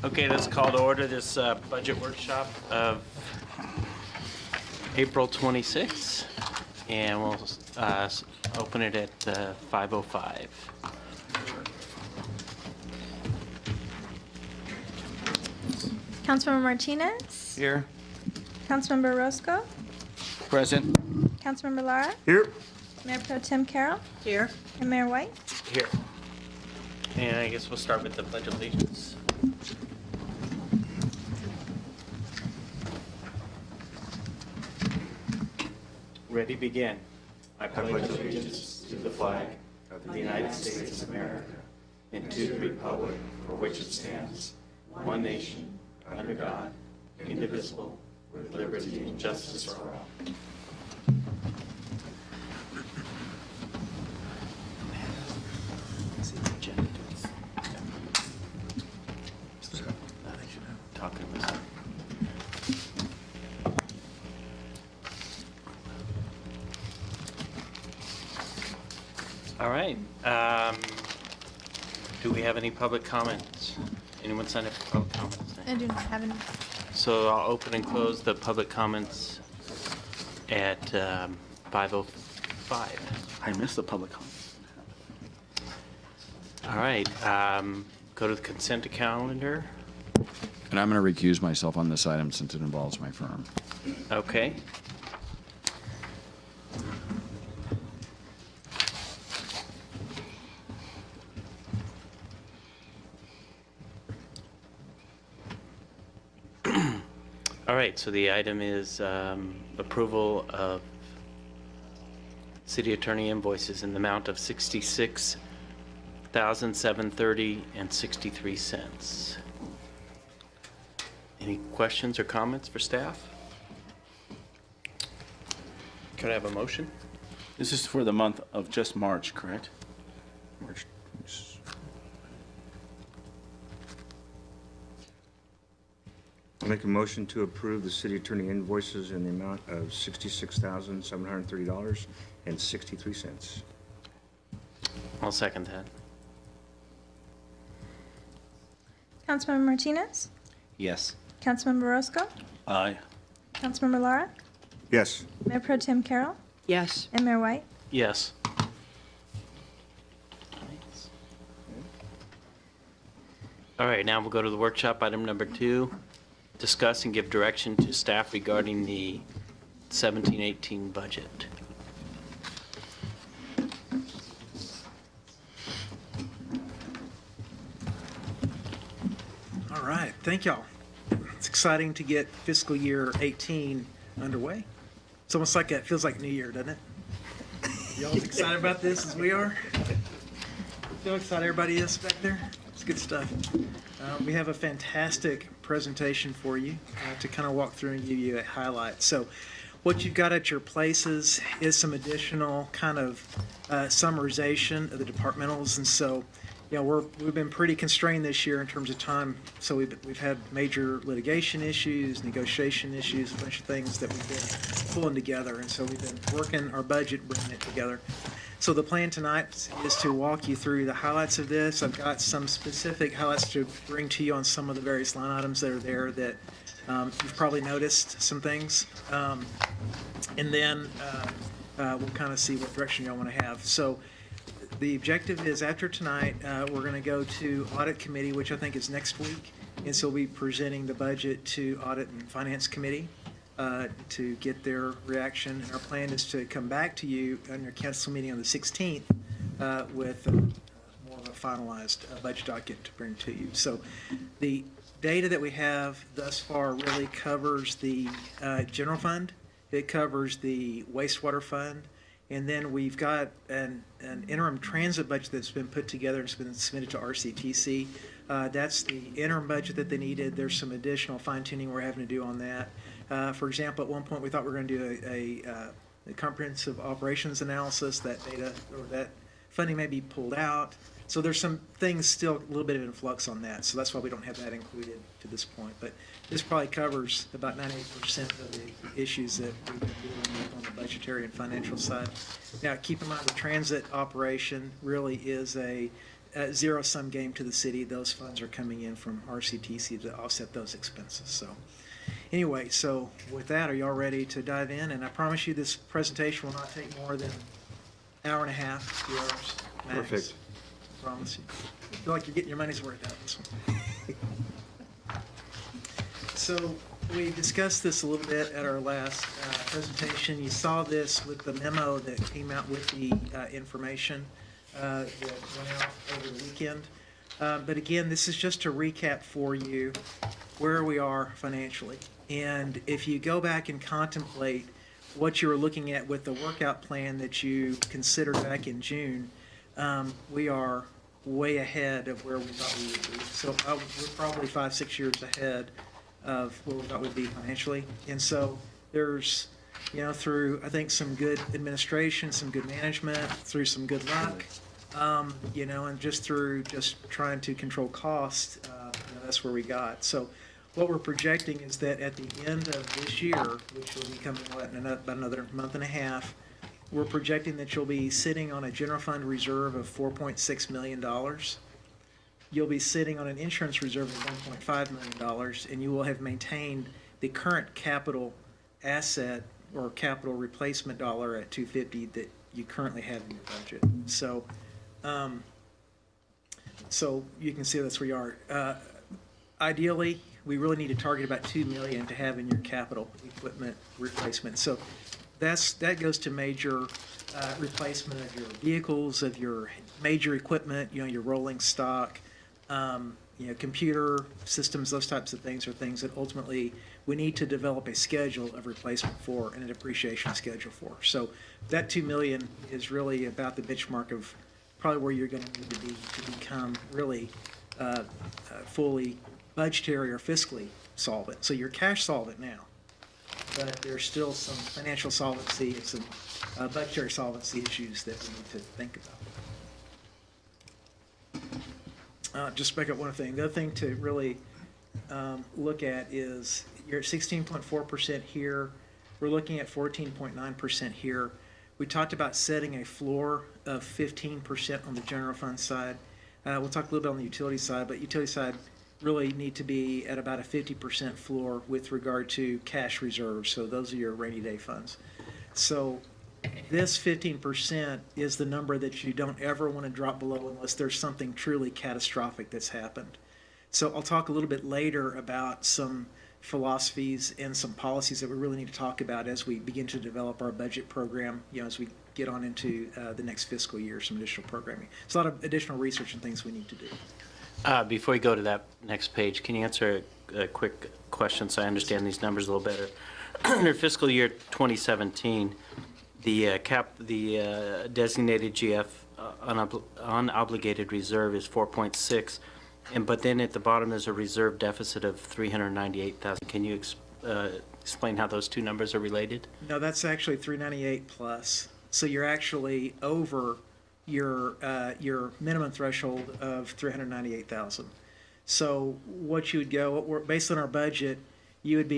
Okay, let's call to order this budget workshop of April 26th, and we'll open it at 5:05. Councilmember Martinez? Here. Councilmember Roscoe? Present. Councilmember Lara? Here. Mayor Pro Tem Carroll? Here. And Mayor White? Here. And I guess we'll start with the Pledge of Allegiance. Ready, begin. I pledge allegiance to the flag of the United States of America and to the republic for which it stands, one nation, under God, indivisible, with liberty and justice for all. Talking with them. All right. Do we have any public comments? Anyone sign up for public comments? I do not have any. So I'll open and close the public comments at 5:05. I missed the public comment. All right. Go to the consent calendar. And I'm going to recuse myself on this item since it involves my firm. Okay. All right, so the item is approval of city attorney invoices in the amount of $66,730.63. Any questions or comments for staff? Could I have a motion? This is for the month of just March, correct? March. I'll make a motion to approve the city attorney invoices in the amount of $66,730.63. I'll second that. Councilmember Martinez? Yes. Councilmember Roscoe? Aye. Councilmember Lara? Yes. Mayor Pro Tem Carroll? Yes. And Mayor White? Yes. All right, now we'll go to the workshop item number 2. Discuss and give direction to staff regarding the 17-18 budget. All right, thank y'all. It's exciting to get fiscal year 18 underway. It's almost like it feels like New Year, doesn't it? Y'all as excited about this as we are? Feel excited everybody is back there? It's good stuff. We have a fantastic presentation for you to kind of walk through and give you a highlight. So what you've got at your places is some additional kind of summarization of the departmentals. And so, you know, we've been pretty constrained this year in terms of time. So we've had major litigation issues, negotiation issues, a bunch of things that we've been pulling together. And so we've been working our budget, bringing it together. So the plan tonight is to walk you through the highlights of this. I've got some specific highlights to bring to you on some of the various line items that are there that you've probably noticed some things. And then we'll kind of see what direction y'all want to have. So the objective is after tonight, we're going to go to Audit Committee, which I think is next week. And so we'll be presenting the budget to Audit and Finance Committee to get their reaction. And our plan is to come back to you on your council meeting on the 16th with more of a finalized budget document to bring to you. So the data that we have thus far really covers the general fund. It covers the wastewater fund. And then we've got an interim transit budget that's been put together and it's been submitted to RCTC. That's the interim budget that they needed. There's some additional fine-tuning we're having to do on that. For example, at one point we thought we were going to do a comprehensive operations analysis. That data or that funding may be pulled out. So there's some things still a little bit of influx on that. So that's why we don't have that included to this point. But this probably covers about 98% of the issues that we've been dealing with on the budgetary and financial side. Now, keep in mind the transit operation really is a zero-sum game to the city. Those funds are coming in from RCTC to offset those expenses. So anyway, so with that, are y'all ready to dive in? And I promise you this presentation will not take more than an hour and a half, 2 hours max. Perfect. I promise you. I feel like you're getting your money's worth out of this one. So we discussed this a little bit at our last presentation. You saw this with the memo that came out with the information that went out over the weekend. But again, this is just to recap for you where we are financially. And if you go back and contemplate what you were looking at with the workout plan that you considered back in June, we are way ahead of where we thought we would be. So we're probably 5-6 years ahead of where we thought we'd be financially. And so there's, through, I think, some good administration, some good management, through some good luck, and just through trying to control costs, that's where we got. So what we're projecting is that at the end of this year, which will be coming in about another month and a half, we're projecting that you'll be sitting on a general fund reserve of $4.6 million. You'll be sitting on an insurance reserve of $1.5 million, and you will have maintained the current capital asset or capital replacement dollar at $250 that you currently have in your budget. So you can see that's where you are. Ideally, we really need to target about $2 million to have in your capital equipment replacement. So that goes to major replacement of your vehicles, of your major equipment, your rolling stock, computer systems. Those types of things are things that ultimately we need to develop a schedule of replacement for and a depreciation schedule for. So that $2 million is really about the benchmark of probably where you're going to need to be to become really fully budgetary or fiscally solvent. So you're cash solvent now, but there's still some financial solvency and some budgetary solvency issues that we need to think about. Just back up one thing. The other thing to really look at is you're at 16.4% here. We're looking at 14.9% here. We talked about setting a floor of 15% on the general fund side. We'll talk a little bit on the utility side, but utility side really need to be at about a 50% floor with regard to cash reserves. So those are your rainy day funds. So this 15% is the number that you don't ever want to drop below unless there's something truly catastrophic that's happened. So I'll talk a little bit later about some philosophies and some policies that we really need to talk about as we begin to develop our budget program, as we get on into the next fiscal year, some additional programming. It's a lot of additional research and things we need to do. Before we go to that next page, can you answer a quick question so I understand these numbers a little better? Under fiscal year 2017, the designated GF unobligated reserve is 4.6, but then at the bottom there's a reserve deficit of 398,000. Can you explain how those two numbers are related? No, that's actually 398 plus. So you're actually over your minimum threshold of 398,000. So what you would go, based on our budget, you'd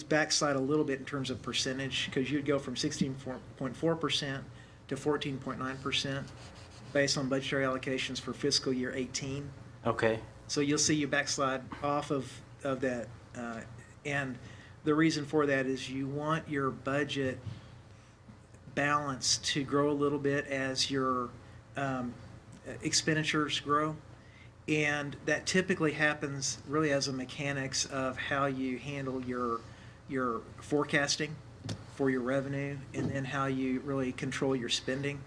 backslide a little bit in terms of percentage, because you'd go from 16.4% to 14.9% based on budgetary allocations for fiscal year 18. Okay. So you'll see you backslide off of that, and the reason for that is you want your budget balance to grow a little bit as your expenditures grow, and that typically happens really as a mechanics of how you handle your forecasting for your revenue, and then how you really control your spending.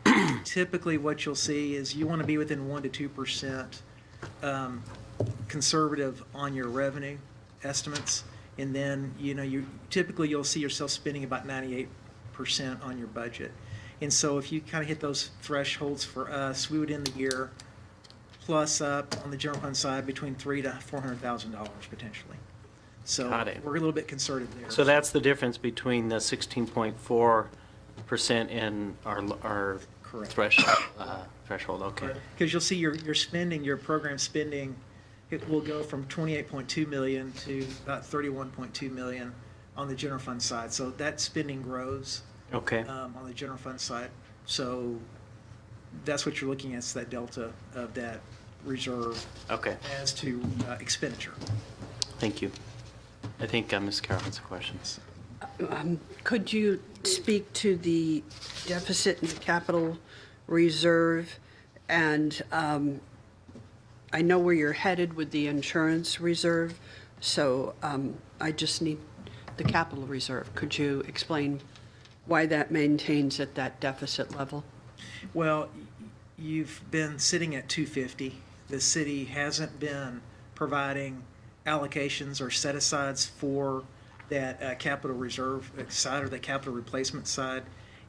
Typically what you'll see is you want to be within 1 to 2% conservative on your revenue estimates, and then you'll see yourself spending about 98% on your budget. And so if you kind of hit those thresholds for us, we would end the year plus up on the general fund side between $300,000 to $400,000 potentially. So Got it. we're a little bit conservative there. So that's the difference between the 16.4% and our Correct. threshold. Okay. Because you'll see your spending, your program spending, it will go from 28.2 million to about 31.2 million on the general fund side. So that spending grows Okay. on the general fund side. So that's what you're looking at, is that delta of that reserve Okay, as to expenditure. thank you. I think Ms. Carroll has a question. Could you speak to the deficit in the capital reserve? And I know where you're headed with the insurance reserve, so I just need the capital reserve. Could you explain why that maintains at that deficit level? Well, you've been sitting at 250. The city hasn't been providing allocations or set-asides for that capital reserve side or the capital replacement side.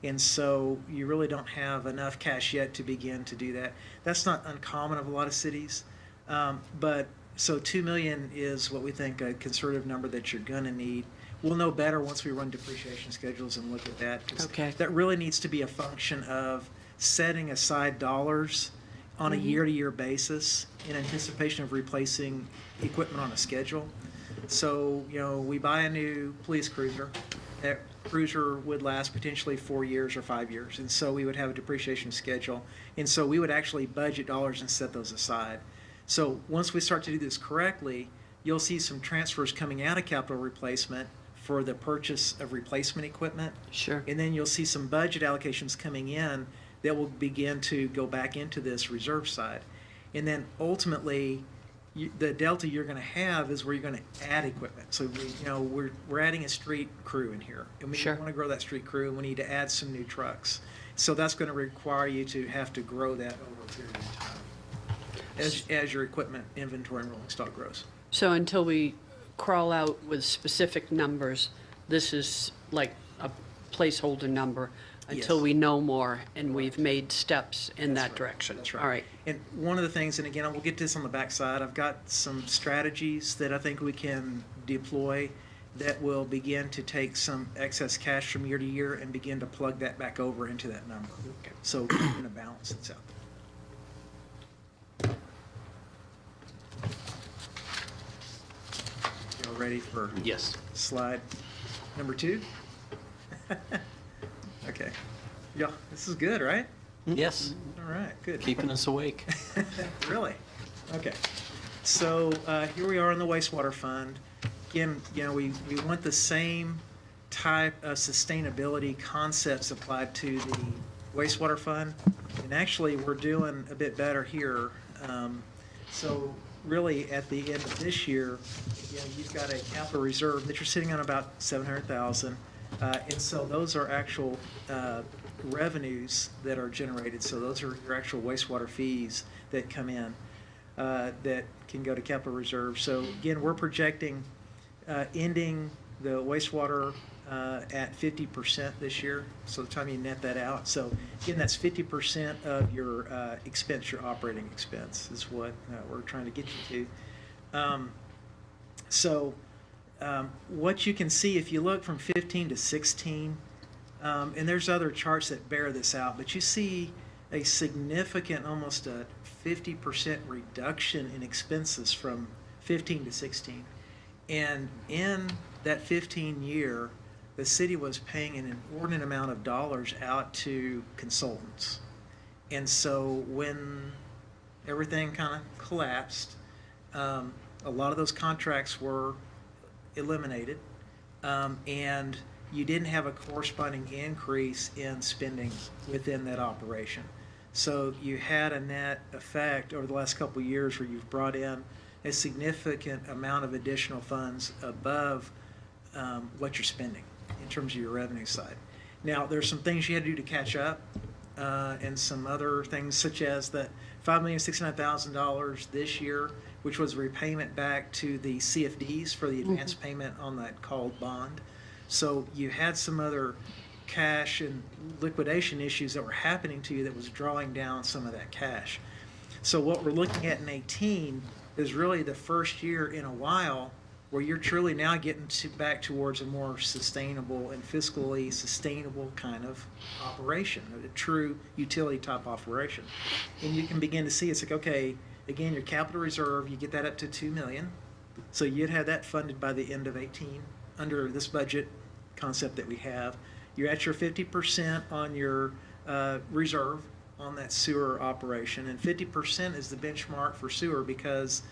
And so you really don't have enough cash yet to begin to do that. That's not uncommon of a lot of cities. But so 2 million is what we think a conservative number that you're going to need. We'll know better once we run depreciation schedules and look at that. 'Cause Okay. that really needs to be a function of setting aside dollars on a year-to-year basis in anticipation of replacing equipment on a schedule. So, we buy a new police cruiser. That cruiser would last potentially 4 years or 5 years. And so we would have a depreciation schedule. And so we would actually budget dollars and set those aside. So once we start to do this correctly, you'll see some transfers coming out of capital replacement for the purchase of replacement equipment. Sure. And then you'll see some budget allocations coming in that will begin to go back into this reserve side. And then ultimately, the delta you're going to have is where you're going to add equipment. So we're adding a street crew in here, and we Sure. want to grow that street crew, and we need to add some new trucks. So that's going to require you to have to grow that over a period of time as your equipment inventory and rolling stock grows. So until we crawl out with specific numbers, this is like a placeholder number until Yes. we know more and we've made steps in that direction. That's right. All right. And one of the things, and again, we'll get to this on the backside, I've got some strategies that I think we can deploy that will begin to take some excess cash from year to year and begin to plug that back over into that number. So in a balance itself. Y'all ready for Yes. slide number 2? Okay. Yeah, this is good, right? Yes, All right, good. keeping us awake. Really? Okay. So here we are in the wastewater fund. Again, we want the same type of sustainability concepts applied to the wastewater fund. And actually, we're doing a bit better here. So really, at the end of this year, you've got a capital reserve that you're sitting on about 700,000. And so those are actual revenues that are generated. So those are your actual wastewater fees that come in that can go to capital reserve. So again, we're projecting ending the wastewater at 50% this year. So the time you net that out. So again, that's 50% of your expense, your operating expense is what we're trying to get you to. What you can see if you look from 15 to 16, and there's other charts that bear this out, but you see a significant, almost a 50% reduction in expenses from 15 to 16. And in that 15 year, the city was paying an inordinate amount of dollars out to consultants. And so when everything kind of collapsed, a lot of those contracts were eliminated, and you didn't have a corresponding increase in spending within that operation. So you had a net effect over the last couple of years where you've brought in a significant amount of additional funds above what you're spending in terms of your revenue side. Now, there's some things you had to do to catch up, and some other things such as the $5,069,000 this year, which was repayment back to the CFDs for the advance payment on that called bond. So you had some other cash and liquidation issues that were happening to you that was drawing down some of that cash. So what we're looking at in 18 is really the first year in a while where you're truly now getting back towards a more sustainable and fiscally sustainable kind of operation, a true utility type operation. And you can begin to see it's like, okay, again, your capital reserve, you get that up to $2 million. So you'd have that funded by the end of 18 under this budget concept that we have. You're at your 50% on your reserve on that sewer operation, and 50% is the benchmark for sewer because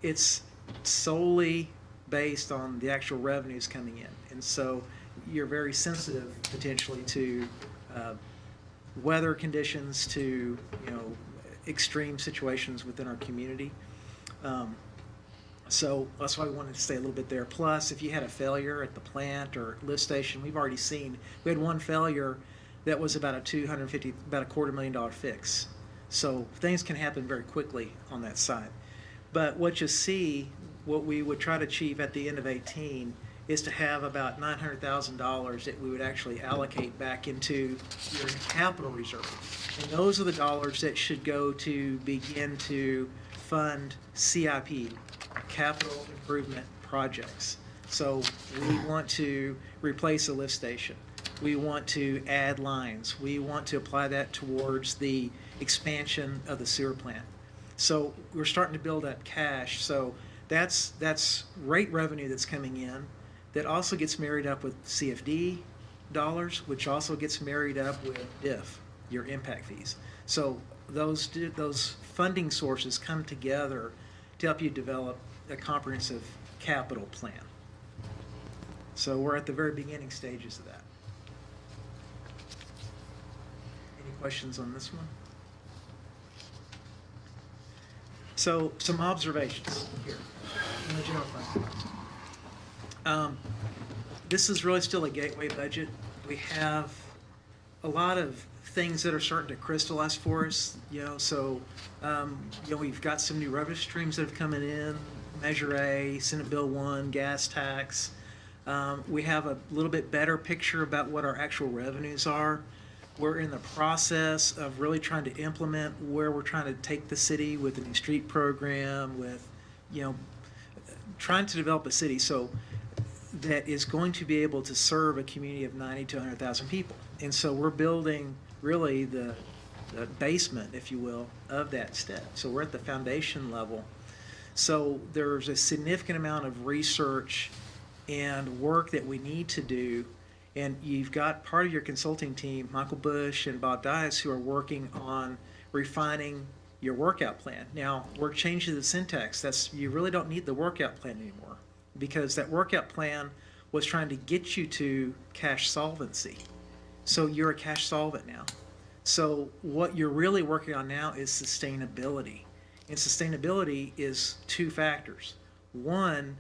it's solely based on the actual revenues coming in. And so you're very sensitive potentially to weather conditions, to, you know, extreme situations within our community. So that's why we wanted to stay a little bit there. Plus, if you had a failure at the plant or lift station, we've already seen, we had one failure that was about a $250,000 fix. So things can happen very quickly on that side. But what you see, what we would try to achieve at the end of 18 is to have about $900,000 that we would actually allocate back into your capital reserve. And those are the dollars that should go to begin to fund CIP, capital improvement projects. So we want to replace a lift station. We want to add lines. We want to apply that towards the expansion of the sewer plant. So we're starting to build up cash. So that's rate revenue that's coming in that also gets married up with CFD dollars, which also gets married up with DIF, your impact fees. So those funding sources come together to help you develop a comprehensive capital plan. So we're at the very beginning stages of that. Any questions on this one? So some observations here in the general fund. This is really still a gateway budget. We have a lot of things that are starting to crystallize for us, you know, so, you know, we've got some new revenue streams that have come in, Measure A, Senate Bill 1, gas tax. We have a little bit better picture about what our actual revenues are. We're in the process of really trying to implement where we're trying to take the city with the new street program, with, you know, trying to develop a city so that is going to be able to serve a community of 90 to 100,000 people. And so we're building really the basement, if you will, of that step. So we're at the foundation level. So there's a significant amount of research and work that we need to do. And you've got part of your consulting team, Michael Bush and Bob Dias, who are working on refining your workout plan. Now, we're changing the syntax. You really don't need the workout plan anymore, because that workout plan was trying to get you to cash solvency. So you're a cash solvent now. So what you're really working on now is sustainability. And sustainability is two factors. One,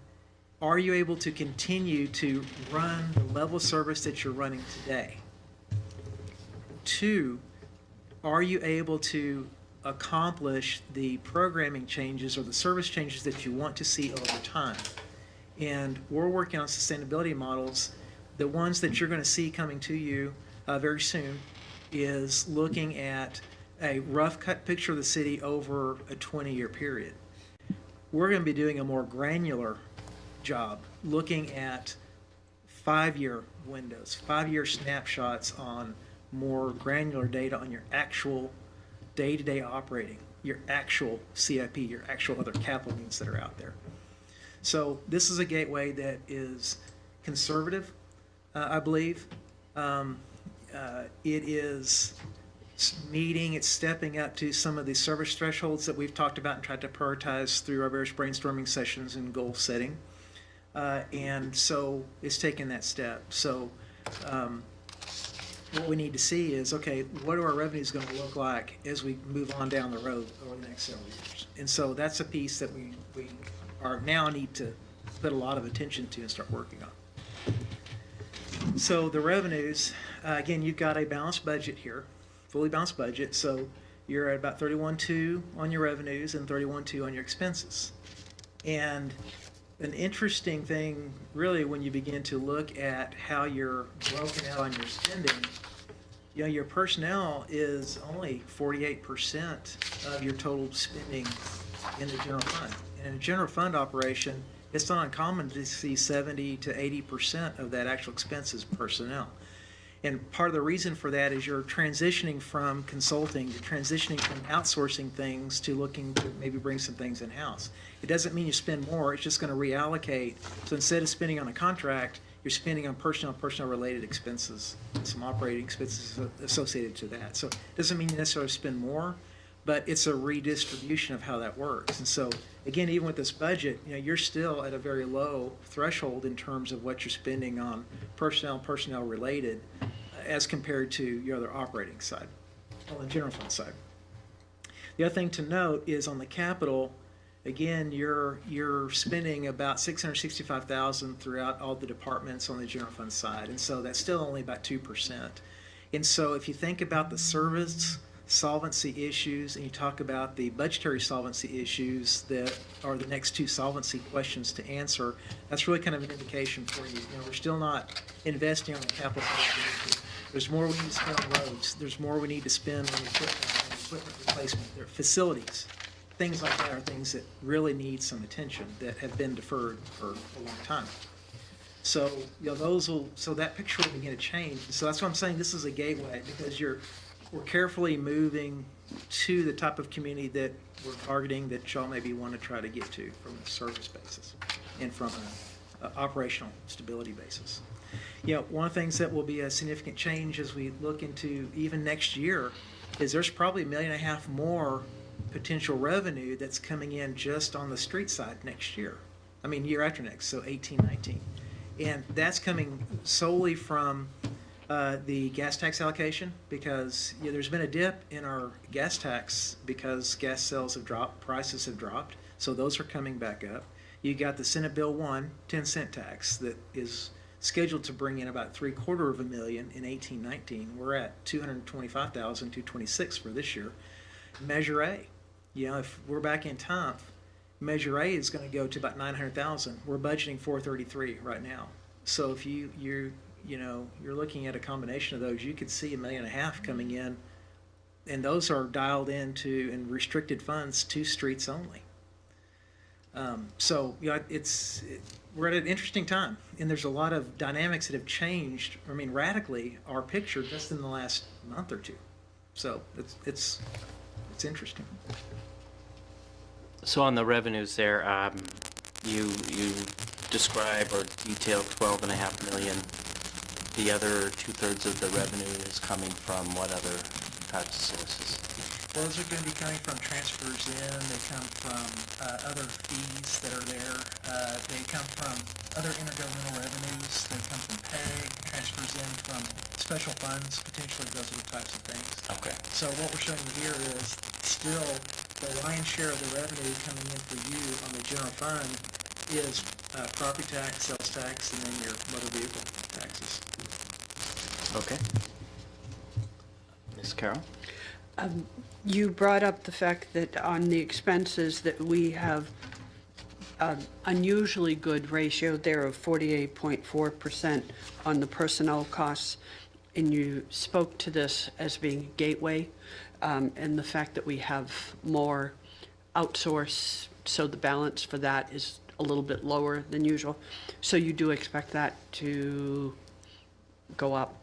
are you able to continue to run the level of service that you're running today? Two, are you able to accomplish the programming changes or the service changes that you want to see over time? And we're working on sustainability models. The ones that you're going to see coming to you very soon is looking at a rough cut picture of the city over a 20-year period. We're going to be doing a more granular job, looking at 5-year windows, 5-year snapshots on more granular data on your actual day-to-day operating, your actual CIP, your actual other capital needs that are out there. So this is a gateway that is conservative, I believe. It is meeting, it's stepping up to some of the service thresholds that we've talked about and tried to prioritize through our various brainstorming sessions and goal setting. And so it's taking that step. So what we need to see is, okay, what are our revenues going to look like as we move on down the road over the next several years? And so that's a piece that we are now need to put a lot of attention to and start working on. So the revenues, again, you've got a balanced budget here, fully balanced budget. So you're at about 31.2 on your revenues and 31.2 on your expenses. And an interesting thing, really, when you begin to look at how you're broken out on your spending, you know, your personnel is only 48% of your total spending in the general fund. And in a general fund operation, it's not uncommon to see 70 to 80% of that actual expense is personnel. And part of the reason for that is you're transitioning from consulting, you're transitioning from outsourcing things to looking to maybe bring some things in-house. It doesn't mean you spend more, it's just going to reallocate. So instead of spending on a contract, you're spending on personnel-related expenses, some operating expenses associated to that. So it doesn't mean you necessarily spend more, but it's a redistribution of how that works. And so, again, even with this budget, you're still at a very low threshold in terms of what you're spending on personnel-related as compared to your other operating side, on the general fund side. The other thing to note is on the capital, again, you're spending about $665,000 throughout all the departments on the general fund side, and so that's still only about 2%. And so if you think about the service solvency issues and you talk about the budgetary solvency issues that are the next two solvency questions to answer, that's really kind of an indication for you. We're still not investing on the capital side. There's more we need to spend on roads. There's more we need to spend on equipment replacement. There are facilities. Things like that are things that really need some attention that have been deferred for a long time. So, so that picture will begin to change. So that's why I'm saying this is a gateway, because we're carefully moving to the type of community that we're targeting, that y'all maybe want to try to get to from a service basis and from an operational stability basis. One of the things that will be a significant change as we look into even next year is there's probably $1.5 million more potential revenue that's coming in just on the street side next year. I mean, year after next, so 18, 19. And that's coming solely from the gas tax allocation, because there's been a dip in our gas tax because gas sales have dropped, prices have dropped, so those are coming back up. You got the Senate Bill 1 10-cent tax that is scheduled to bring in about $750,000 in 18-19. We're at $225,226 for this year. Measure A, if we're back in time, Measure A is going to go to about $900,000. We're budgeting $433 right now. So if you're looking at a combination of those, you could see $1.5 million coming in, and those are dialed into and restricted funds to streets only. We're at an interesting time, and there's a lot of dynamics that have changed. I mean, radically, our picture just in the last month or two. So it's interesting. So on the revenues there, you describe or detail $12.5 million. The other 2/3 of the revenue is coming from what other types of sources? Those are going to be coming from transfers in. They come from other fees that are there. They come from other intergovernmental revenues. They come from PEG, transfers in from special funds. Potentially, those are the types of things. Okay. So what we're showing you here is still the lion's share of the revenue coming in for you on the general fund is property tax, sales tax, and then your motor vehicle taxes. Okay. Ms. Carroll? You brought up the fact that on the expenses that we have an unusually good ratio there of 48.4% on the personnel costs, and you spoke to this as being a gateway, and the fact that we have more outsource, so the balance for that is a little bit lower than usual. So you do expect that to go up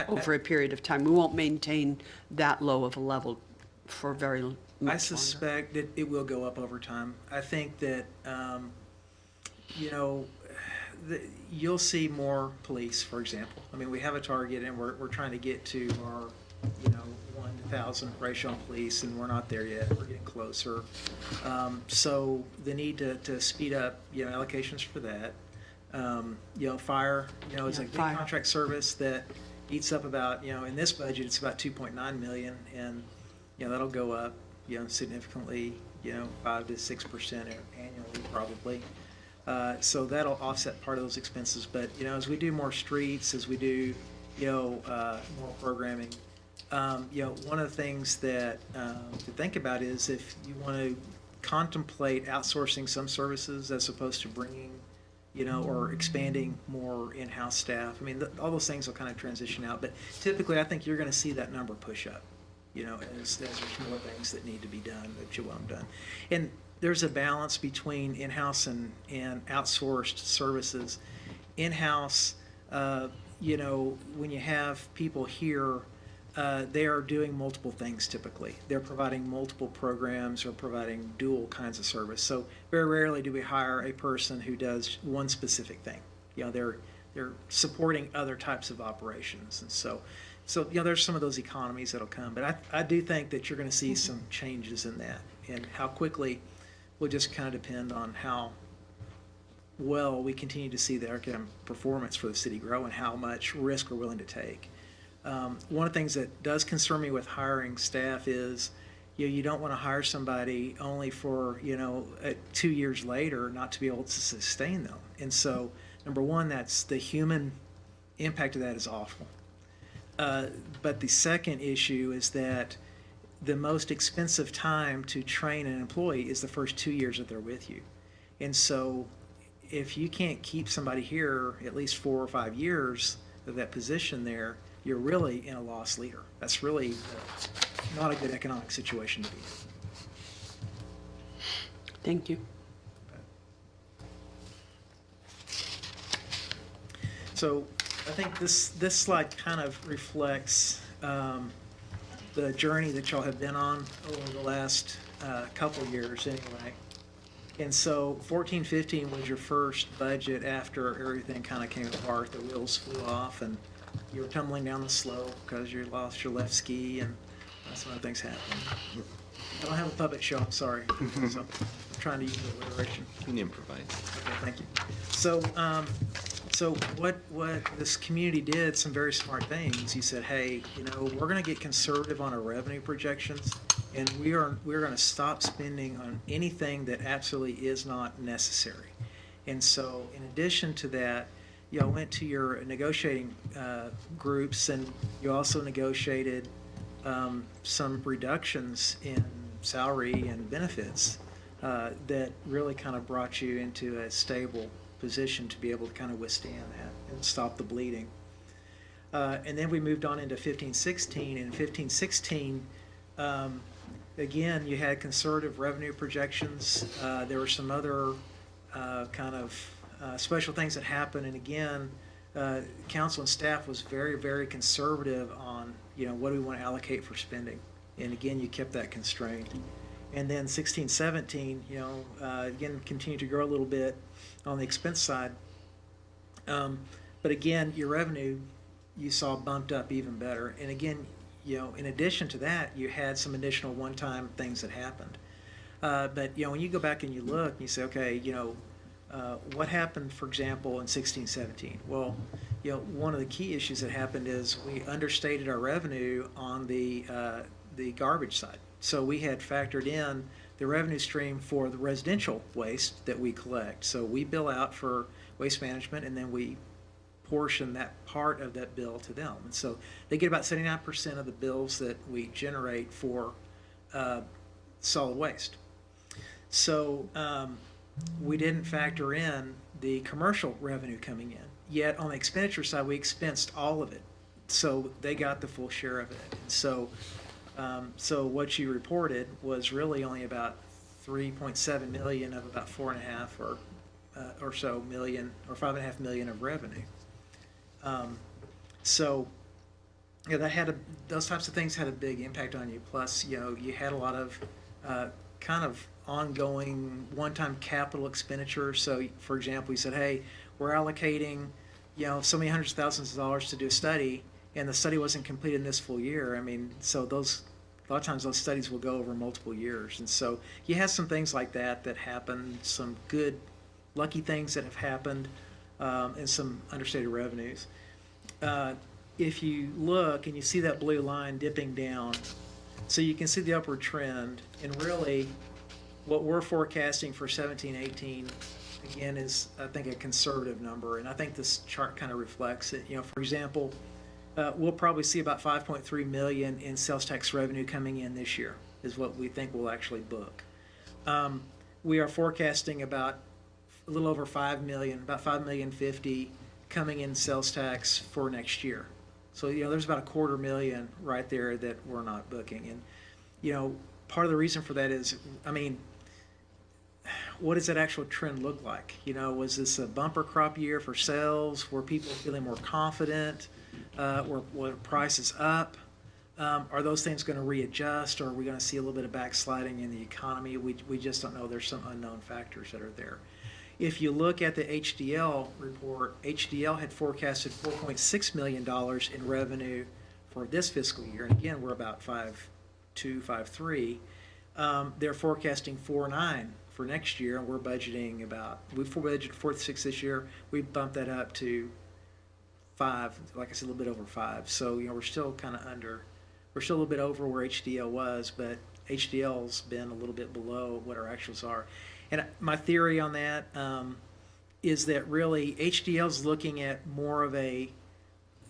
over a period of time. We won't maintain that low of a level for very much longer. I suspect that it will go up over time. I think that, you'll see more police, for example. I mean, we have a target, and we're trying to get to our, 1,000 ratio on police, and we're not there yet. We're getting closer. So the need to speed up, allocations for that. Fire, is a big fire. contract service that eats up about, in this budget, it's about $2.9 million, and that'll go up, significantly, 5 to 6% annually, probably. So that'll offset part of those expenses. But as we do more streets, as we do, more programming, one of the things that to think about is if you want to contemplate outsourcing some services as opposed to bringing, or expanding more in-house staff. I mean, all those things will kind of transition out. But typically, I think you're going to see that number push up. As there's more things that need to be done that you want done. And there's a balance between in-house and outsourced services. In-house, when you have people here, they are doing multiple things typically. They're providing multiple programs or providing dual kinds of service. So very rarely do we hire a person who does one specific thing. they're supporting other types of operations. And so, there's some of those economies that'll come. But I do think that you're going to see some changes in that. And how quickly will just kind of depend on how well we continue to see the economic performance for the city grow and how much risk we're willing to take. One of the things that does concern me with hiring staff is, you don't want to hire somebody only for, 2 years later not to be able to sustain them. And so, number one, that's the human impact of that is awful. But the second issue is that the most expensive time to train an employee is the first 2 years that they're with you. And so if you can't keep somebody here at least 4 or 5 years of that position there, you're really in a loss leader. That's really not a good economic situation to be in. Thank you. So I think this slide kind of reflects the journey that y'all have been on over the last couple years anyway. And so 14-15 was your first budget after everything kind of came apart, the wheels flew off, and you were tumbling down the slope because you lost your left ski, and some other things happened. I don't have a puppet show, I'm sorry. So I'm trying to use the alliteration. You can improvise. Okay, thank you. So what this community did, some very smart things. You said, hey, we're going to get conservative on our revenue projections, and we're going to stop spending on anything that absolutely is not necessary. And so, in addition to that, y'all went to your negotiating groups, and you also negotiated some reductions in salary and benefits that really kind of brought you into a stable position to be able to kind of withstand that and stop the bleeding. And then we moved on into 15-16, and 15-16, again, you had conservative revenue projections. There were some other kind of special things that happened, and again, council and staff was very, very conservative on, what do we want to allocate for spending. And again, you kept that constrained. And then 16-17, again, continued to grow a little bit on the expense side. But again, your revenue, you saw bumped up even better. And again, in addition to that, you had some additional one-time things that happened. But, when you go back and you look and you say, okay, what happened, for example, in 16-17? Well, one of the key issues that happened is we understated our revenue on the garbage side. So we had factored in the revenue stream for the residential waste that we collect. So we bill out for waste management, and then we portion that part of that bill to them. And so they get about 79% of the bills that we generate for solid waste. So we didn't factor in the commercial revenue coming in. Yet on the expenditure side, we expensed all of it. So they got the full share of it. And so what you reported was really only about 3.7 million of about 4.5 or so million, or 5.5 million of revenue. So those types of things had a big impact on you. Plus, you had a lot of kind of ongoing one-time capital expenditure. So, for example, we said, hey, we're allocating, so many hundreds of thousands of dollars to do a study, and the study wasn't completed in this full year. I mean, so a lot of times those studies will go over multiple years. And so you have some things like that happen, some good, lucky things that have happened, and some understated revenues. If you look and you see that blue line dipping down, so you can see the upward trend, and really what we're forecasting for 17-18, again, is, I think, a conservative number, and I think this chart kind of reflects it. For example, we'll probably see about 5.3 million in sales tax revenue coming in this year, is what we think we'll actually book. We are forecasting about a little over 5 million, about 5,050,000 coming in sales tax for next year. So, there's about 250,000 right there that we're not booking. And, part of the reason for that is, what does that actual trend look like? Was this a bumper crop year for sales? Were people feeling more confident? Were prices up? Are those things going to readjust, or are we going to see a little bit of backsliding in the economy? We just don't know. There's some unknown factors that are there. if you look at the HDL report, HDL had forecasted $4.6 million in revenue for this fiscal year. And again, we're about 5.2, 5.3. They're forecasting 4.9 for next year, and we're budgeting we budgeted 4.6 this year. We bumped that up to 5, like I said, a little bit over 5. So, we're still kind of we're still a little bit over where HDL was, but HDL's been a little bit below what our actuals are. And my theory on that is that really HDL's looking at more of a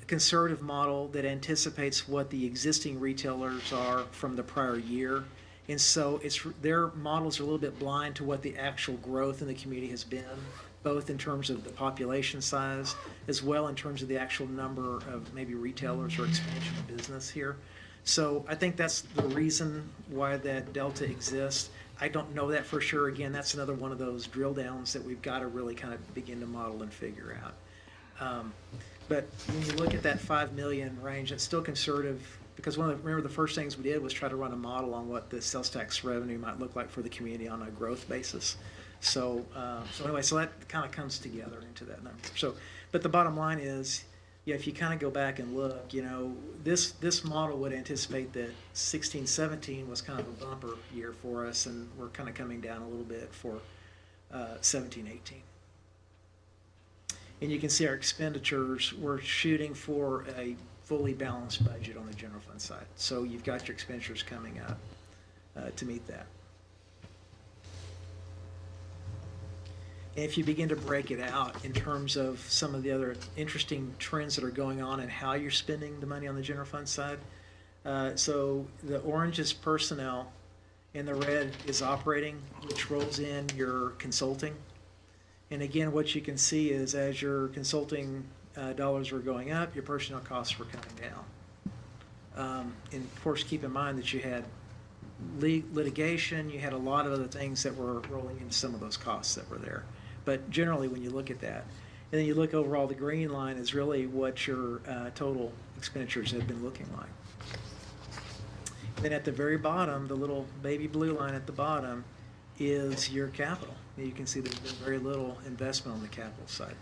conservative model that anticipates what the existing retailers are from the prior year. And so their models are a little bit blind to what the actual growth in the community has been, both in terms of the population size as well in terms of the actual number of maybe retailers or expansion of business here. So I think that's the reason why that delta exists. I don't know that for sure. Again, that's another one of those drill downs that we've got to really kind of begin to model and figure out. But when you look at that 5 million range, it's still conservative because remember the first things we did was try to run a model on what the sales tax revenue might look like for the community on a growth basis. So anyway, so that kind of comes together into that number. So, but the bottom line is, if you kind of go back and look, this model would anticipate that 16-17 was kind of a bumper year for us, and we're kind of coming down a little bit for 17-18. And you can see our expenditures, we're shooting for a fully balanced budget on the general fund side. So you've got your expenditures coming up to meet that. And if you begin to break it out in terms of some of the other interesting trends that are going on and how you're spending the money on the general fund side, so the orange is personnel and the red is operating, which rolls in your consulting. And again, what you can see is as your consulting dollars were going up, your personnel costs were coming down. And of course, keep in mind that you had litigation, you had a lot of other things that were rolling into some of those costs that were there. But generally, when you look at that, and then you look overall, the green line is really what your total expenditures have been looking like. Then at the very bottom, the little baby blue line at the bottom is your capital. And you can see there's been very little investment on the capital side.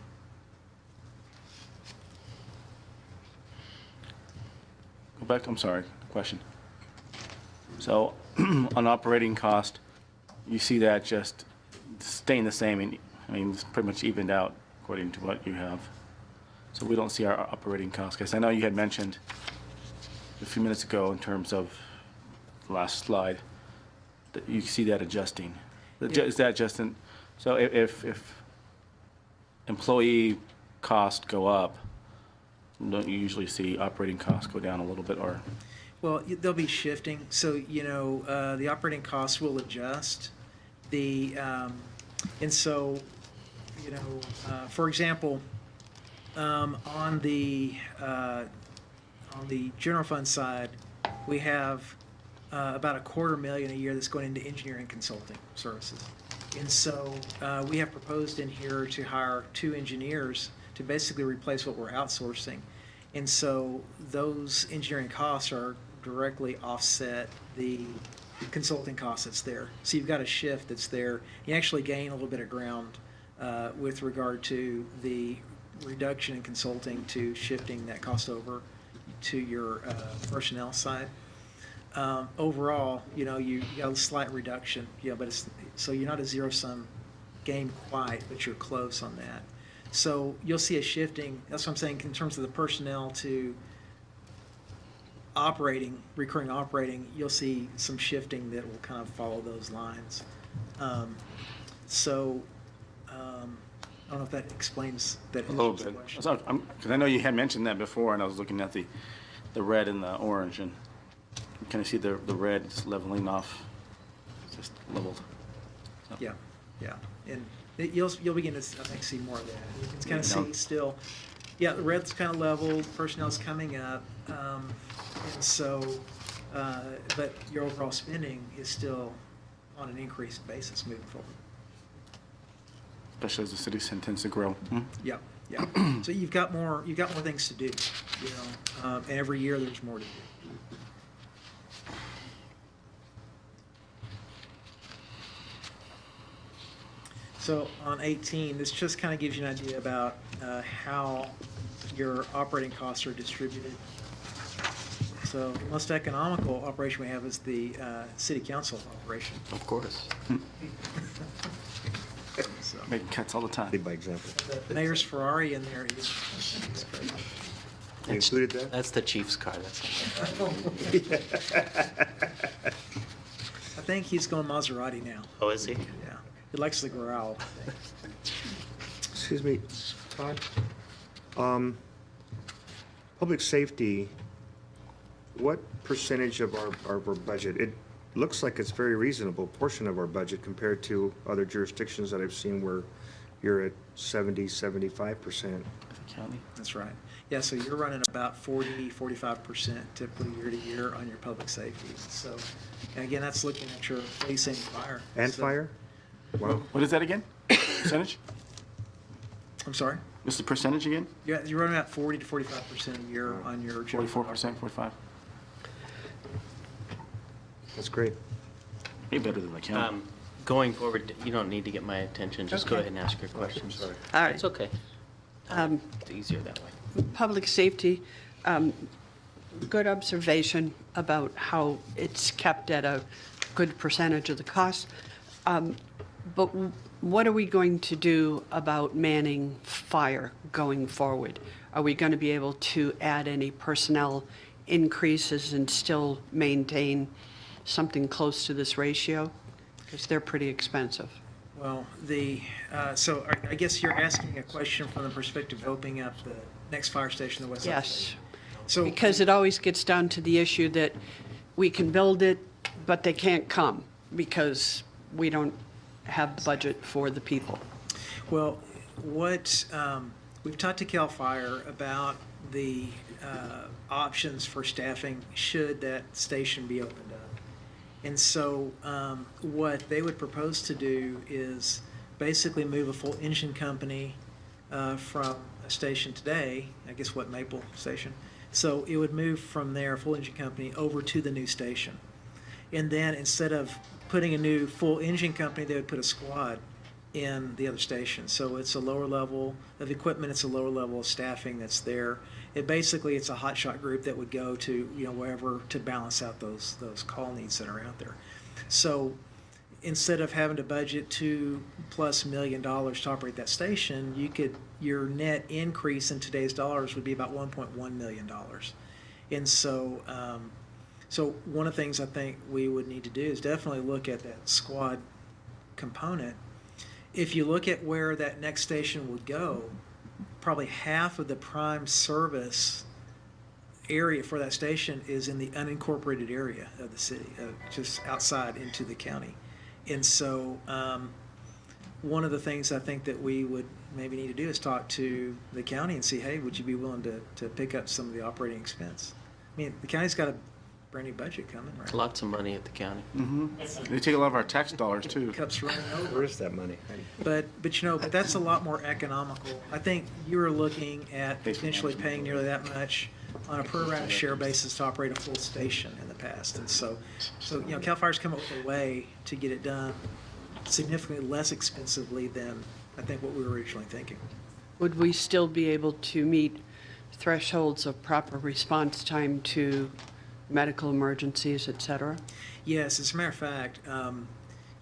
Go back, I'm sorry, question. So on operating cost, you see that just staying the same, and I mean, it's pretty much evened out according to what you have. So we don't see our operating costs. Because I know you had mentioned a few minutes ago in terms of the last slide that you see that adjusting. Yeah. Is that just in, so if employee costs go up, don't you usually see operating costs go down a little bit, or? Well, they'll be shifting. So, the operating costs will adjust. And so, for example, on the general fund side, we have about $250,000 a year that's going into engineering consulting services. And so we have proposed in here to hire 2 engineers to basically replace what we're outsourcing. And so those engineering costs are directly offset the consulting costs that's there. So you've got a shift that's there. You actually gain a little bit of ground with regard to the reduction in consulting to shifting that cost over to your personnel side. Overall, you got a slight reduction, but so you're not a zero-sum game quite, but you're close on that. So you'll see a shifting, that's what I'm saying, in terms of the personnel to recurring operating, you'll see some shifting that will kind of follow those lines. I don't know if that explains that. A little bit. Because I know you had mentioned that before, and I was looking at the red and the orange, and you kind of see the red is leveling off, it's just leveled. So. Yeah. And you'll begin to, I think, see more of that. You can kind of see still, the red's kind of leveled, personnel's coming up, and so, but your overall spending is still on an increased basis moving forward. Especially as the city tends to grow. Yeah. So you've got more things to do, and every year there's more to do. So on 18, this just kind of gives you an idea about how your operating costs are distributed. So the most economical operation we have is the city council operation. Of course. So Making cuts all the time. Lead by example. the mayor's Ferrari in there, he's great. You included that? That's the chief's car. That's I think he's going Maserati now. Oh, is he? Yeah, he likes the growl. Excuse me, Todd. Public safety, what percentage of our budget? It looks like it's a very reasonable portion of our budget compared to other jurisdictions that I've seen where you're at 70, 75%. County. That's right. Yeah, so you're running about 40-45% typically year to year on your public safety. So, and again, that's looking at your police and fire. And So- fire? Wow. What is that again? Percentage? I'm sorry? What's the percentage again? Yeah, you're running about 40-45% a year on your. general 44%, 45? That's great. Way better than the county. Going forward, you don't need to get my attention. Just go ahead and ask your questions. Sorry. All right. It's okay. It's easier that way. Public safety, good observation about how it's kept at a good percentage of the cost. But what are we going to do about manning fire going forward? Are we going to be able to add any personnel increases and still maintain something close to this ratio? Because they're pretty expensive. Well, so I guess you're asking a question from the perspective of opening up the next fire station, the West Side Yes. Station. So, Because it always gets down to the issue that we can build it, but they can't come because we don't have the budget for the people. well, we've talked to CAL FIRE about the options for staffing should that station be opened up. And so what they would propose to do is basically move a full engine company from a station today, I guess what, Maple Station? So it would move from there, a full engine company, over to the new station. And then instead of putting a new full engine company, they would put a squad in the other station. So it's a lower level of equipment, it's a lower level of staffing that's there. It's a hotshot group that would go to, wherever to balance out those call needs that are out there. So instead of having to budget $2+ million to operate that station, your net increase in today's dollars would be about $1.1 million. And so, so one of the things I think we would need to do is definitely look at that squad component. If you look at where that next station would go, probably half of the prime service area for that station is in the unincorporated area of the city, just outside into the county. And so one of the things I think that we would maybe need to do is talk to the county and see, hey, would you be willing to pick up some of the operating expense? I mean, the county's got a brand new budget coming, right? Lots of money at the county. They take a lot of our tax dollars, too. Cup's running over. Where is that money? But that's a lot more economical. I think you were looking at potentially paying nearly that much on a per round share basis to operate a full station in the past. And so CAL FIRE's come up with a way to get it done significantly less expensively than I think what we were originally thinking. Would we still be able to meet thresholds of proper response time to medical emergencies, et cetera? Yes, as a matter of fact,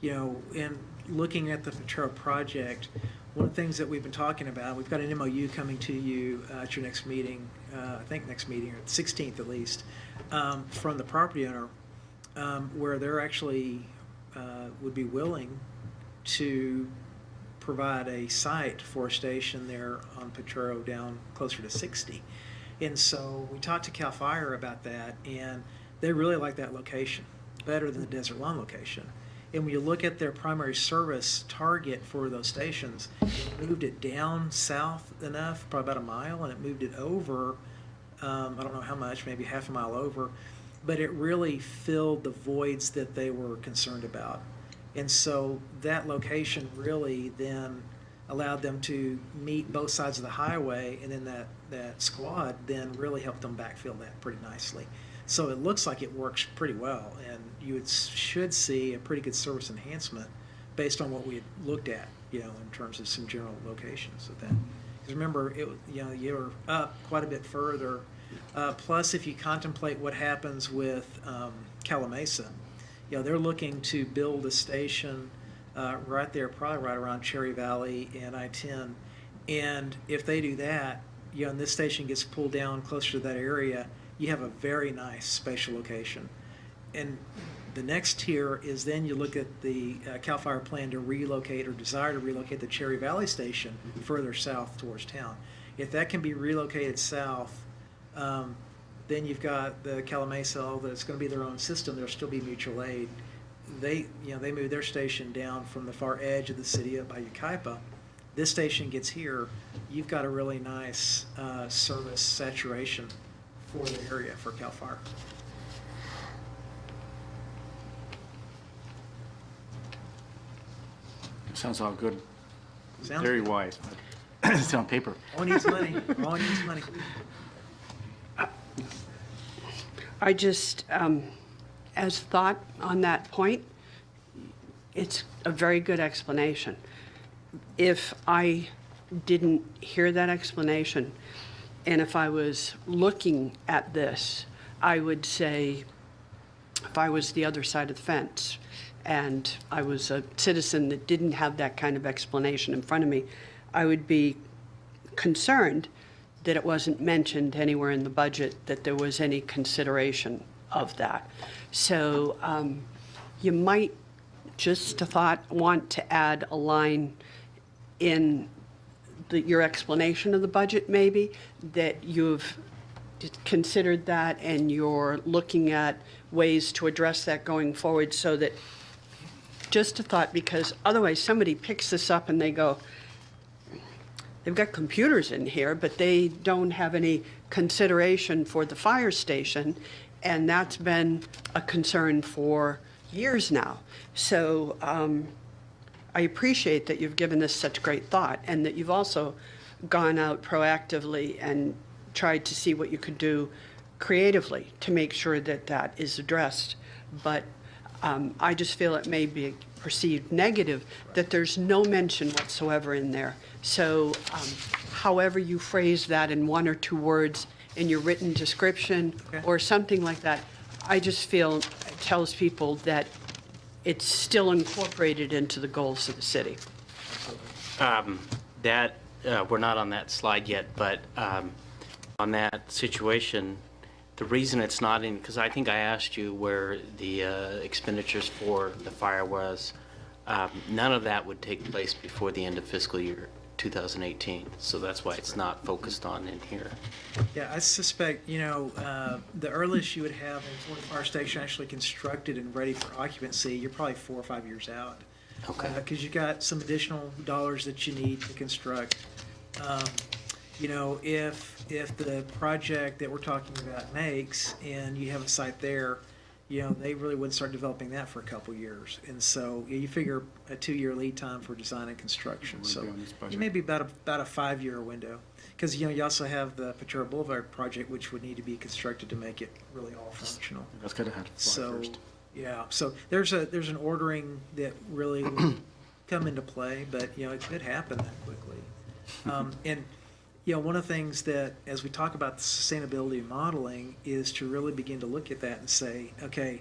in looking at the Ventura project, one of the things that we've been talking about, we've got an MOU coming to you at your next meeting, I think next meeting, or the 16th at least, from the property owner, where they're actually would be willing to provide a site for a station there on Potrero down closer to 60. And so we talked to CAL FIRE about that, and they really like that location better than the Desert Lawn location. And when you look at their primary service target for those stations, it moved it down south enough, probably about a mile, and it moved it over, I don't know how much, maybe half a mile over, but it really filled the voids that they were concerned about. And so that location really then allowed them to meet both sides of the highway, and then that squad then really helped them backfill that pretty nicely. So it looks like it works pretty well, and you should see a pretty good service enhancement based on what we had looked at, in terms of some general locations of that. Because remember, you're up quite a bit further. Plus, if you contemplate what happens with Calamasa, they're looking to build a station right there, probably right around Cherry Valley and I-10. And if they do that, and this station gets pulled down closer to that area, you have a very nice spatial location. And the next tier is then you look at the CAL FIRE plan to relocate or desire to relocate the Cherry Valley station further south towards town. If that can be relocated south, then you've got the Calamasa, although it's going to be their own system, there'll still be mutual aid. They move their station down from the far edge of the city up by Yucaipa. This station gets here, you've got a really nice service saturation for the area for CAL FIRE. Sounds all good. Sounds Very good. wise. But it's on paper. All needs money. All needs money. I just, as thought on that point, it's a very good explanation. If I didn't hear that explanation, and if I was looking at this, I would say, if I was the other side of the fence, and I was a citizen that didn't have that kind of explanation in front of me, I would be concerned that it wasn't mentioned anywhere in the budget that there was any consideration of that. So you might, just a thought, want to add a line in your explanation of the budget maybe, that you've considered that and you're looking at ways to address that going forward, so that, just a thought, because otherwise somebody picks this up and they go, they've got computers in here, but they don't have any consideration for the fire station, and that's been a concern for years now. So I appreciate that you've given this such great thought, and that you've also gone out proactively and tried to see what you could do creatively to make sure that that is addressed. But I just feel it may be perceived negative that there's no mention whatsoever in there. So however you phrase that in one or two words in your written description or something like that, I just feel it tells people that it's still incorporated into the goals of the city. We're not on that slide yet, but on that situation, the reason it's not in, because I think I asked you where the expenditures for the fire was, none of that would take place before the end of fiscal year 2018. So that's why it's not focused on in here. Yeah, I suspect, the earliest you would have before the fire station actually constructed and ready for occupancy, you're probably 4 or 5 years out. Okay. Because you got some additional dollars that you need to construct. If the project that we're talking about makes, and you have a site there, they really wouldn't start developing that for a couple years. And so you figure a 2-year lead time for design and construction. So you may be about a 5-year window. Because, you also have the Ventura Boulevard project, which would need to be constructed to make it really all functional. That's got to have to fly first. Yeah, so there's an ordering that really will come into play, but, it could happen that quickly. And, one of the things that, as we talk about the sustainability modeling, is to really begin to look at that and say, okay,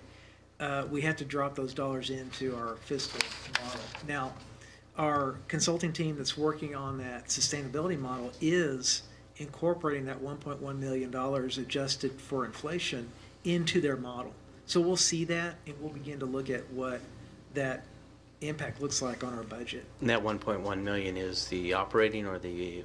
we have to drop those dollars into our fiscal model. Now, our consulting team that's working on that sustainability model is incorporating that $1.1 million adjusted for inflation into their model. So we'll see that, and we'll begin to look at what that impact looks like on our budget. And that 1.1 million is the operating or the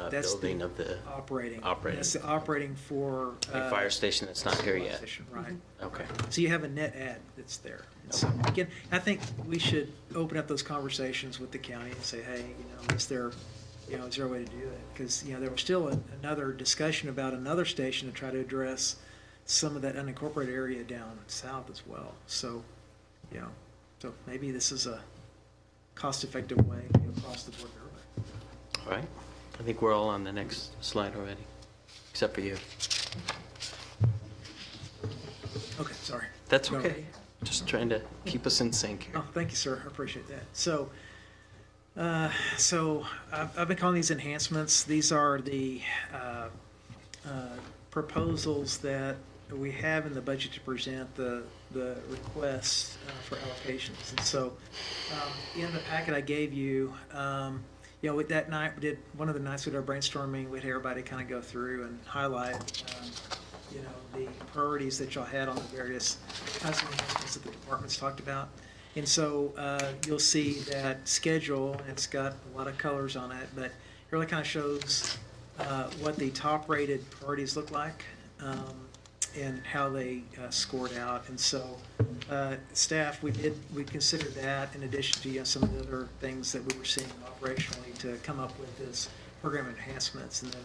That's building the of the operating. operating. That's the operating for the fire station that's not here fire yet. station, right? Okay. So you have a net add that's there. And so again, I think we should open up those conversations with the county and say, hey, is there a way to do that? Because there was still another discussion about another station to try to address some of that unincorporated area down south as well. So, so maybe this is a cost-effective way across the board for everybody. All right. I think we're all on the next slide already, except for you. Okay, sorry. That's Go okay. ahead. Just trying to keep us in sync here. Oh, thank you, sir. I appreciate that. So I've been calling these enhancements. These are the proposals that we have in the budget to present the requests for allocations. And so in the packet I gave you, with that night, we did one of the nights with our brainstorming, we had everybody kind of go through and highlight, the priorities that y'all had on the various kinds of enhancements that the departments talked about. And so you'll see that schedule, it's got a lot of colors on it, but it really kind of shows what the top-rated priorities look like and how they scored out. And so staff, we considered that in addition to some of the other things that we were seeing operationally to come up with this program enhancements, and then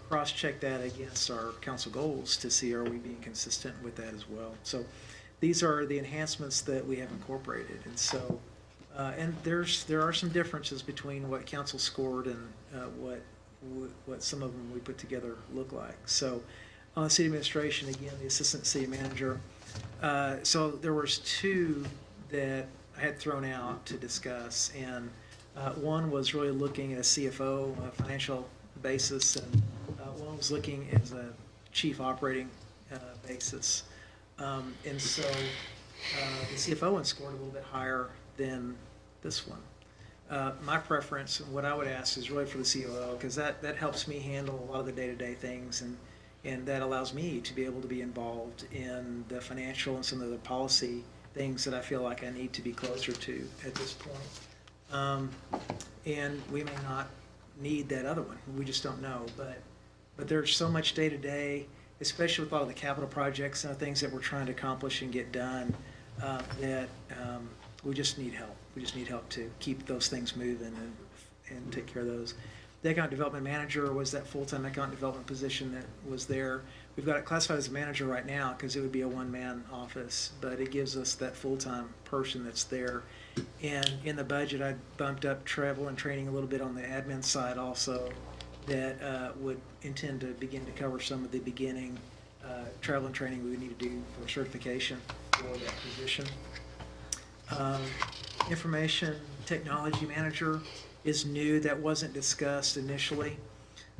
cross-check that against our council goals to see are we being consistent with that as well. So these are the enhancements that we have incorporated. And so, and there are some differences between what council scored and what some of them we put together look like. So on city administration, again, the assistant city manager. So there was two that I had thrown out to discuss, and one was really looking at a CFO, financial basis, and one was looking as a chief operating basis. And so the CFO one scored a little bit higher than this one. My preference, and what I would ask, is really for the COO, because that helps me handle a lot of the day-to-day things, and that allows me to be able to be involved in the financial and some of the policy things that I feel like I need to be closer to at this point. And we may not need that other one. We just don't know. But there's so much day-to-day, especially with a lot of the capital projects and things that we're trying to accomplish and get done, that we just need help. We just need help to keep those things moving and take care of those. The economic development manager was that full-time economic development position that was there. We've got it classified as a manager right now because it would be a one-man office, but it gives us that full-time person that's there. And in the budget, I bumped up travel and training a little bit on the admin side also, that would intend to begin to cover some of the beginning travel and training we would need to do for certification for that position. Information technology manager is new. That wasn't discussed initially.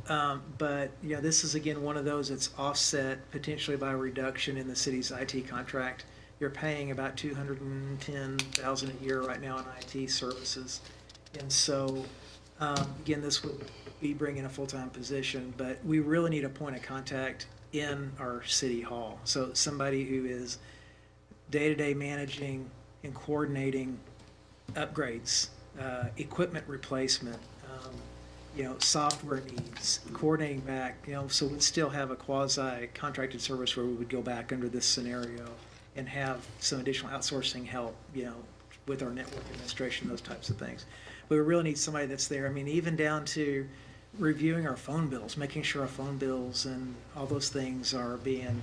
But this is again one of those that's offset potentially by a reduction in the city's IT contract. You're paying about $210,000 a year right now in IT services, and so again, this would be bringing a full-time position. But we really need a point of contact in our city hall. So somebody who is day-to-day managing and coordinating upgrades, equipment replacement, software needs, coordinating back, so we'd still have a quasi-contracted service where we would go back under this scenario and have some additional outsourcing help, with our network administration, those types of things. But we really need somebody that's there. I mean, even down to reviewing our phone bills, making sure our phone bills and all those things are being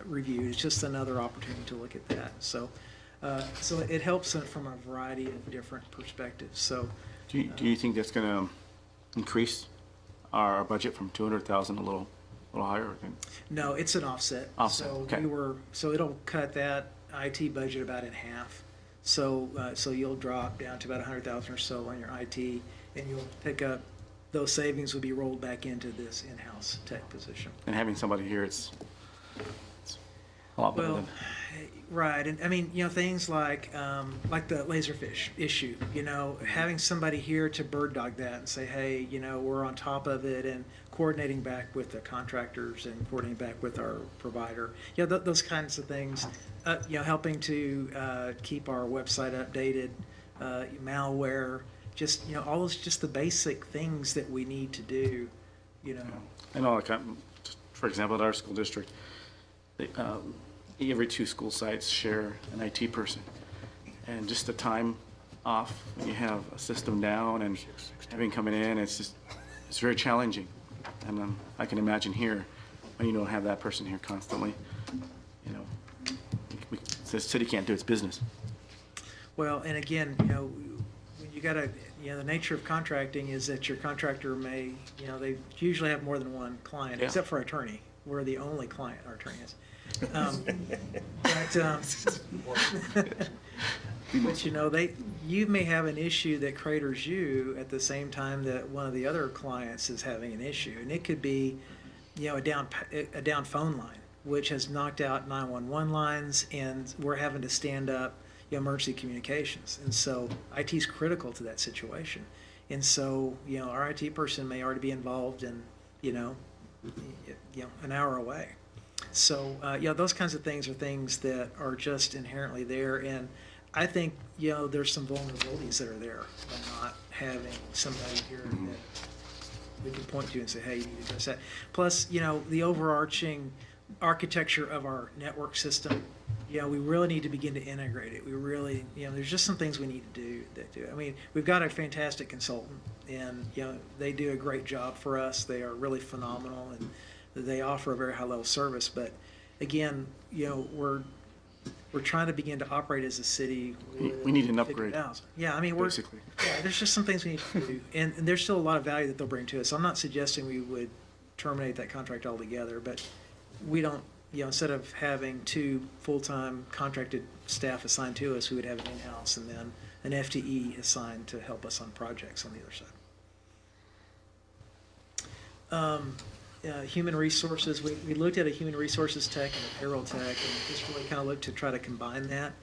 reviewed. It's just another opportunity to look at that. So it helps from a variety of different perspectives. So, Do you think that's going to increase our budget from 200,000 a little higher? no, it's an offset. Offset, So okay. so it'll cut that IT budget about in half. So you'll drop down to about 100,000 or so on your IT, and you'll pick up those savings will be rolled back into this in-house tech position. And having somebody here, it's a lot better Well, than. right, and I mean, things like the laserfish issue. Having somebody here to bird dog that and say, hey, we're on top of it, and coordinating back with the contractors and coordinating back with our provider. Those kinds of things. Helping to keep our website updated, malware, just all those just the basic things that we need to do. I know, for example, at our school district, every 2 school sites share an IT person. And just the time off when you have a system down and having coming in, it's very challenging. And I can imagine here, when you don't have that person here constantly, the city can't do its business. Well, and again, when you got to, the nature of contracting is that your contractor may, they usually have more than one client, Yeah. except for our attorney. We're the only client our attorney has. But you may have an issue that craters you at the same time that one of the other clients is having an issue, and it could be, a down phone line, which has knocked out 911 lines, and we're having to stand up emergency communications, and so IT is critical to that situation, and so our IT person may already be involved in an hour away. So those kinds of things are things that are just inherently there, and I think there's some vulnerabilities that are there by not having somebody here that we can point to and say, hey, you need to address that. Plus, the overarching architecture of our network system, we really need to begin to integrate it. We really, there's just some things we need to do. I mean, we've got a fantastic consultant, and they do a great job for us. They are really phenomenal, and they offer a very high level service. But again, we're trying to begin to operate as a city. We need an upgrade. Yeah, I mean, basically. there's just some things we need to do, and there's still a lot of value that they'll bring to us. I'm not suggesting we would terminate that contract altogether, but we don't, instead of having 2 full-time contracted staff assigned to us, we would have an in-house and then an FTE assigned to help us on projects on the other side. Human resources, we looked at a human resources tech and a payroll tech, and just really kind of looked to try to combine that.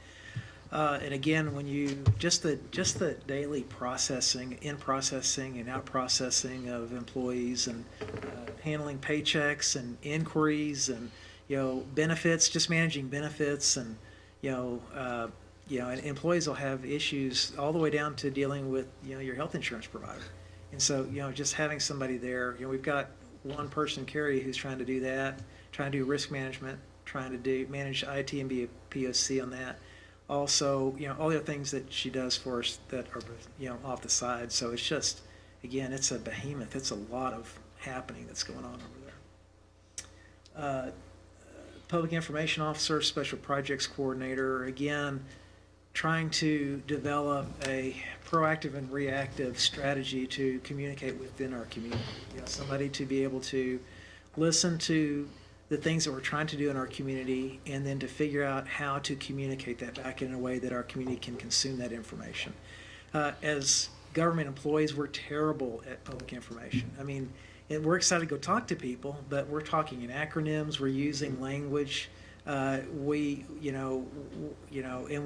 And again, when you just the daily processing, in processing and out processing of employees, and handling paychecks and inquiries, and benefits, just managing benefits, and and employees will have issues all the way down to dealing with your health insurance provider. And so just having somebody there, we've got one person, Carrie, who's trying to do that, trying to do risk management, trying to manage IT and be a POC on that. Also, all the other things that she does for us that are, off the side. So it's just, again, it's a behemoth. It's a lot of happening that's going on over there. Public Information Officer, Special Projects Coordinator, again, trying to develop a proactive and reactive strategy to communicate within our community. Somebody to be able to listen to the things that we're trying to do in our community, and then to figure out how to communicate that back in a way that our community can consume that information. As government employees, we're terrible at public information. I mean, we're excited to go talk to people, but we're talking in acronyms, we're using language, and we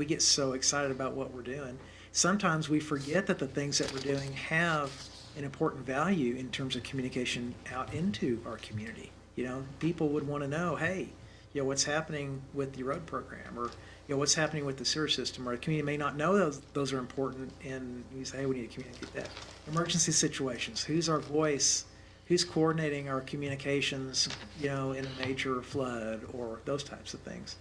get so excited about what we're doing. Sometimes we forget that the things that we're doing have an important value in terms of communication out into our community. People would want to know, hey, what's happening with the road program, or what's happening with the sewer system, or the community may not know those are important, and you say, hey, we need to communicate that. Emergency situations, who's our voice, who's coordinating our communications, in a major flood, or those types of things.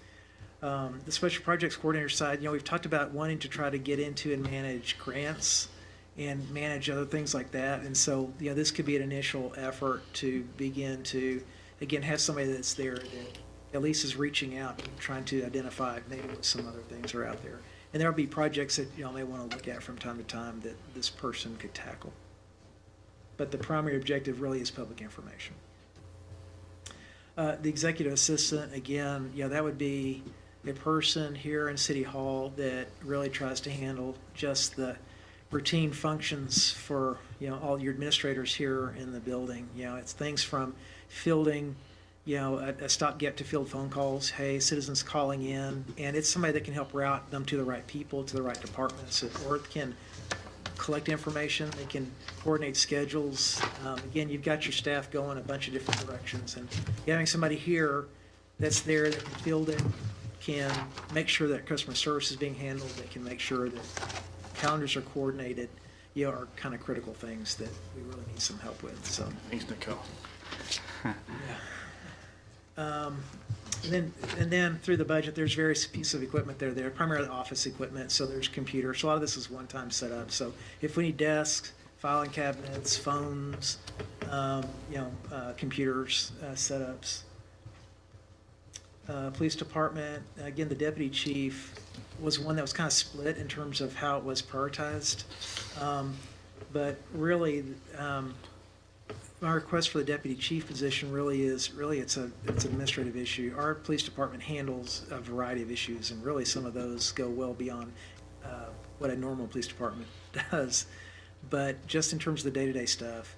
The Special Projects Coordinator side, we've talked about wanting to try to get into and manage grants and manage other things like that. And so, this could be an initial effort to begin to, again, have somebody that's there that at least is reaching out and trying to identify maybe what some other things are out there. And there'll be projects that may want to look at from time to time that this person could tackle. But the primary objective really is public information. The executive assistant, again, that would be a person here in City Hall that really tries to handle just the routine functions for all your administrators here in the building. It's things from fielding a stopgap to field phone calls. Hey, citizens calling in, and it's somebody that can help route them to the right people, to the right departments, or it can collect information. They can coordinate schedules. Again, you've got your staff going a bunch of different directions, and having somebody here that's there that can field it, can make sure that customer service is being handled, they can make sure that calendars are coordinated, are kind of critical things that we really need some help with. So Thanks, Nicole. And then through the budget, there's various pieces of equipment there, primarily office equipment. So there's computers. So a lot of this is one-time setup. So if we need desks, filing cabinets, phones, computers, setups. Police department, again, the deputy chief was one that was kind of split in terms of how it was prioritized. But really, my request for the deputy chief position it's an administrative issue. Our police department handles a variety of issues, and really some of those go well beyond what a normal police department does. But just in terms of the day-to-day stuff,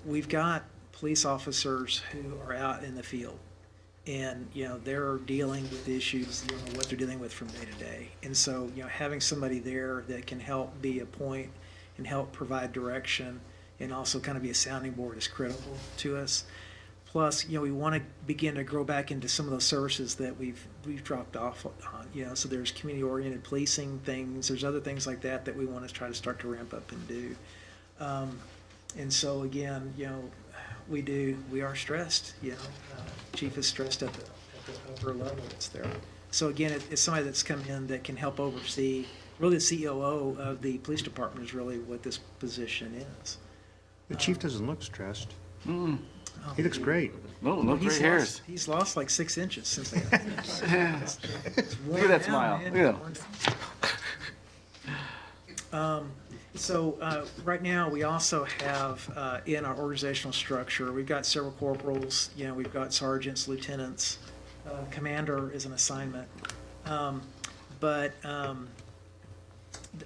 we've got police officers who are out in the field, and they're dealing with issues, what they're dealing with from day to day. And so having somebody there that can help be a point and help provide direction and also kind of be a sounding board is critical to us. Plus, we want to begin to grow back into some of those services that we've dropped off on. So there's community-oriented policing things. There's other things like that we want to try to start to ramp up and do. And so again, we are stressed. Chief is stressed at the upper level that's there. So again, it's somebody that's come in that can help oversee. Really, the COO of the police department is really what this position is. The chief doesn't look stressed. Oh, He looks great. No, no gray hairs. He's lost like 6 inches since they got here. Look at that smile. Look at him. So right now, we also have in our organizational structure, we've got several corporals, we've got sergeants, lieutenants, commander is an assignment. But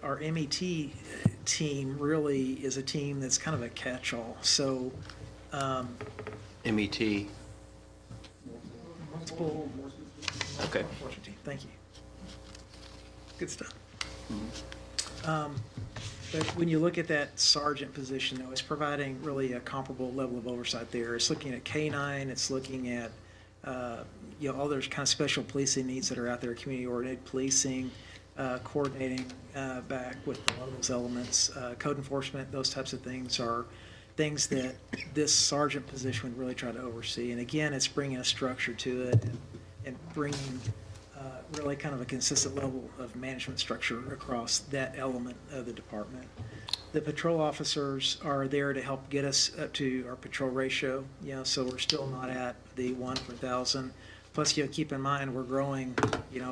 our MET team really is a team that's kind of a catch-all. So MET. multiple. Okay. Thank you. Good stuff. But when you look at that sergeant position, though, it's providing really a comparable level of oversight there. It's looking at K-9, it's looking at, all those kind of special policing needs that are out there, community-oriented policing, coordinating back with a lot of those elements, code enforcement, those types of things are things that this sergeant position would really try to oversee. And again, it's bringing a structure to it and bringing really kind of a consistent level of management structure across that element of the department. The patrol officers are there to help get us up to our patrol ratio, so we're still not at the 1 per 1,000. Plus, keep in mind, we're growing,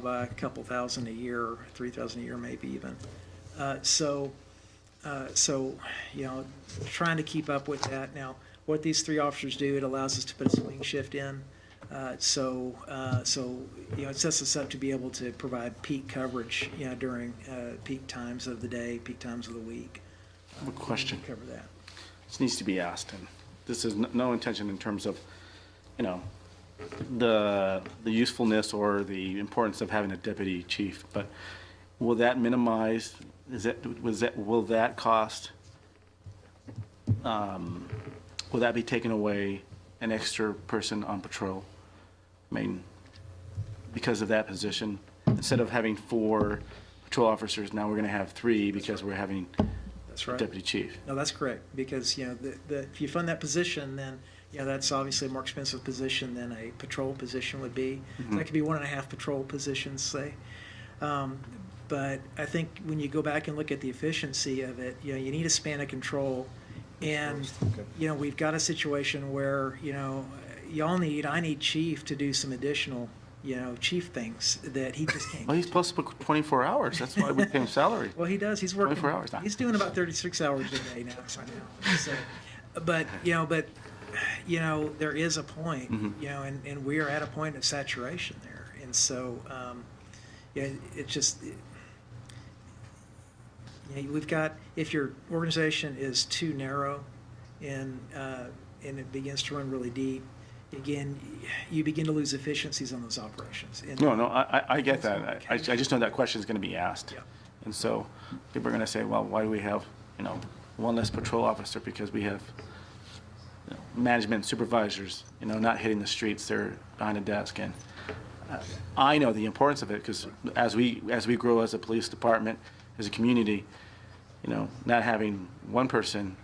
by a couple thousand a year, 3,000 a year maybe even. So trying to keep up with that. Now, what these 3 officers do, it allows us to put a swing shift in. So it sets us up to be able to provide peak coverage, during peak times of the day, peak times of the week. I have a question. Cover that. This needs to be asked, and this is no intention in terms of, the usefulness or the importance of having a deputy chief, but will that minimize? Will that cost? Will that be taken away? An extra person on patrol? I mean, because of that position, instead of having 4 patrol officers, now we're going to have 3 because we're having That's right. deputy chief. No, that's correct, because, if you fund that position, then, that's obviously a more expensive position than a patrol position would be. Mm-hmm. That could be 1.5 patrol positions, say. But I think when you go back and look at the efficiency of it, you need a span of control. And, we've got a situation where, I need Chief to do some additional, chief things that he just can't. Well, he's supposed to put 24 hours. That's why we pay him salary. Well, he does. He's working 24 hours now. He's doing about 36 hours a day now. So, but there is a point, Mm-hmm. and we are at a point of saturation there. And so, it's just, we've got, if your organization is too narrow and it begins to run really deep, again, you begin to lose efficiencies on those operations. And No, I get that. I just know that question is going to be asked. Yeah. And so people are going to say, well, why do we have, 1 less patrol officer? Because we have management supervisors, not hitting the streets, they're behind a desk. And I know the importance of it because as we grow as a police department, as a community, not having 1 person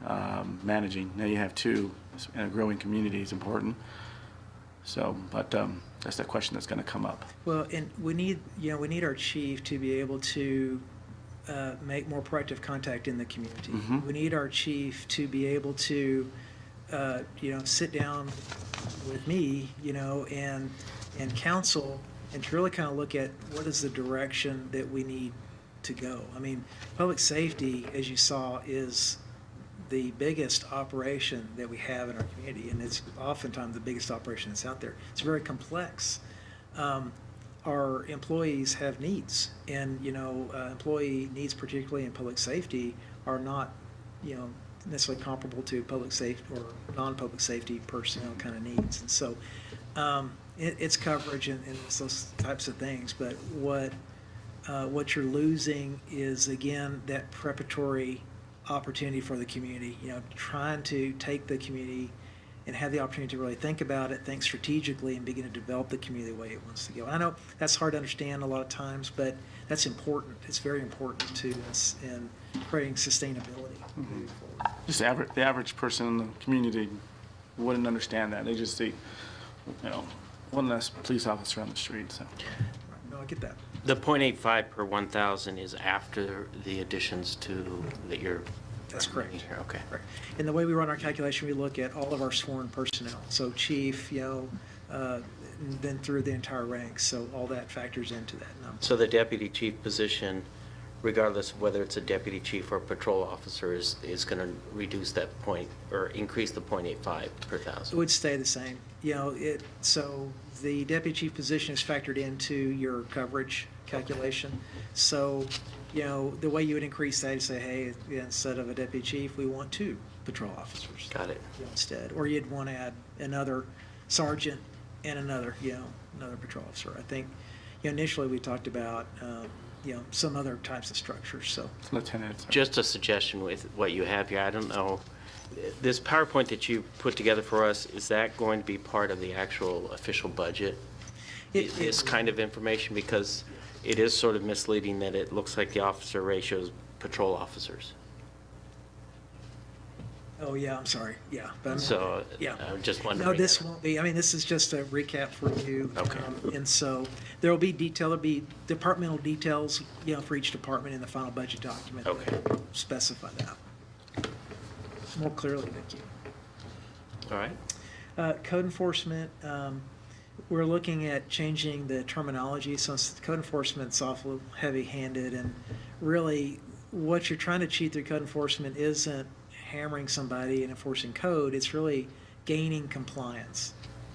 managing, now you have 2 in a growing community is important. So, but that's the question that's going to come up. Well, and we need our chief to be able to make more proactive contact in the community. Mm-hmm. We need our chief to be able to, sit down with me, and counsel, and to really kind of look at what is the direction that we need to go. I mean, public safety, as you saw, is the biggest operation that we have in our community, and it's oftentimes the biggest operation that's out there. It's very complex. Our employees have needs, and, employee needs, particularly in public safety, are not, necessarily comparable to public safety or non-public safety personnel kind of needs. And so it's coverage and it's those types of things. But what you're losing is, again, that preparatory opportunity for the community, trying to take the community and have the opportunity to really think about it, think strategically, and begin to develop the community the way it wants to go. I know that's hard to understand a lot of times, but that's important. It's very important to us in creating sustainability moving forward. Just the average person in the community wouldn't understand that. They just see, one less police officer on the street, so. No, I get that. The .85 per 1,000 is after the additions that you're. That's correct. Here. Okay. Right. And the way we run our calculation, we look at all of our sworn personnel. So chief, then through the entire ranks. So all that factors into that number. So the deputy chief position, regardless of whether it's a deputy chief or a patrol officer, is going to reduce that point or increase the .85 per 1,000. It would stay the same. So the deputy chief position is factored into your coverage calculation. So, the way you would increase that is say, hey, instead of a deputy chief, we want 2 patrol officers. Got it. Instead, or you'd want to add another sergeant and another patrol officer. I think, initially we talked about, some other types of structures. So, Lieutenant. Just a suggestion with what you have here. I don't know. This PowerPoint that you put together for us, is that going to be part of the actual official budget? This kind of information, because it is sort of misleading that it looks like the officer ratio is patrol officers. Oh, yeah, I'm sorry. Yeah. But So yeah. I'm just wondering. No, this won't be. This is just a recap for you. Okay. And so there will be departmental details, for each department in the final budget document. Okay. That will specify that more clearly. Thank you. All right. Code enforcement, we're looking at changing the terminology. So code enforcement's awful heavy-handed, and really what you're trying to achieve through code enforcement isn't hammering somebody and enforcing code. It's really gaining compliance.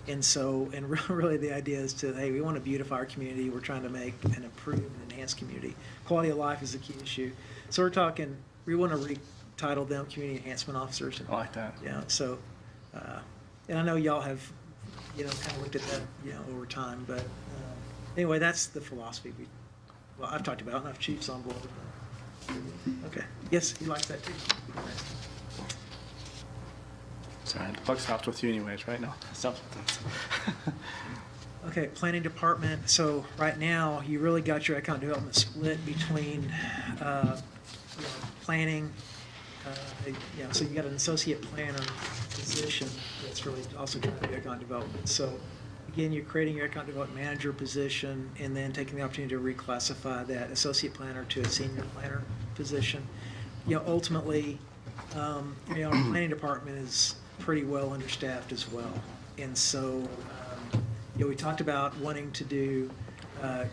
And so, and really the idea is hey, we want to beautify our community. We're trying to make an improved and enhanced community. Quality of life is a key issue. So we want to retitle them community enhancement officers. I like that. Yeah, so, and I know y'all have, kind of looked at that, over time, but anyway, that's the philosophy I've talked about, and I've chiefs on board. Okay, yes, he likes that too. Sorry, the buck stops with you anyways, right? No, stop. Okay, planning department. So right now, you really got your economic development split between planning. So you got an associate planner position that's really also trying to do economic development. So again, you're creating your economic development manager position and then taking the opportunity to reclassify that associate planner to a senior planner position. Ultimately, our planning department is pretty well understaffed as well. And so, we talked about wanting to do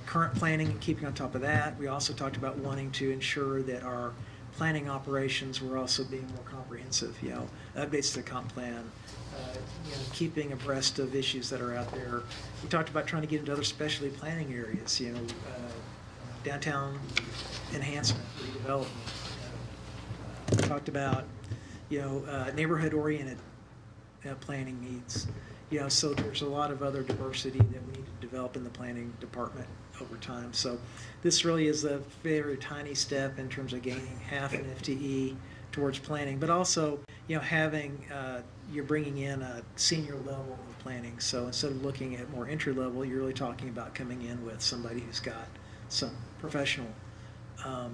current planning and keeping on top of that. We also talked about wanting to ensure that our planning operations were also being more comprehensive, updates to the comp plan, keeping abreast of issues that are out there. We talked about trying to get into other specialty planning areas, downtown enhancement, redevelopment. We talked about, neighborhood-oriented planning needs. So there's a lot of other diversity that we need to develop in the planning department over time. So this really is a very tiny step in terms of gaining half an FTE towards planning, but also, having, you're bringing in a senior level of planning. So instead of looking at more entry level, you're really talking about coming in with somebody who's got some professional, a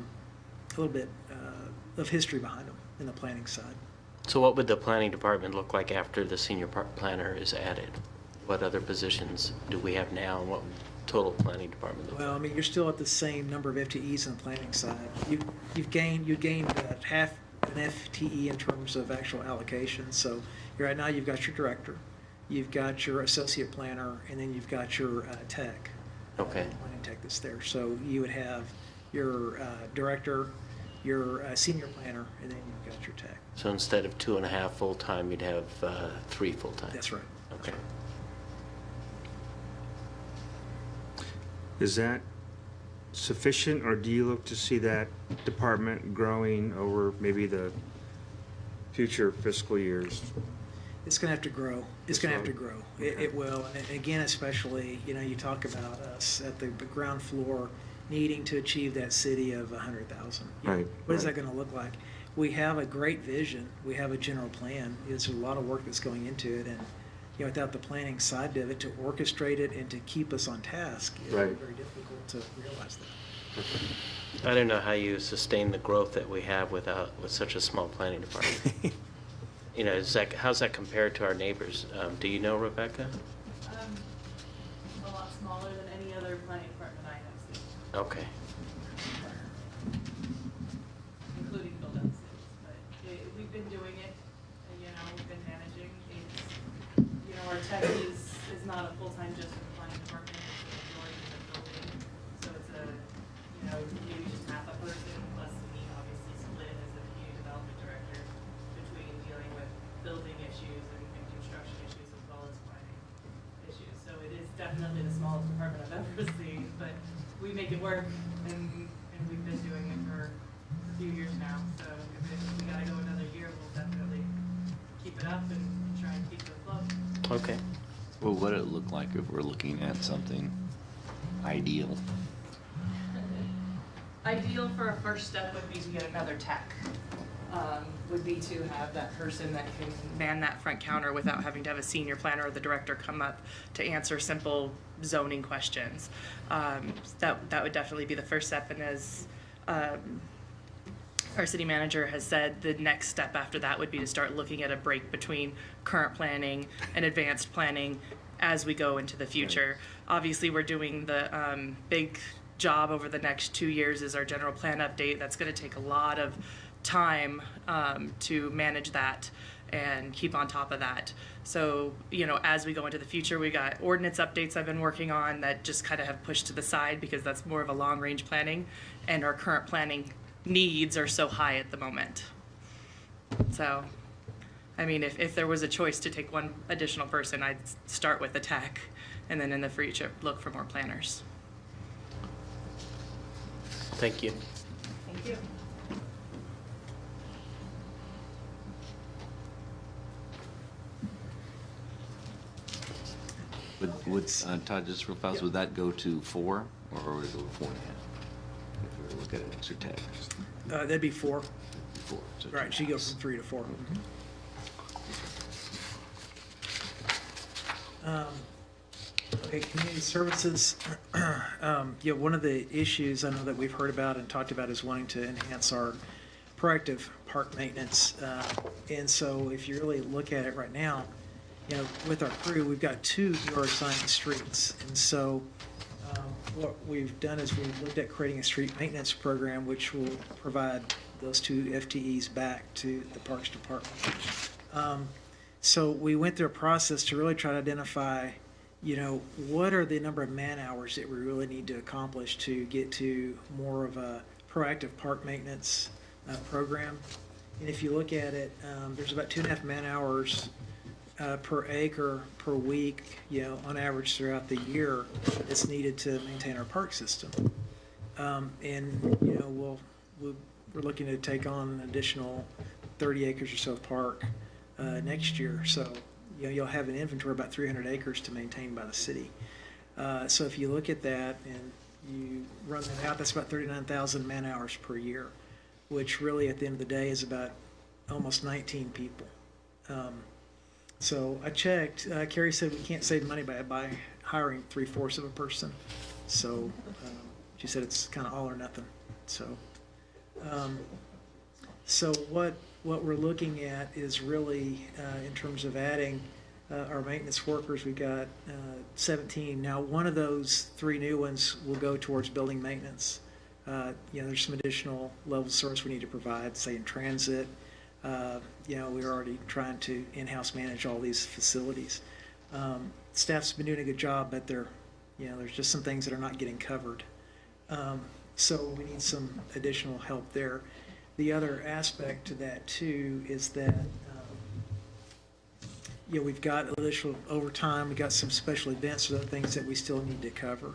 little bit of history behind them in the planning side. So what would the planning department look like after the senior planner is added? What other positions do we have now, and what would total planning department look like? Well, you're still at the same number of FTEs on the planning side. You gained half an FTE in terms of actual allocation. So right now you've got your director, you've got your associate planner, and then you've got your tech. Okay. Planning tech that's there. So you would have your director, your senior planner, and then you've got your tech. So instead of 2.5 full-time, you'd have 3 full-time? That's right. Okay. Is that sufficient, or do you look to see that department growing over maybe the future fiscal years? It's going to have to grow. It's going to have to grow. It will. And again, especially, you talk about us at the ground floor needing to achieve that city of 100,000. Right. What is that going to look like? We have a great vision. We have a general plan. There's a lot of work that's going into it. And, without the planning side of it, to orchestrate it and to keep us on task, it's Right. very difficult to realize that. I don't know how you sustain the growth that we have with such a small planning department. How's that compared to our neighbors? Do you know, Rebecca? A lot smaller than any other planning department I have seen, Okay. including build-out cities. But we've been doing it, we've been managing. It's, our tech is not a full-time just for the planning department. It's a majority of the building. So it's maybe just half a person, plus me, obviously split as a community development director between dealing with building issues and construction issues as well as planning issues. So it is definitely the smallest department I've ever seen, but we make it work, and we've been doing it for a few years now. So if we gotta go another year, we'll definitely keep it up and try and keep it afloat. Okay. Well, what would it look like if we're looking at something ideal? Ideal for a first step would be to get another tech. Would be to have that person that can man that front counter without having to have a senior planner or the director come up to answer simple zoning questions. That would definitely be the first step, and as our city manager has said, the next step after that would be to start looking at a break between current planning and advanced planning as we go into the future. Obviously, we're doing the big job over the next 2 years is our general plan update. That's going to take a lot of time to manage that and keep on top of that. So, as we go into the future, we got ordinance updates I've been working on that just kind of have pushed to the side because that's more of a long-range planning, and our current planning needs are so high at the moment. So, if there was a choice to take one additional person, I'd start with the tech, and then in the future, look for more planners. Thank you. Thank you. Would Todd, just real fast, would that go to 4 or would it go to 4.5? If we were looking at an extra tech. That'd be 4. 4. So Right, she goes from 3 to 4. Okay, community services. One of the issues I know that we've heard about and talked about is wanting to enhance our proactive park maintenance. And so if you really look at it right now, with our crew, we've got 2 who are assigned to streets. And so what we've done is we've looked at creating a street maintenance program, which will provide those 2 FTEs back to the Parks Department. So we went through a process to really try to identify, what are the number of man hours that we really need to accomplish to get to more of a proactive park maintenance program. And if you look at it, there's about 2.5 man hours per acre per week, on average throughout the year that's needed to maintain our park system. And, we're looking to take on an additional 30 acres or so of park next year. So, you'll have an inventory of about 300 acres to maintain by the city. So if you look at that and you run that out, that's about 39,000 man hours per year, which really at the end of the day is about almost 19 people. So I checked, Carrie said we can't save money by hiring 3/4 of a person. So she said it's kind of all or nothing. So what we're looking at is really in terms of adding our maintenance workers, we've got 17. Now, one of those 3 new ones will go towards building maintenance. There's some additional level of service we need to provide, say in transit. We're already trying to in-house manage all these facilities. Staff's been doing a good job, but there's just some things that are not getting covered. So we need some additional help there. The other aspect to that too is that, we've got additional overtime, we've got some special events, other things that we still need to cover.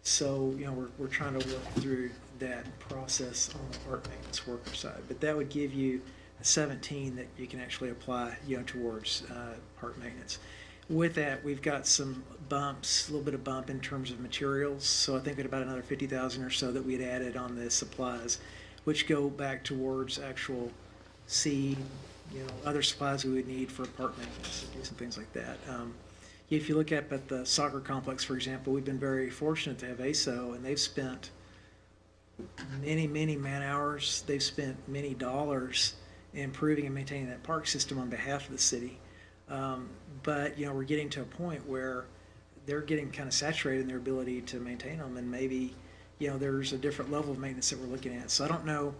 So, we're trying to work through that process on the park maintenance worker side. But that would give you a 17 that you can actually apply, towards park maintenance. With that, we've got some bumps, a little bit of bump in terms of materials. So I think we had about another 50,000 or so that we had added on the supplies, which go back towards actual seed, other supplies we would need for park maintenance and some things like that. If you look up at the soccer complex, for example, we've been very fortunate to have ASO, and they've spent many, many man hours. They've spent many dollars improving and maintaining that park system on behalf of the city. But, we're getting to a point where they're getting kind of saturated in their ability to maintain them, and maybe, there's a different level of maintenance that we're looking at. So I don't know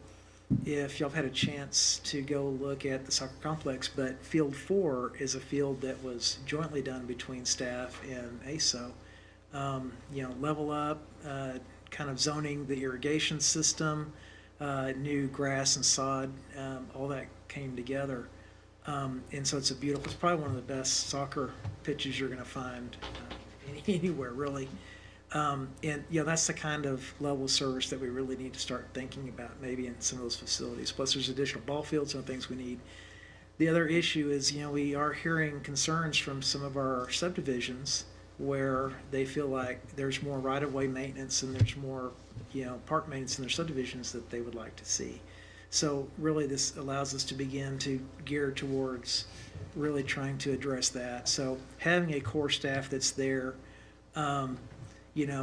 if y'all have had a chance to go look at the soccer complex, but Field 4 is a field that was jointly done between staff and ASO. Level up, kind of zoning the irrigation system, new grass and sod, all that came together. And so it's probably one of the best soccer pitches you're going to find anywhere, really. And that's the kind of level of service that we really need to start thinking about maybe in some of those facilities. Plus there's additional ball fields and things we need. The other issue is, we are hearing concerns from some of our subdivisions where they feel like there's more right-of-way maintenance and there's more, park maintenance in their subdivisions that they would like to see. So really this allows us to begin to gear towards really trying to address that. So having a core staff that's there,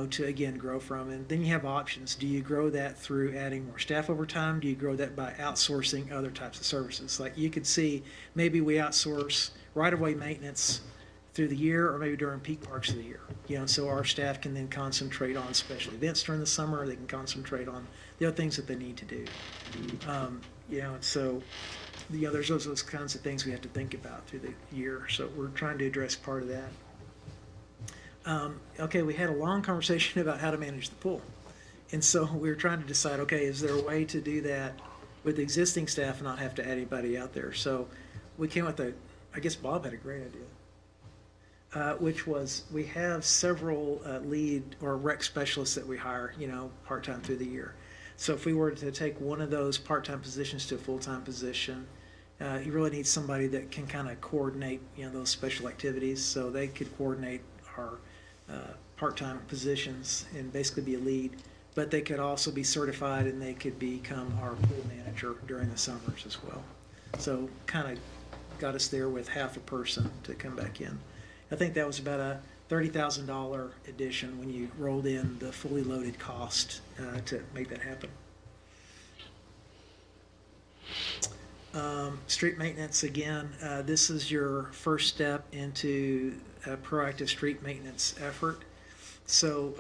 to again grow from, and then you have options. Do you grow that through adding more staff over time? Do you grow that by outsourcing other types of services? Like you could see, maybe we outsource right-of-way maintenance through the year, or maybe during peak parts of the year. So our staff can then concentrate on special events during the summer. They can concentrate on the other things that they need to do. So there's those kinds of things we have to think about through the year. So we're trying to address part of that. Okay, we had a long conversation about how to manage the pool. And so we were trying to decide, okay, is there a way to do that with existing staff and not have to add anybody out there? So we came with I guess Bob had a great idea, which was we have several lead or rec specialists that we hire, part-time through the year. So if we were to take one of those part-time positions to a full-time position, you really need somebody that can kind of coordinate, those special activities. So they could coordinate our part-time positions and basically be a lead, but they could also be certified and they could become our pool manager during the summers as well. So kind of got us there with half a person to come back in. I think that was about a $30,000 addition when you rolled in the fully loaded cost to make that happen. Street maintenance, again, this is your first step into a proactive street maintenance effort. So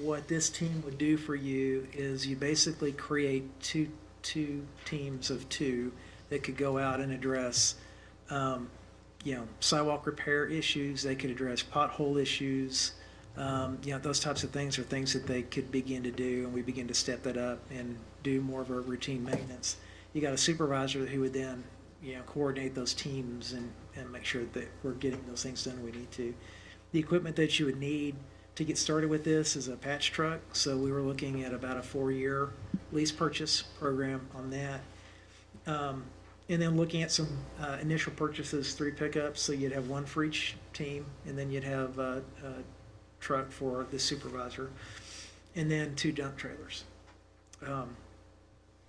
what this team would do for you is you basically create two teams of two that could go out and address sidewalk repair issues. They could address pothole issues. Those types of things are things that they could begin to do, and we begin to step that up and do more of a routine maintenance. You got a supervisor who would then, coordinate those teams and make sure that we're getting those things done we need to. The equipment that you would need to get started with this is a patch truck. So we were looking at about a 4-year lease purchase program on that. And then looking at some initial purchases, 3 pickups. So you'd have 1 for each team, and then you'd have a truck for the supervisor, and then 2 dump trailers.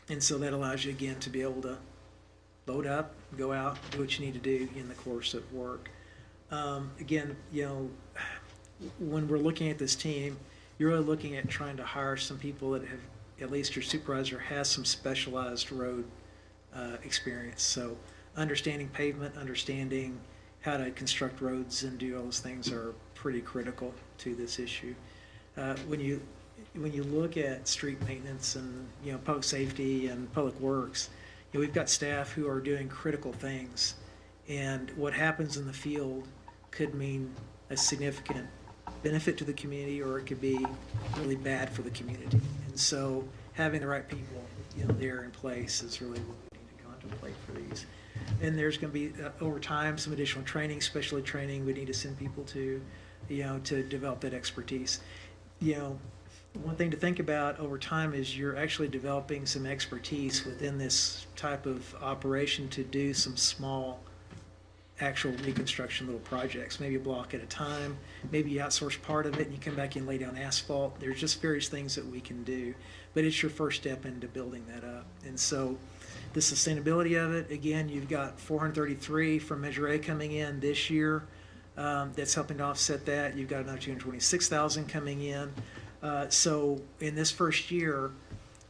And so that allows you, again, to be able to load up, go out, do what you need to do in the course of work. Again, when we're looking at this team, you're really looking at trying to hire some people that have, at least your supervisor has some specialized road experience. So understanding pavement, understanding how to construct roads and do all those things are pretty critical to this issue. When you look at street maintenance and public safety and public works, we've got staff who are doing critical things, and what happens in the field could mean a significant benefit to the community, or it could be really bad for the community. And so having the right people, there in place is really what we need to contemplate for these. And there's going to be, over time, some additional training, especially training we need to send people to, to develop that expertise. One thing to think about over time is you're actually developing some expertise within this type of operation to do some small actual reconstruction little projects, maybe a block at a time, maybe you outsource part of it and you come back and lay down asphalt. There's just various things that we can do, but it's your first step into building that up. And so the sustainability of it, again, you've got 433 from Measure A coming in this year. That's helping to offset that. You've got another 226,000 coming in. So in this first year,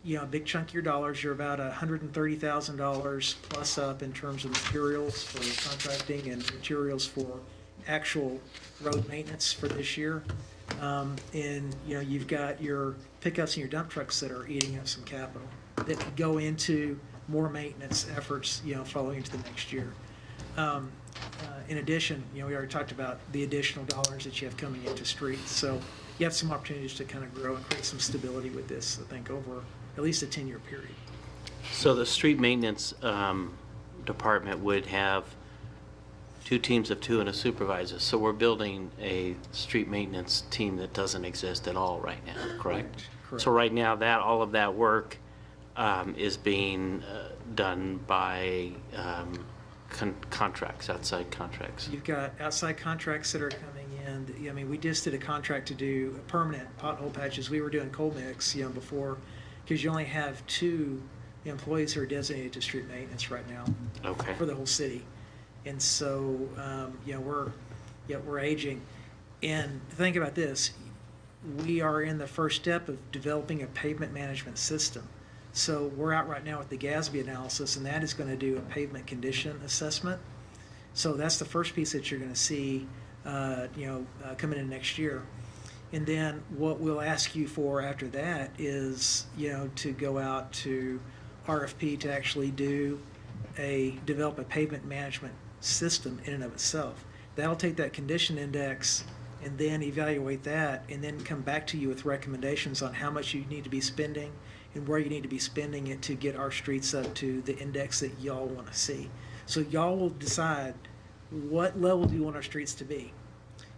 a big chunk of your dollars, you're about $130,000 plus up in terms of materials for contracting and materials for actual road maintenance for this year. And, you've got your pickups and your dump trucks that are eating up some capital that could go into more maintenance efforts, following into the next year. In addition, we already talked about the additional dollars that you have coming into streets. So you have some opportunities to kind of grow and create some stability with this, I think, over at least a 10-year period. So the street maintenance department would have 2 teams of 2 and a supervisor. So we're building a street maintenance team that doesn't exist at all right now, correct? Correct. So right now, all of that work is being done by contracts, outside contracts. You've got outside contracts that are coming in. I mean, we just did a contract to do permanent pothole patches. We were doing coal mix, before, because you only have 2 employees who are designated to street maintenance right now. Okay. For the whole city. And so, we're aging. And think about this, we are in the first step of developing a pavement management system. So we're out right now with the GASB analysis, and that is going to do a pavement condition assessment. So that's the first piece that you're going to see, coming in next year. And then what we'll ask you for after that is, to go out to RFP to actually develop a pavement management system in and of itself. That'll take that condition index and then evaluate that and then come back to you with recommendations on how much you need to be spending and where you need to be spending it to get our streets up to the index that y'all want to see. So y'all will decide what level do you want our streets to be,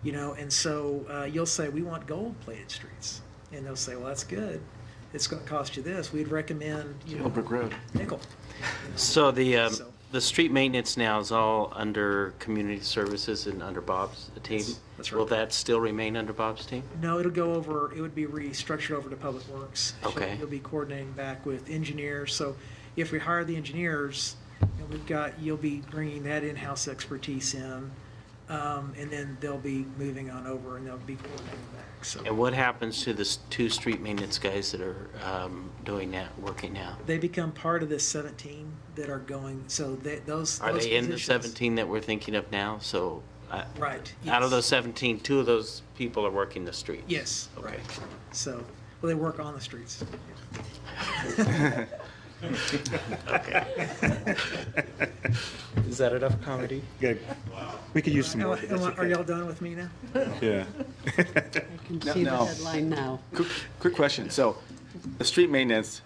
and so you'll say, we want gold-plated streets. And they'll say, well, that's good. It's going to cost you this. We'd recommend, Brick Road. nickel. So the street maintenance now is all under community services and under Bob's team? That's right. Will that still remain under Bob's team? No, it would be restructured over to Public Works. Okay. You'll be coordinating back with engineers. So if we hire the engineers, you'll be bringing that in-house expertise in, and then they'll be moving on over and they'll be coordinating back. So And what happens to the 2 street maintenance guys that are working now? they become part of this 17 that are going, so those Are they in the positions- 17 that we're thinking of now? So Right. out of yes. those 17, 2 of those people are working the streets? Yes, Okay. right. So, well, they work on the streets. Is that enough comedy? Good. We could use some more. Are y'all done with me now? Yeah. I can see the no. headline now. Quick question. So the street maintenance,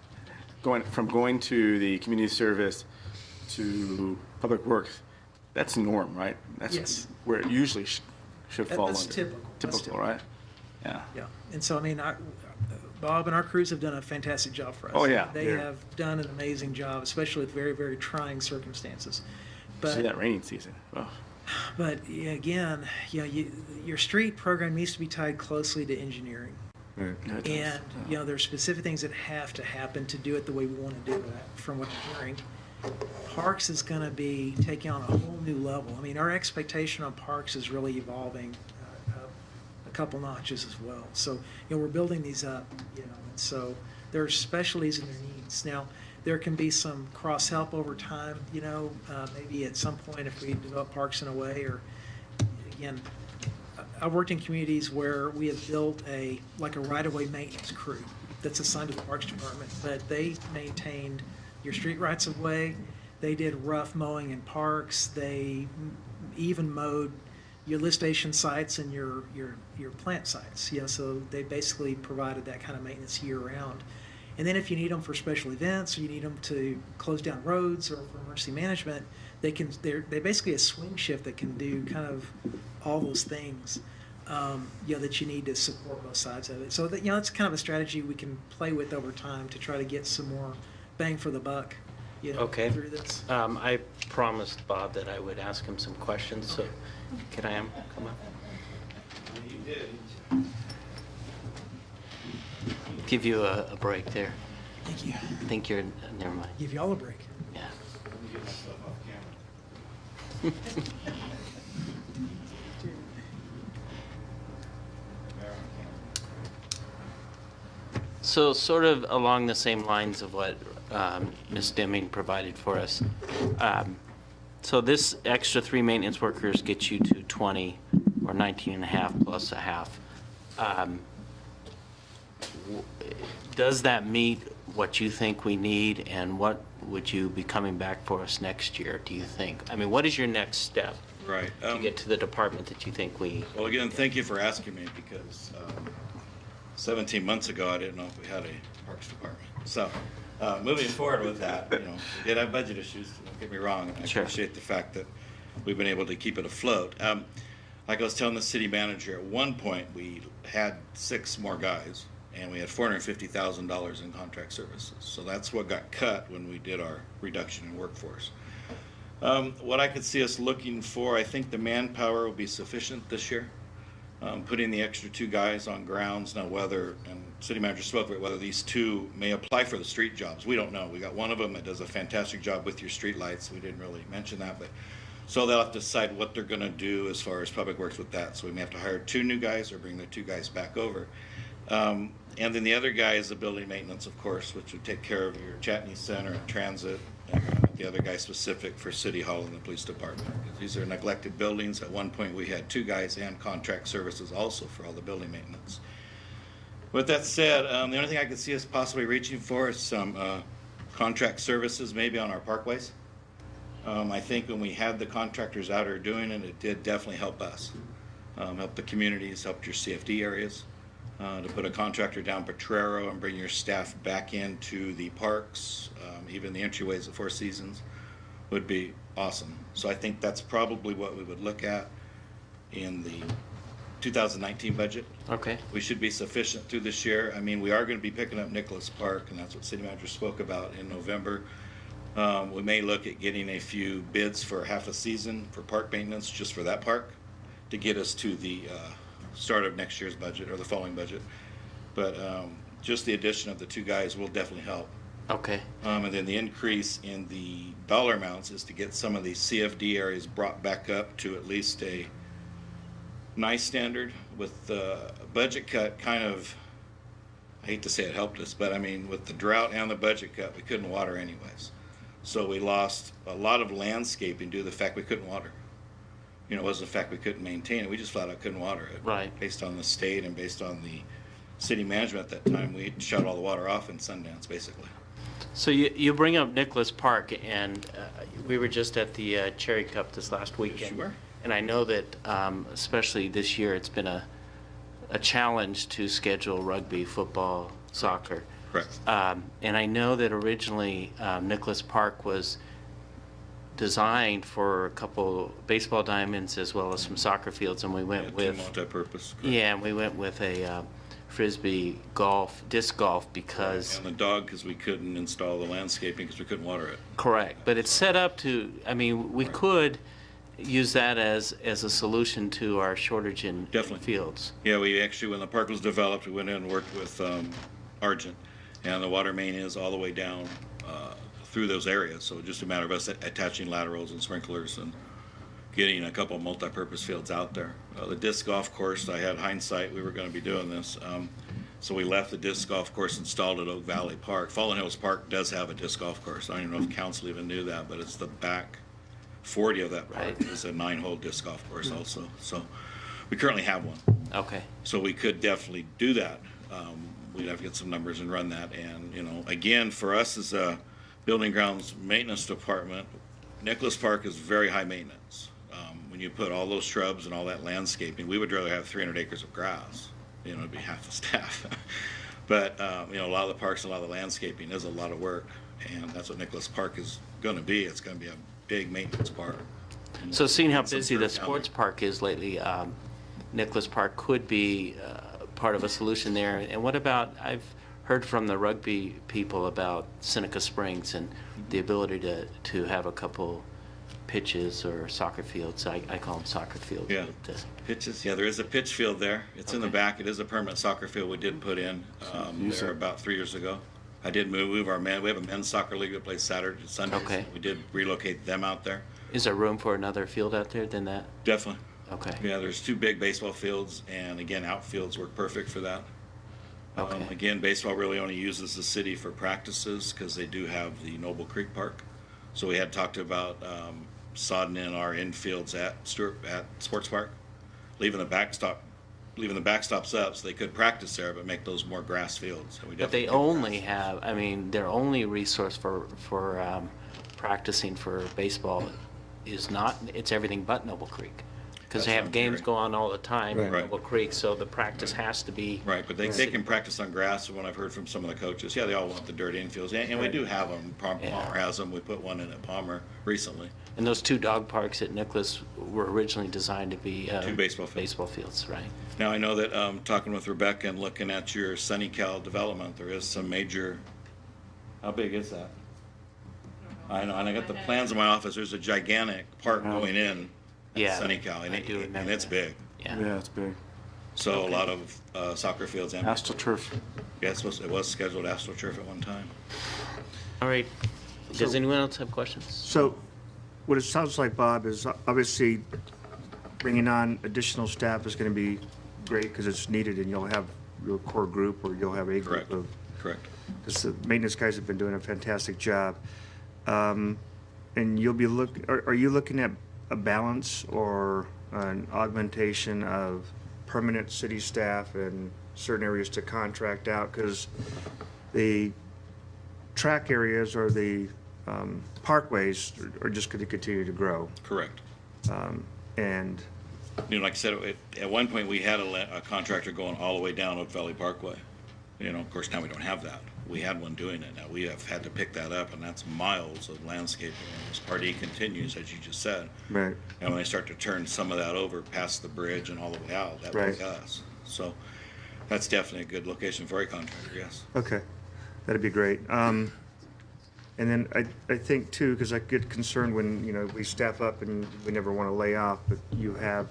going to the community service to public works, that's norm, right? That's Yes. where it usually should fall That's under. typical. That's Typical, right? Yeah. Yeah, and so, I mean, Bob and our crews have done a fantastic job for us. Oh, yeah. They Yeah. have done an amazing job, especially with very, very trying circumstances. See But, that raining season. Oh. yeah, again, your street program needs to be tied closely to engineering. Right. And, there's specific things that have to happen to do it the way we want to do it, from what I'm hearing. Parks is going to be taking on a whole new level. I mean, our expectation on parks is really evolving a couple notches as well. So, we're building these up, and so there are specialties in their needs. Now, there can be some cross-help over time, maybe at some point if we develop parks in a way, or, again, I've worked in communities where we have built a right-of-way maintenance crew that's assigned to the Parks Department, but they maintained your street rights of way. They did rough mowing in parks. They even mowed your lift station sites and your plant sites. So they basically provided that kind of maintenance year round. And then if you need them for special events, or you need them to close down roads or for emergency management, they're basically a swing shift that can do kind of all those things, that you need to support both sides of it. So that, it's kind of a strategy we can play with over time to try to get some more bang for the buck, Okay. through this. I promised Bob that I would ask him some questions, so can I come up? You did. Give you a break there. Thank you. I think you're, never mind. Give y'all a break. Yeah. So sort of along the same lines of what Ms. Deming provided for us. So this extra 3 maintenance workers gets you to 20 or 19 and a half plus a half. Does that meet what you think we need, and what would you be coming back for us next year, do you think? I mean, what is your next step Right. to get to the department that you think we... Well, again, thank you for asking me, because 17 months ago, I didn't know if we had a Parks Department. So moving forward with that, we did have budget issues, don't get me wrong. And I Sure. appreciate the fact that we've been able to keep it afloat. Like I was telling the city manager, at one point, we had 6 more guys, and we had $450,000 in contract services. So that's what got cut when we did our reduction in workforce. What I could see us looking for, I think the manpower will be sufficient this year. Putting the extra 2 guys on grounds, now whether, and city manager spoke about whether these 2 may apply for the street jobs. We don't know. We got one of them that does a fantastic job with your street lights. We didn't really mention that, but so they'll have to decide what they're going to do as far as public works with that. So we may have to hire 2 new guys or bring the 2 guys back over. And then the other guy is the building maintenance, of course, which would take care of your Chatney Center and Transit, and the other guy specific for City Hall and the Police Department. These are neglected buildings. At one point, we had 2 guys and contract services also for all the building maintenance. With that said, the only thing I could see us possibly reaching for is some contract services maybe on our parkways. I think when we had the contractors out here doing it, it did definitely help us. Help the communities, helped your CFD areas. To put a contractor down Potrero and bring your staff back into the parks, even the entryways of Four Seasons, would be awesome. So I think that's probably what we would look at in the 2019 budget. Okay. We should be sufficient through this year. I mean, we are going to be picking up Nicholas Park, and that's what city manager spoke about in November. We may look at getting a few bids for half a season for park maintenance, just for that park, to get us to the start of next year's budget or the following budget. But just the addition of the 2 guys will definitely help. Okay. And then the increase in the dollar amounts is to get some of these CFD areas brought back up to at least a nice standard. With the budget cut, kind of, I hate to say it helped us, but I mean, with the drought and the budget cut, we couldn't water anyways. So we lost a lot of landscaping due to the fact we couldn't water. It wasn't the fact we couldn't maintain it, we just flat out couldn't water it. Right. Based on the state and based on the city management at that time, we shut all the water off in Sundance, basically. So you bring up Nicholas Park, and we were just at the Cherry Cup this last weekend. Sure. And I know that, especially this year, it's been a challenge to schedule rugby, football, soccer. Correct. And I know that originally Nicholas Park was designed for a couple baseball diamonds as well as some soccer fields, and we went with multi-purpose. Yeah, and we went with a frisbee disc golf because And the dog, because we couldn't install the landscaping because we couldn't water it. correct. But it's set up to. I mean, we could use that as a solution to our shortage in Definitely. fields. Yeah, we actually, when the park was developed, we went in and worked with Argent, and the water main is all the way down through those areas. So it's just a matter of us attaching laterals and sprinklers and getting a couple of multi-purpose fields out there. The disc golf course, I had hindsight, we were going to be doing this. So we left the disc golf course installed at Oak Valley Park. Fallen Hills Park does have a disc golf course. I don't even know if council even knew that, but it's the back 40 of that park. Right. It's a 9-hole disc golf course also. So we currently have one. Okay. So we could definitely do that. We'd have to get some numbers and run that. And, again, for us as a building grounds maintenance department, Nicholas Park is very high maintenance. When you put all those shrubs and all that landscaping, we would rather have 300 acres of grass. It'd be half the staff. But, a lot of the parks, a lot of the landscaping is a lot of work, and that's what Nicholas Park is going to be. It's going to be a big maintenance park. So seeing how Some busy the turf down sports park is lately, Nicholas Park could be part of a solution there. And what about, I've heard from the rugby people about Seneca Springs and the ability to have a couple pitches or soccer fields. I call them soccer fields. Yeah. But, Pitches, yeah, there is a pitch field there. It's in the Okay. back. It is a permanent soccer field we did put in there about 3 years ago. I did move our men. We have a men's soccer league that plays Saturday and Sundays. Okay. We did relocate them out there. is there room for another field out there than that? Definitely. Okay. Yeah, there's 2 big baseball fields, and again, outfields work perfect for that. Okay. Again, baseball really only uses the city for practices because they do have the Noble Creek Park. So we had talked about sodding in our infields at Sports Park, leaving the backstops up so they could practice there, but make those more grass fields. So we But they definitely could only practice. have, I mean, their only resource for practicing for baseball is not, it's everything but Noble Creek. Because they That's have not games true. go on all the time in Right. Noble Creek, so the practice has to be. Right, but they can practice on grass, and what I've heard from some of the coaches, yeah, they all want the dirt infields, and we do have them. Palmer has them. We put one in at Palmer recently. And those 2 dog parks at Nicholas were originally designed to be. 2 baseball fields. Baseball fields, right. Now, I know that talking with Rebecca and looking at your Sunny Cal development, there is some major, how big is that? I know, and I got the plans in my office. There's a gigantic park going in Yeah, at Sunny Cal, and I do remember and it's that. big. Yeah. Yeah, it's big. So a lot of soccer fields and AstroTurf. yeah, it was scheduled AstroTurf at one time. All right. Does So- anyone else have questions? So what it sounds like, Bob, is obviously bringing on additional staff is going to be great because it's needed, and you'll have your core group, or you'll have a group Correct. of, Correct. because the maintenance guys have been doing a fantastic job. And you'll be are you looking at a balance or an augmentation of permanent city staff and certain areas to contract out? Because the track areas or the parkways are just going to continue to grow. Correct. And Like I said, at one point, we had a contractor going all the way down Oak Valley Parkway. Of course, now we don't have that. We had one doing it. Now we have had to pick that up, and that's miles of landscaping. And as Part E continues, as you just said, right, and when they start to turn some of that over past the bridge and all the way out, that Right. would be us. So that's definitely a good location for a contractor, yes. okay, that'd be great. And then I think too, because I get concerned when, we staff up and we never want to lay off, but you have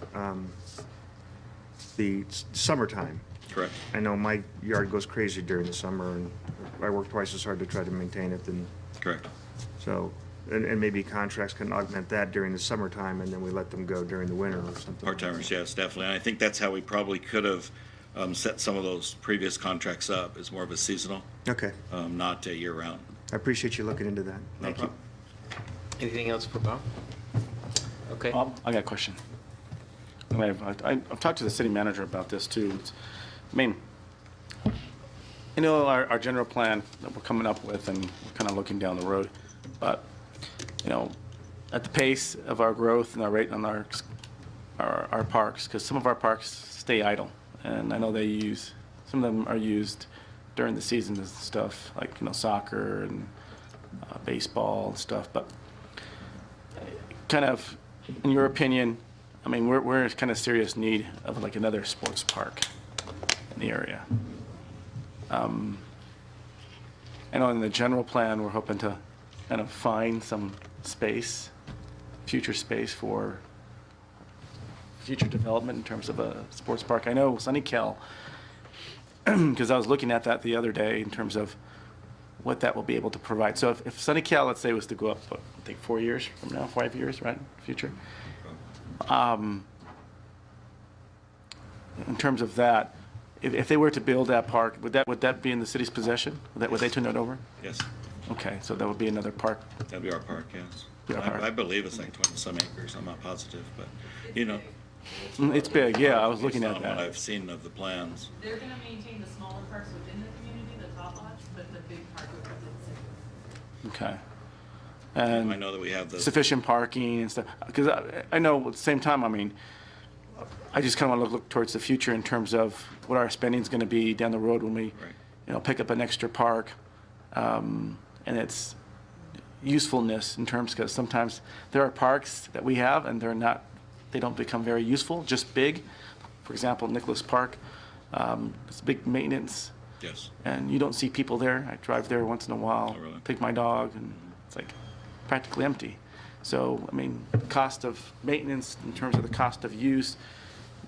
the summertime. Correct. I know my yard goes crazy during the summer, and I work twice as hard to try to maintain it, and Correct. so, and maybe contracts can augment that during the summertime, and then we let them go during the winter or something. Part-timers, yes, definitely. And I think that's how we probably could have set some of those previous contracts up, as more of a seasonal, Okay, not year-round. I appreciate you looking into that. No Thank you. problem. Anything else for Bob? Okay. Bob, I got a question. I've talked to the city manager about this too. Our general plan that we're coming up with, and we're kind of looking down the road, but, at the pace of our growth and our rate on our parks, because some of our parks stay idle, and I know some of them are used during the season and stuff, like, soccer and baseball and stuff, but kind of, in your opinion, we're in kind of serious need of like another sports park in the area. I know in the general plan, we're hoping to kind of find some space, future space for future development in terms of a sports park. I know Sunny Cal, because I was looking at that the other day in terms of what that will be able to provide. So if Sunny Cal, let's say, was to go up, I think 4 years from now, 5 years, right, future. In terms of that, if they were to build that park, would that be in the city's possession? Would they turn it over? Yes, Okay, so that would be another park. that'd be our park, yes. Be our park. I believe it's like 20-some acres, I'm not positive, but, It's big, yeah, I was looking based at on what that. I've seen of the plans. They're gonna maintain the smaller parks within the community, the top lots, but the big park would be the city. Okay. I And know that we have the. sufficient parking and stuff, because I know at the same time, I just kind of want to look towards the future in terms of what our spending's going to be down the road when we, Right. pick up an extra park, and its usefulness in terms, because sometimes there are parks that we have and they don't become very useful, just big. For example, Nicholas Park, it's big maintenance. Yes. And you don't see people there. I drive there once in a while, Oh, really? take my dog, and it's like practically empty. So, I mean, cost of maintenance in terms of the cost of use,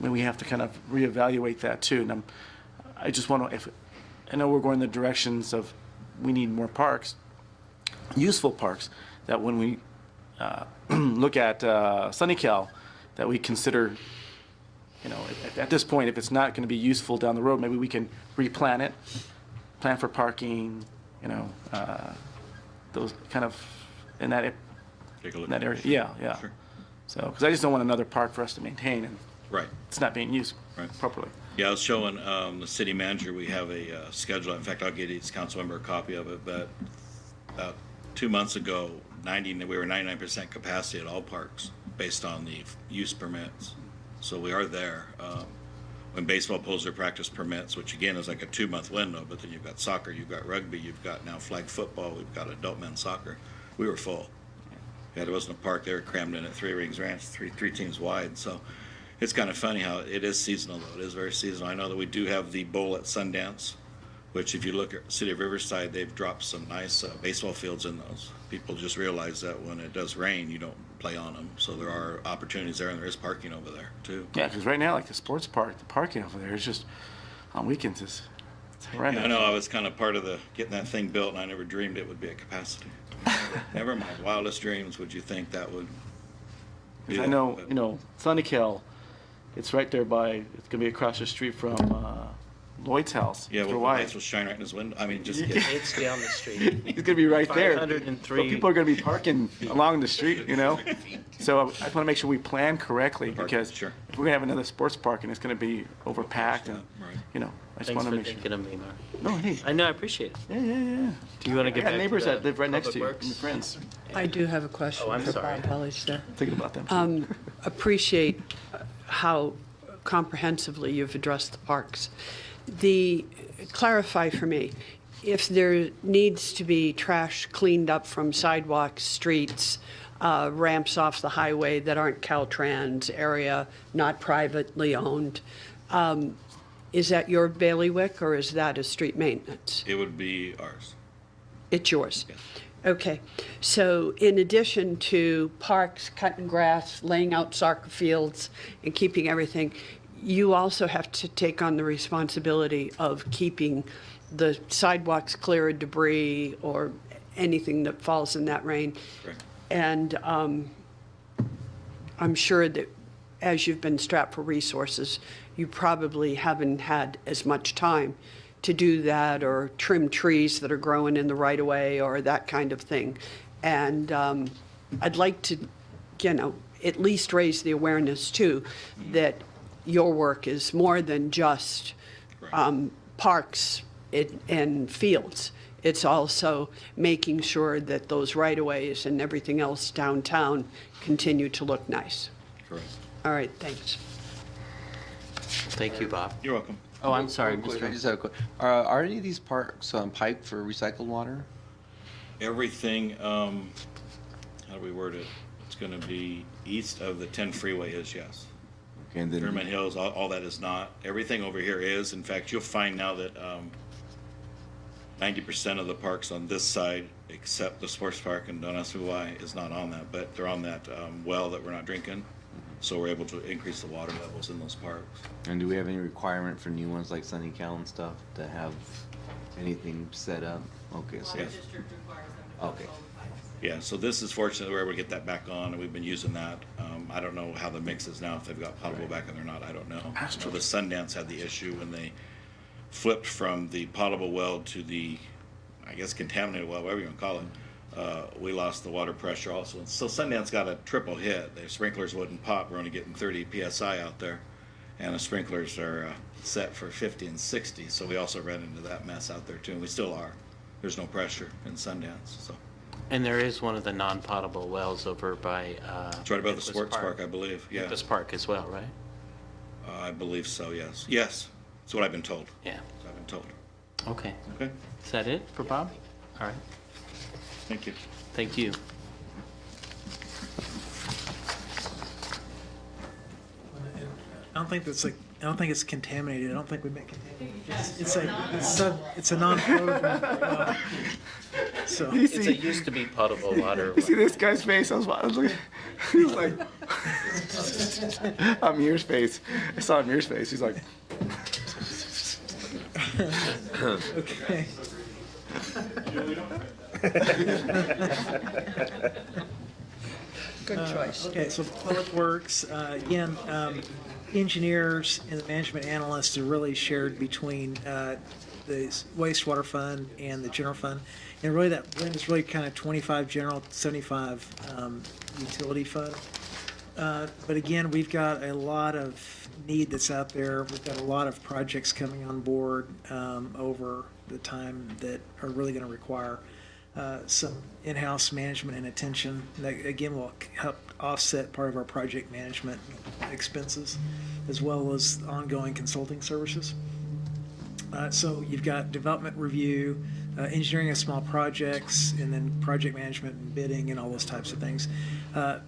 I mean, we have to kind of reevaluate that too. And I just want to, I know we're going in the directions of we need more parks, useful parks, that when we look at Sunnycal, that we consider, at this point, if it's not going to be useful down the road, maybe we can replan it, plan for parking, those kind of, in that Take a look. in that area. Yeah. Sure. So, because I just don't want another park for us to maintain, and Right. it's not being used Right. properly. Yeah, I was showing the city manager, we have a schedule. In fact, I'll get each council member a copy of it, but about 2 months ago, we were 99% capacity at all parks based on the use permits. So we are there. When baseball pulls their practice permits, which again is like a 2-month window, but then you've got soccer, you've got rugby, you've got now flag football, we've got adult men's soccer. We were full. Yeah, there wasn't a park there crammed in at Three Rings Ranch, three teams wide. So it's kind of funny how it is seasonal, though. It is very seasonal. I know that we do have the bowl at Sundance, which if you look at City of Riverside, they've dropped some nice baseball fields in those. People just realize that when it does rain, you don't play on them. So there are opportunities there, and there is parking over there, too. Yeah, because right now, like the sports park, the parking over there is just, on weekends, it's horrendous. Yeah, I know. I was kind of part of the getting that thing built, and I never dreamed it would be at capacity. Never in my wildest dreams would you think that would be. I know, Sunnycal, it's right there by, it's going to be across the street from Lloyd's house. Yeah, Mr. well, the Wyatt. lights will shine right in his window. I mean, just kidding. It's down the street. He's going to be right there. 503. So people are going to be parking along the street, So I just want to make sure we plan correctly, because sure. if we're going to have another sports park and it's going to be overpacked, and, Right. I just Thanks want to for make sure. thinking of me, Mark. No, hey, I know, I appreciate it. yeah. Do you want to I get got back neighbors to that live right next to you, Public and Works? friends. I do have a question Oh, I'm for sorry. Bob Hellish there. Thinking about them. Appreciate how comprehensively you've addressed the parks. Clarify for me, if there needs to be trash cleaned up from sidewalks, streets, ramps off the highway that aren't Caltrans area, not privately owned, is that your bailiwick, or is that a street maintenance? It would be ours. It's yours? Yes. Okay. So in addition to parks, cutting grass, laying out soccer fields, and keeping everything, you also have to take on the responsibility of keeping the sidewalks clear of debris or anything that falls in that rain. Correct. And I'm sure that as you've been strapped for resources, you probably haven't had as much time to do that, or trim trees that are growing in the right of way, or that kind of thing. And I'd like to, at least raise the awareness too, that your work is more than just parks and fields. It's also making sure that those right-of-ways and everything else downtown continue to look nice. Correct. All right, thanks. Thank you, Bob. You're welcome. Oh, I'm sorry, Real quick, Mr. I just have a quick. Are any of these parks piped for recycled water? Everything, how do we word it? It's going to be east of the 10 freeway is yes. Okay, and then German Hills, all that is not. Everything over here is. In fact, you'll find now that 90% of the parks on this side, except the sports park, and don't ask me why, is not on that, but they're on that well that we're not drinking. So we're able to increase the water levels in those parks. And do we have any requirement for new ones like Sunny Cal and stuff to have anything set up? Okay, so Yes. okay. Yeah, so this is fortunate we're able to get that back on, and we've been using that. I don't know how the mix is now, if they've got potable back in there or not, I don't know. So the Sundance had the issue when they flipped from the potable well to the, I guess, contaminated well, whatever you want to call it. We lost the water pressure also. So Sundance got a triple hit. Their sprinklers wouldn't pop. We're only getting 30 PSI out there. And the sprinklers are set for 50 and 60. So we also ran into that mess out there too. And we still are. There's no pressure in Sundance. So And there is one of the non-potable wells over by. it's right above the Nicholas sports park, I believe. Yeah. Nicholas Park as well, right? I believe so, yes. Yes. That's what I've been told. Yeah. That's what I've been told. Okay. Okay, Is that it for Bob? All right. thank you. Thank you. I don't think that's like, I don't think it's contaminated. I don't think we make contaminated. It's a non-potable. So, It's a used to be potable water. You see this guy's face? I was looking. He was like, Amir's face. I saw Amir's face. He's like, okay. Good choice. Okay, so Public Works, again, engineers and the management analysts are really shared between the wastewater fund and the general fund. And really that blend is really kind of 25 general, 75 utility fund. But again, we've got a lot of need that's out there. We've got a lot of projects coming on board over the time that are really going to require some in-house management and attention. That, again, will help offset part of our project management expenses, as well as ongoing consulting services. So you've got development review, engineering of small projects, and then project management and bidding and all those types of things.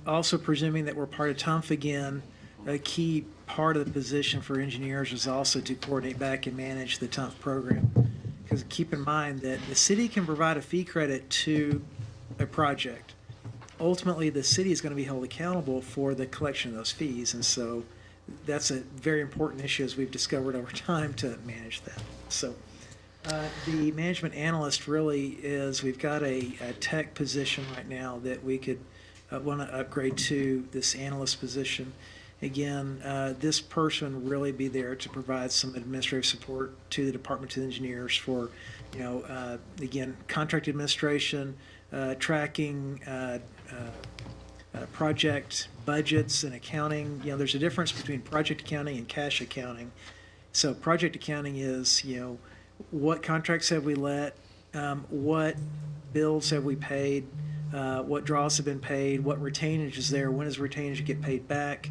Also presuming that we're part of TUMF again, a key part of the position for engineers is also to coordinate back and manage the TUMF program. Because keep in mind that the city can provide a fee credit to a project. Ultimately, the city is going to be held accountable for the collection of those fees, and so that's a very important issue, as we've discovered over time, to manage that. So the management analyst really is, we've got a tech position right now that we could want to upgrade to this analyst position. Again, this person will really be there to provide some administrative support to the Department of Engineers for, again, contract administration, tracking, project budgets and accounting. There's a difference between project accounting and cash accounting. So project accounting is, what contracts have we let, what bills have we paid, what draws have been paid, what retainage is there, when does retainage get paid back,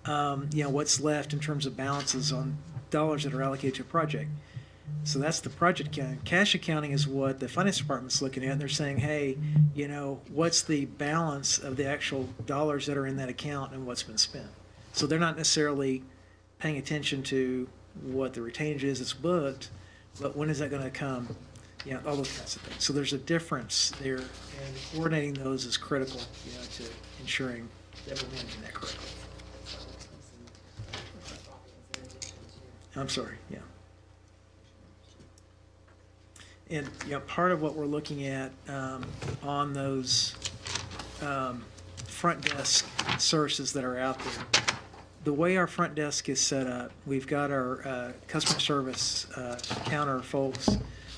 what's left in terms of balances on dollars that are allocated to a project. So that's the project accounting. Cash accounting is what the finance department's looking at, and they're saying, hey, what's the balance of the actual dollars that are in that account and what's been spent. So they're not necessarily paying attention to what the retainage is that's booked, but when is that going to come? All those kinds of things. So there's a difference there, and coordinating those is critical, to ensuring that we're managing that correctly. I'm sorry, yeah. And, part of what we're looking at on those front desk services that are out there, the way our front desk is set up, we've got our customer service counter folks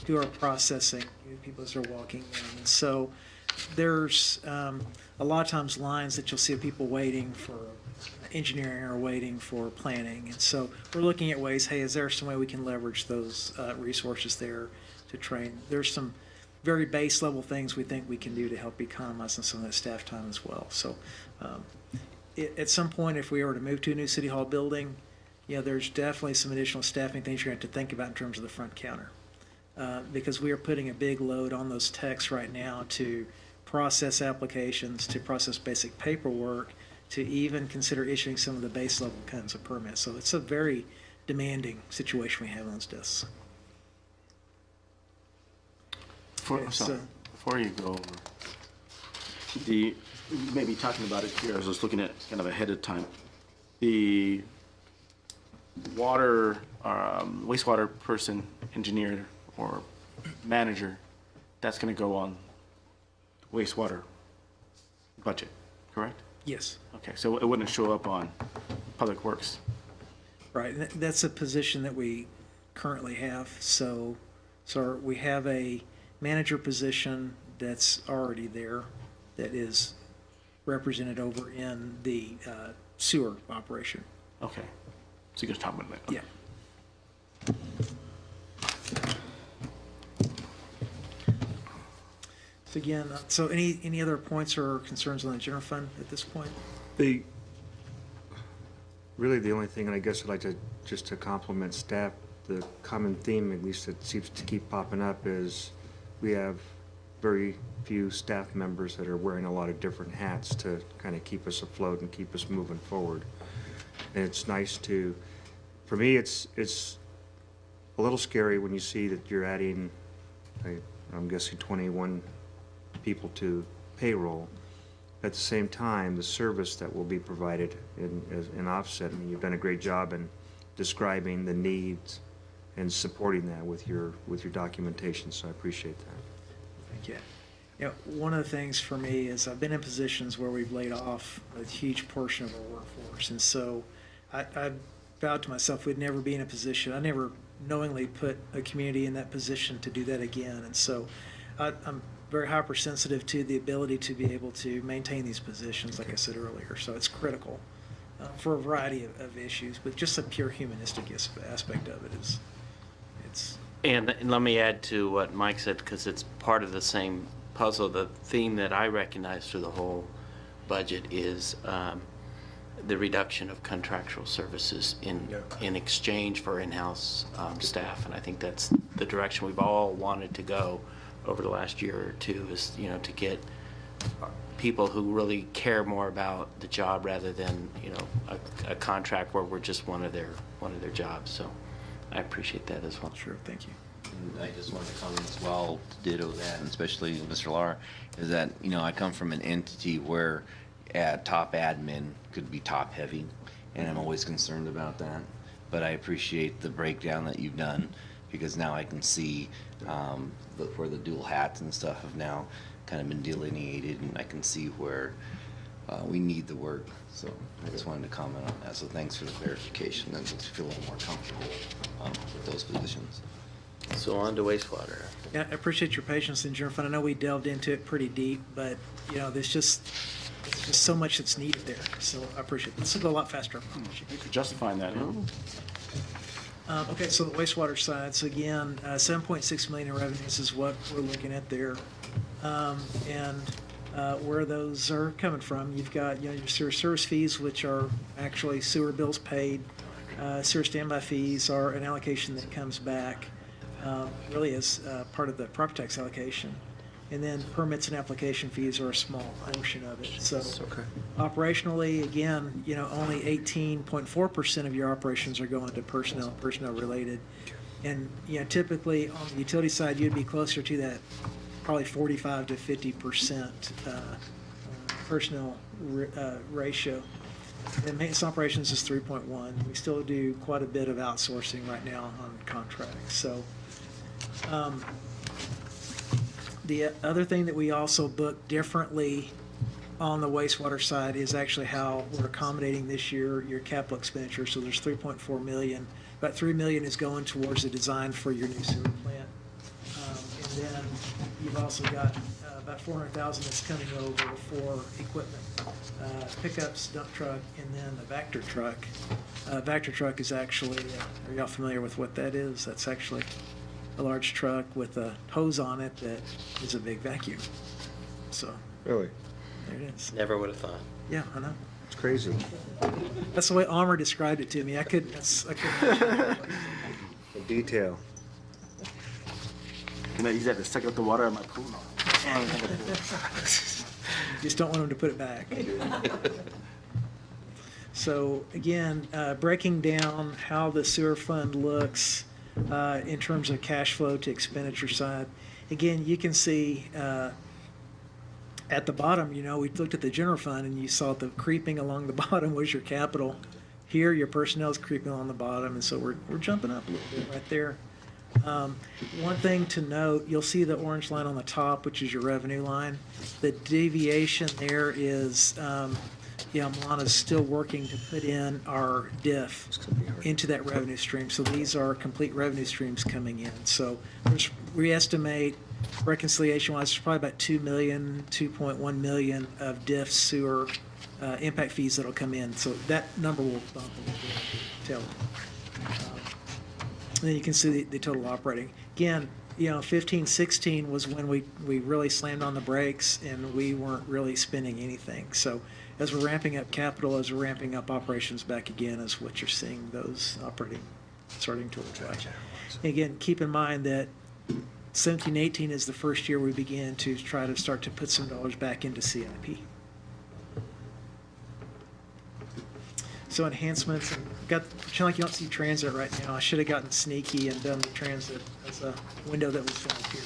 do our processing, people as they're walking in. And so there's a lot of times lines that you'll see of people waiting for engineering or waiting for planning. And so we're looking at ways, hey, is there some way we can leverage those resources there to train? There's some very base level things we think we can do to help economize on some of that staff time as well. So at some point, if we were to move to a new City Hall building, there's definitely some additional staffing things you're going to have to think about in terms of the front counter. Because we are putting a big load on those techs right now to process applications, to process basic paperwork, to even consider issuing some of the base level kinds of permits. So it's a very demanding situation we have on those desks. Before you go over, you may be talking about it here, I was just looking at kind of ahead of time. The wastewater person, engineer, or manager, that's going to go on wastewater budget, correct? Yes. Okay, so it wouldn't show up on Public Works. Right, and that's a position that we currently have. So we have a manager position that's already there that is represented over in the sewer operation. Okay, so you're going to talk about that. Yeah. So again, any other points or concerns on the general fund at this point? Really the only thing, and I guess I'd like to, just to compliment staff, the common theme, at least that seems to keep popping up, is we have very few staff members that are wearing a lot of different hats to kind of keep us afloat and keep us moving forward. And it's nice to, for me, it's a little scary when you see that you're adding, I'm guessing 21 people to payroll. At the same time, the service that will be provided in offset, I mean, you've done a great job in describing the needs and supporting that with your documentation, so I appreciate that. Thank you. You know, one of the things for me is I've been in positions where we've laid off a huge portion of our workforce, and so I vowed to myself we'd never be in a position, I never knowingly put a community in that position to do that again, and so I'm very hypersensitive to the ability to be able to maintain these positions, like I said earlier, so it's critical for a variety of issues, but just a pure humanistic aspect of it is, it's. And let me add to what Mike said, because it's part of the same puzzle. The theme that I recognize through the whole budget is the reduction of contractual services in exchange for in-house staff, and I think that's the direction we've all wanted to go over the last year or two, is, you know, to get people who really care more about the job rather than, you know, a contract where we're just one of their jobs. So I appreciate that as well. Sure, thank you. And I just wanted to comment as well, to ditto that, and especially Mr. Lar, is that, you know, I come from an entity where top admin could be top heavy, and I'm always concerned about that. But I appreciate the breakdown that you've done, because now I can see where the dual hats and stuff have now kind of been delineated, and I can see where we need the work. So I just wanted to comment on that. So thanks for the clarification, and to feel a little more comfortable with those positions. So on to wastewater. Yeah, I appreciate your patience in general fund. I know we delved into it pretty deep, but, you know, there's just so much that's needed there. So I appreciate it. This will go a lot faster, I promise you. Thanks for justifying that. Okay, so the wastewater side, so again, 7.6 million in revenues is what we're looking at there. And where those are coming from, you've got, you know, your sewer service fees, which are actually sewer bills paid. Sewer standby fees are an allocation that comes back, really as part of the property tax allocation. And then permits and application fees are a small portion of it. So operationally, again, you know, only 18.4% of your operations are going to personnel related. And, you know, typically on the utility side, you'd be closer to that probably 45 to 50% personnel ratio. And maintenance operations is 3.1. We still do quite a bit of outsourcing right now on contracts. So the other thing that we also book differently on the wastewater side is actually how we're accommodating this year your capital expenditure. So there's 3.4 million. About 3 million is going towards the design for your new sewer plant. And then you've also got about 400,000 that's coming over for equipment, pickups, dump truck, and then the Vector truck. Vector truck is actually, are y'all familiar with what that is? That's actually a large truck with a hose on it that is a big vacuum. So Really? there it is. Never would have thought. Yeah, I know. It's crazy. That's the way Amr described it to me. I couldn't. The detail. You know, he's had to suck up the water in my pool. Just don't want him to put it back. So again, breaking down how the sewer fund looks in terms of cash flow to expenditure side. Again, you can see at the bottom, you know, we looked at the general fund and you saw the creeping along the bottom was your capital. Here, your personnel is creeping along the bottom, and so we're jumping up a little bit right there. One thing to note, you'll see the orange line on the top, which is your revenue line. The deviation there is, Milana's still working to put in our diff into that revenue stream. So these are complete revenue streams coming in. So we estimate reconciliation-wise, there's probably about 2 million, 2.1 million of diff sewer impact fees that'll come in. So that number will bump a little bit. Then you can see the total operating. Again, 15, 16 was when we really slammed on the brakes and we weren't really spending anything. So as we're ramping up capital, as we're ramping up operations back again, is what you're seeing those operating starting to look like. Again, keep in mind that 17-18 is the first year we began to try to start to put some dollars back into CIP. So enhancements, pretend like you don't see transit right now. I should have gotten sneaky and done the transit as a window that was down here,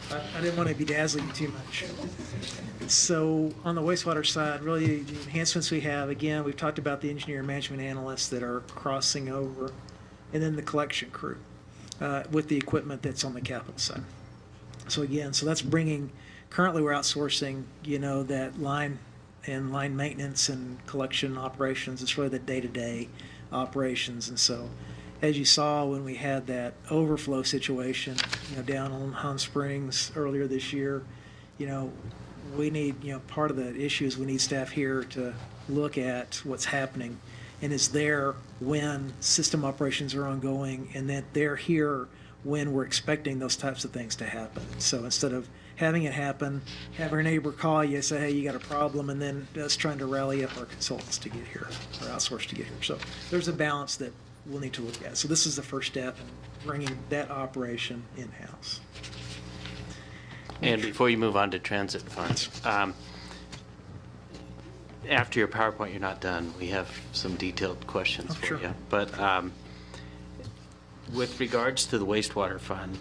but I didn't want to bedazzle you too much. So on the wastewater side, really the enhancements we have, again, we've talked about the engineer and management analysts that are crossing over, and then the collection crew with the equipment that's on the capital side. So again, so that's bringing, currently we're outsourcing, that line and line maintenance and collection operations. It's really the day-to-day operations. And so as you saw when we had that overflow situation, down on Hahn Springs earlier this year, we need, part of the issue is we need staff here to look at what's happening and is there when system operations are ongoing, and that they're here when we're expecting those types of things to happen. So instead of having it happen, have our neighbor call you, say, hey, you got a problem, and then us trying to rally up our consultants to get here, or outsource to get here. So there's a balance that we'll need to look at. So this is the first step in bringing that operation in-house. And before you move on to transit funds, after your PowerPoint, you're not done. We have some detailed questions for sure. you. But with regards to the wastewater fund,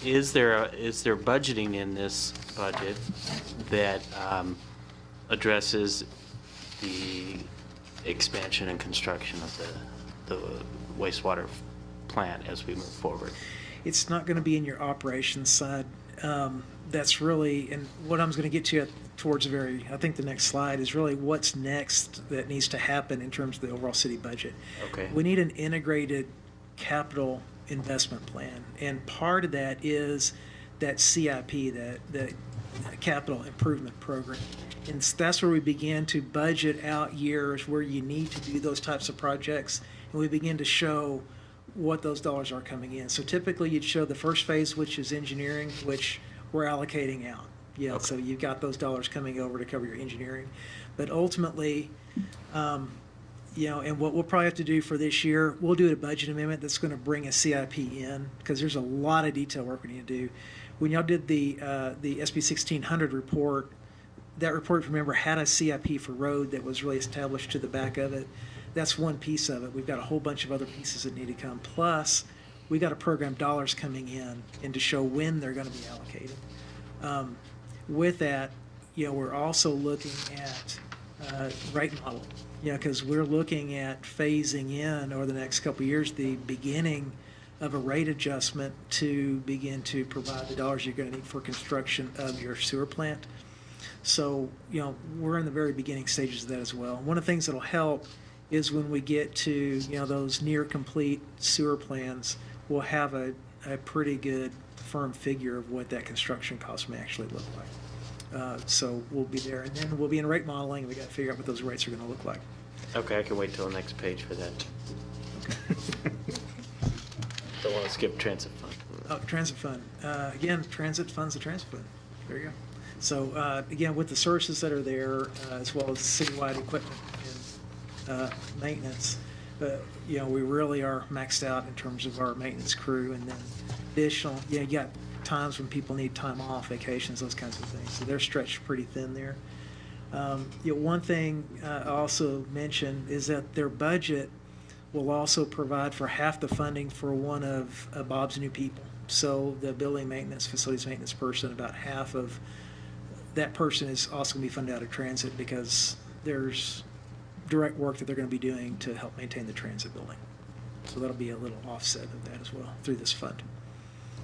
is there budgeting in this budget that addresses the expansion and construction of the wastewater plant as we move forward? It's not going to be in your operations side. That's really, and what I'm going to get to towards I think the next slide is really what's next that needs to happen in terms of the overall city budget. Okay. We need an integrated capital investment plan, and part of that is that CIP, that capital improvement program. And that's where we begin to budget out years where you need to do those types of projects, and we begin to show what those dollars are coming in. So typically you'd show the first phase, which is engineering, which we're allocating out. Yeah, okay. So you've got those dollars coming over to cover your engineering. But ultimately, and what we'll probably have to do for this year, we'll do a budget amendment that's going to bring a CIP in, because there's a lot of detail work we need to do. When y'all did the SB 1600 report, that report, remember, had a CIP for road that was really established to the back of it. That's one piece of it. We've got a whole bunch of other pieces that need to come. Plus, we got to program dollars coming in and to show when they're going to be allocated. With that, we're also looking at rate model, because we're looking at phasing in over the next couple of years the beginning of a rate adjustment to begin to provide the dollars you're going to need for construction of your sewer plant. So, we're in the very beginning stages of that as well. One of the things that'll help is when we get to, those near complete sewer plans, we'll have a pretty good firm figure of what that construction cost may actually look like. So we'll be there, and then we'll be in rate modeling, and we got to figure out what those rates are going to look like. Okay, I can wait till the next page for that. Don't want to skip transit fund. Oh, transit fund. Again, transit fund's the transit fund. There you go. So again, with the services that are there, as well as citywide equipment and maintenance, we really are maxed out in terms of our maintenance crew, and then additional, you got times when people need time off, vacations, those kinds of things. So they're stretched pretty thin there. One thing I also mentioned is that their budget will also provide for half the funding for one of Bob's new people. So the building maintenance, facilities maintenance person, about half of that person is also going to be funded out of transit, because there's direct work that they're going to be doing to help maintain the transit building. So that'll be a little offset of that as well through this fund.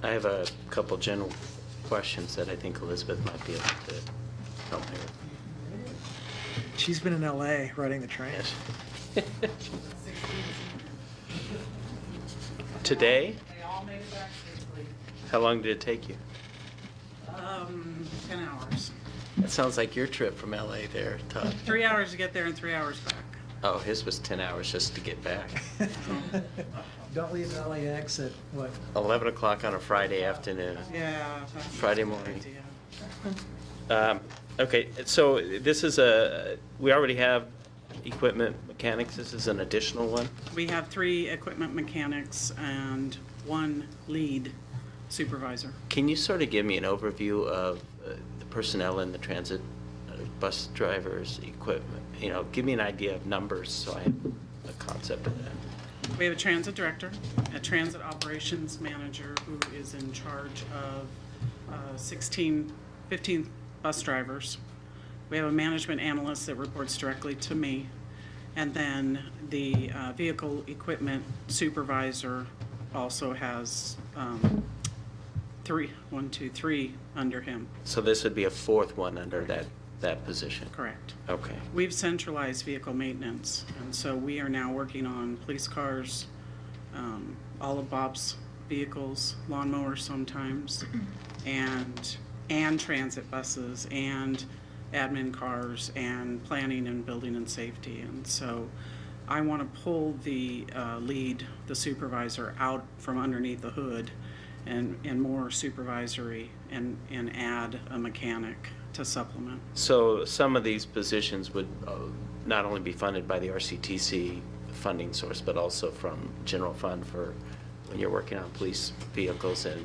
I have a couple general questions that I think Elizabeth might be able to help me with. She's been in LA riding the train. Yes. Today? They all made it back safely. How long did it take you? 10 hours. That sounds like your trip from LA there, Todd. 3 hours to get there and 3 hours back. Oh, his was 10 hours just to get back. Don't leave LAX at what? 11 o'clock on a Friday afternoon. Yeah. Friday morning. Okay, so this is we already have equipment mechanics, this is an additional one? We have 3 equipment mechanics and 1 lead supervisor. Can you sort of give me an overview of the personnel in the transit, bus drivers, equipment? You know, give me an idea of numbers so I have a concept of that. We have a transit director, a transit operations manager who is in charge of 15 bus drivers. We have a management analyst that reports directly to me. And then the vehicle equipment supervisor also has 3 under him. So this would be a 4th one under that position? Correct. Okay. We've centralized vehicle maintenance, and so we are now working on police cars, all of Bob's vehicles, lawnmowers sometimes, and transit buses, and admin cars, and planning and building and safety. And so I want to pull the lead, the supervisor, out from underneath the hood and more supervisory and add a mechanic to supplement. So some of these positions would not only be funded by the RCTC funding source, but also from general fund for when you're working on police vehicles and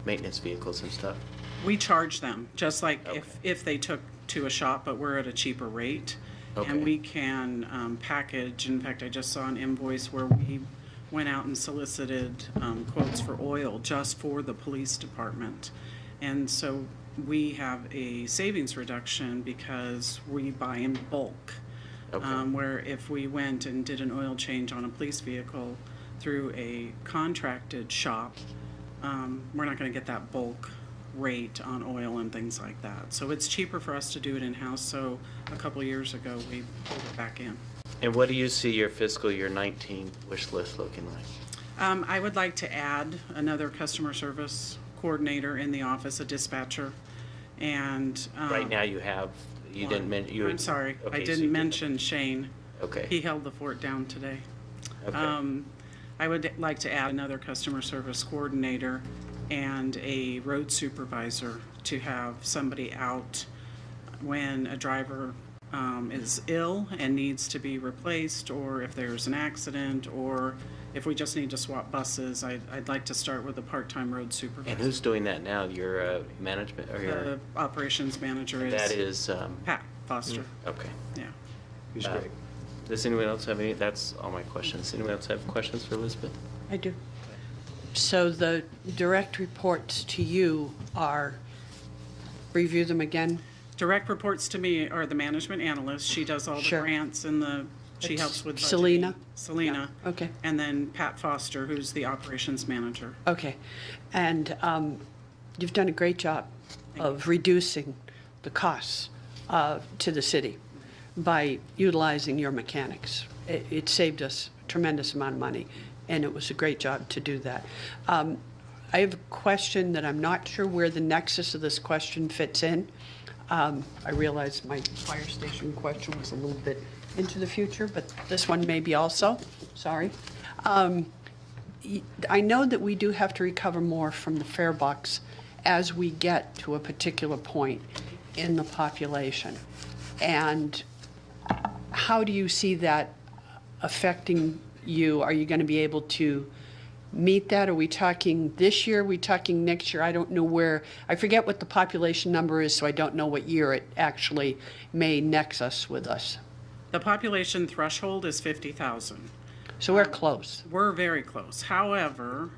maintenance vehicles and stuff? We charge them, just like if they took to a shop, but we're at a cheaper rate. Okay. And we can package, in fact, I just saw an invoice where we went out and solicited quotes for oil just for the police department. And so we have a savings reduction because we buy in bulk. Okay. Where if we went and did an oil change on a police vehicle through a contracted shop, we're not going to get that bulk rate on oil and things like that. So it's cheaper for us to do it in-house. So a couple of years ago, we pulled it back in. And what do you see your fiscal year 19 wish list looking like? I would like to add another customer service coordinator in the office, a dispatcher. And Right now you have, you didn't mention. I'm sorry, Okay, I so didn't you mention Shane. Okay. He held the fort down today. Okay. I would like to add another customer service coordinator and a road supervisor to have somebody out when a driver is ill and needs to be replaced, or if there's an accident, or if we just need to swap buses. I'd like to start with a part-time road supervisor. And who's doing that now? Your management or your? The operations manager is That is. Pat Foster. Okay. Yeah. He's great. Does anyone else have any? That's all my questions. Anyone else have questions for Elizabeth? I do. So the direct reports to you are, review them again? Direct reports to me are the management analyst. She does all the Sure. grants and she It's helps with budgeting. Selena? Selena. Yeah, okay. And then Pat Foster, who's the operations manager. Okay. And you've done a great job of reducing the costs to the city by utilizing your mechanics. It saved us a tremendous amount of money, and it was a great job to do that. I have a question that I'm not sure where the nexus of this question fits in. I realize my fire station question was a little bit into the future, but this one may be also. Sorry. I know that we do have to recover more from the fare box as we get to a particular point in the population. And how do you see that affecting you? Are you going to be able to meet that? Are we talking this year? Are we talking next year? I don't know where. I forget what the population number is, so I don't know what year it actually may nexus with us. The population threshold is 50,000. So we're close. We're very close. However,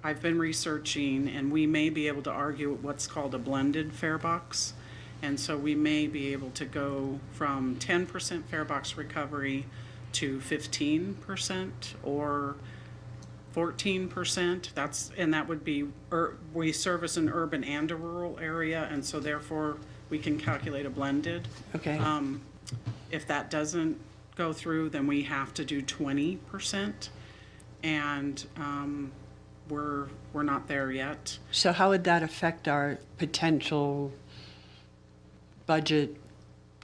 I've been researching, and we may be able to argue what's called a blended fare box. And so we may be able to go from 10% fare box recovery to 15% or 14%. That would be, we service an urban and a rural area, and so therefore we can calculate a blended. Okay. If that doesn't go through, then we have to do 20%, and we're not there yet. So how would that affect our potential budget,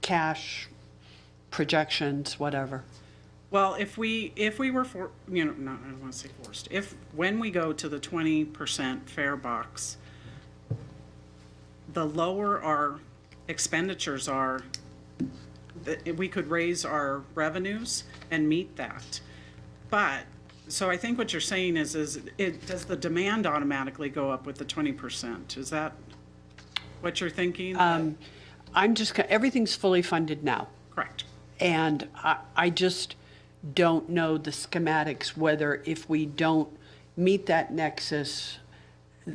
cash, projections, whatever? Well, if we were for, I don't want to say forced. When we go to the 20% fare box, the lower our expenditures are, we could raise our revenues and meet that. But, so I think what you're saying is does the demand automatically go up with the 20%? Is that what you're thinking? Everything's fully funded now. Correct. And I just don't know the schematics, whether if we don't meet that nexus,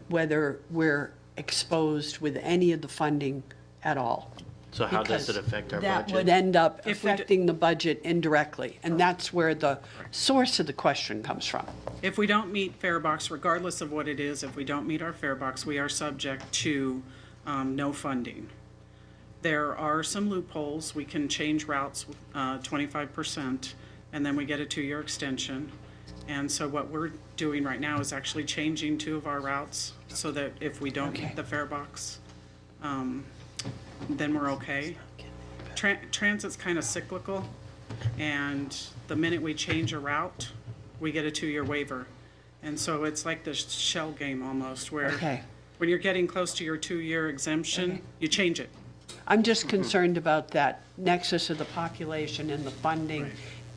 whether we're exposed with any of the funding at all. So how does it Because affect our that budget? would end up If we d- affecting the budget indirectly, and that's where the source of the question comes from. If we don't meet fare box, regardless of what it is, if we don't meet our fare box, we are subject to no funding. There are some loopholes. We can change routes 25%, and then we get a 2-year extension. And so what we're doing right now is actually changing 2 of our routes so that if we don't meet the fare box, then we're okay. Transit's kind of cyclical, and the minute we change a route, we get a 2-year waiver. And so it's like the shell game almost, where when you're getting close to your 2-year exemption, you change it. I'm just concerned about that nexus of the population and the funding.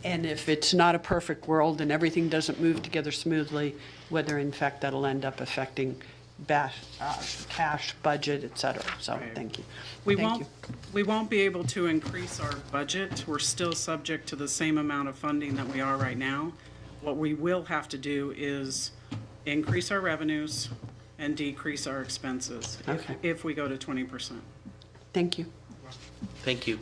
And if it's not a perfect world and everything doesn't move together smoothly, whether in fact that'll end up affecting cash, budget, et cetera. So, thank you. We won't be able to increase our budget. We're still subject to the same amount of funding that we are right now. What we will have to do is increase our revenues and decrease our expenses if we go to 20%. Thank you. Thank you.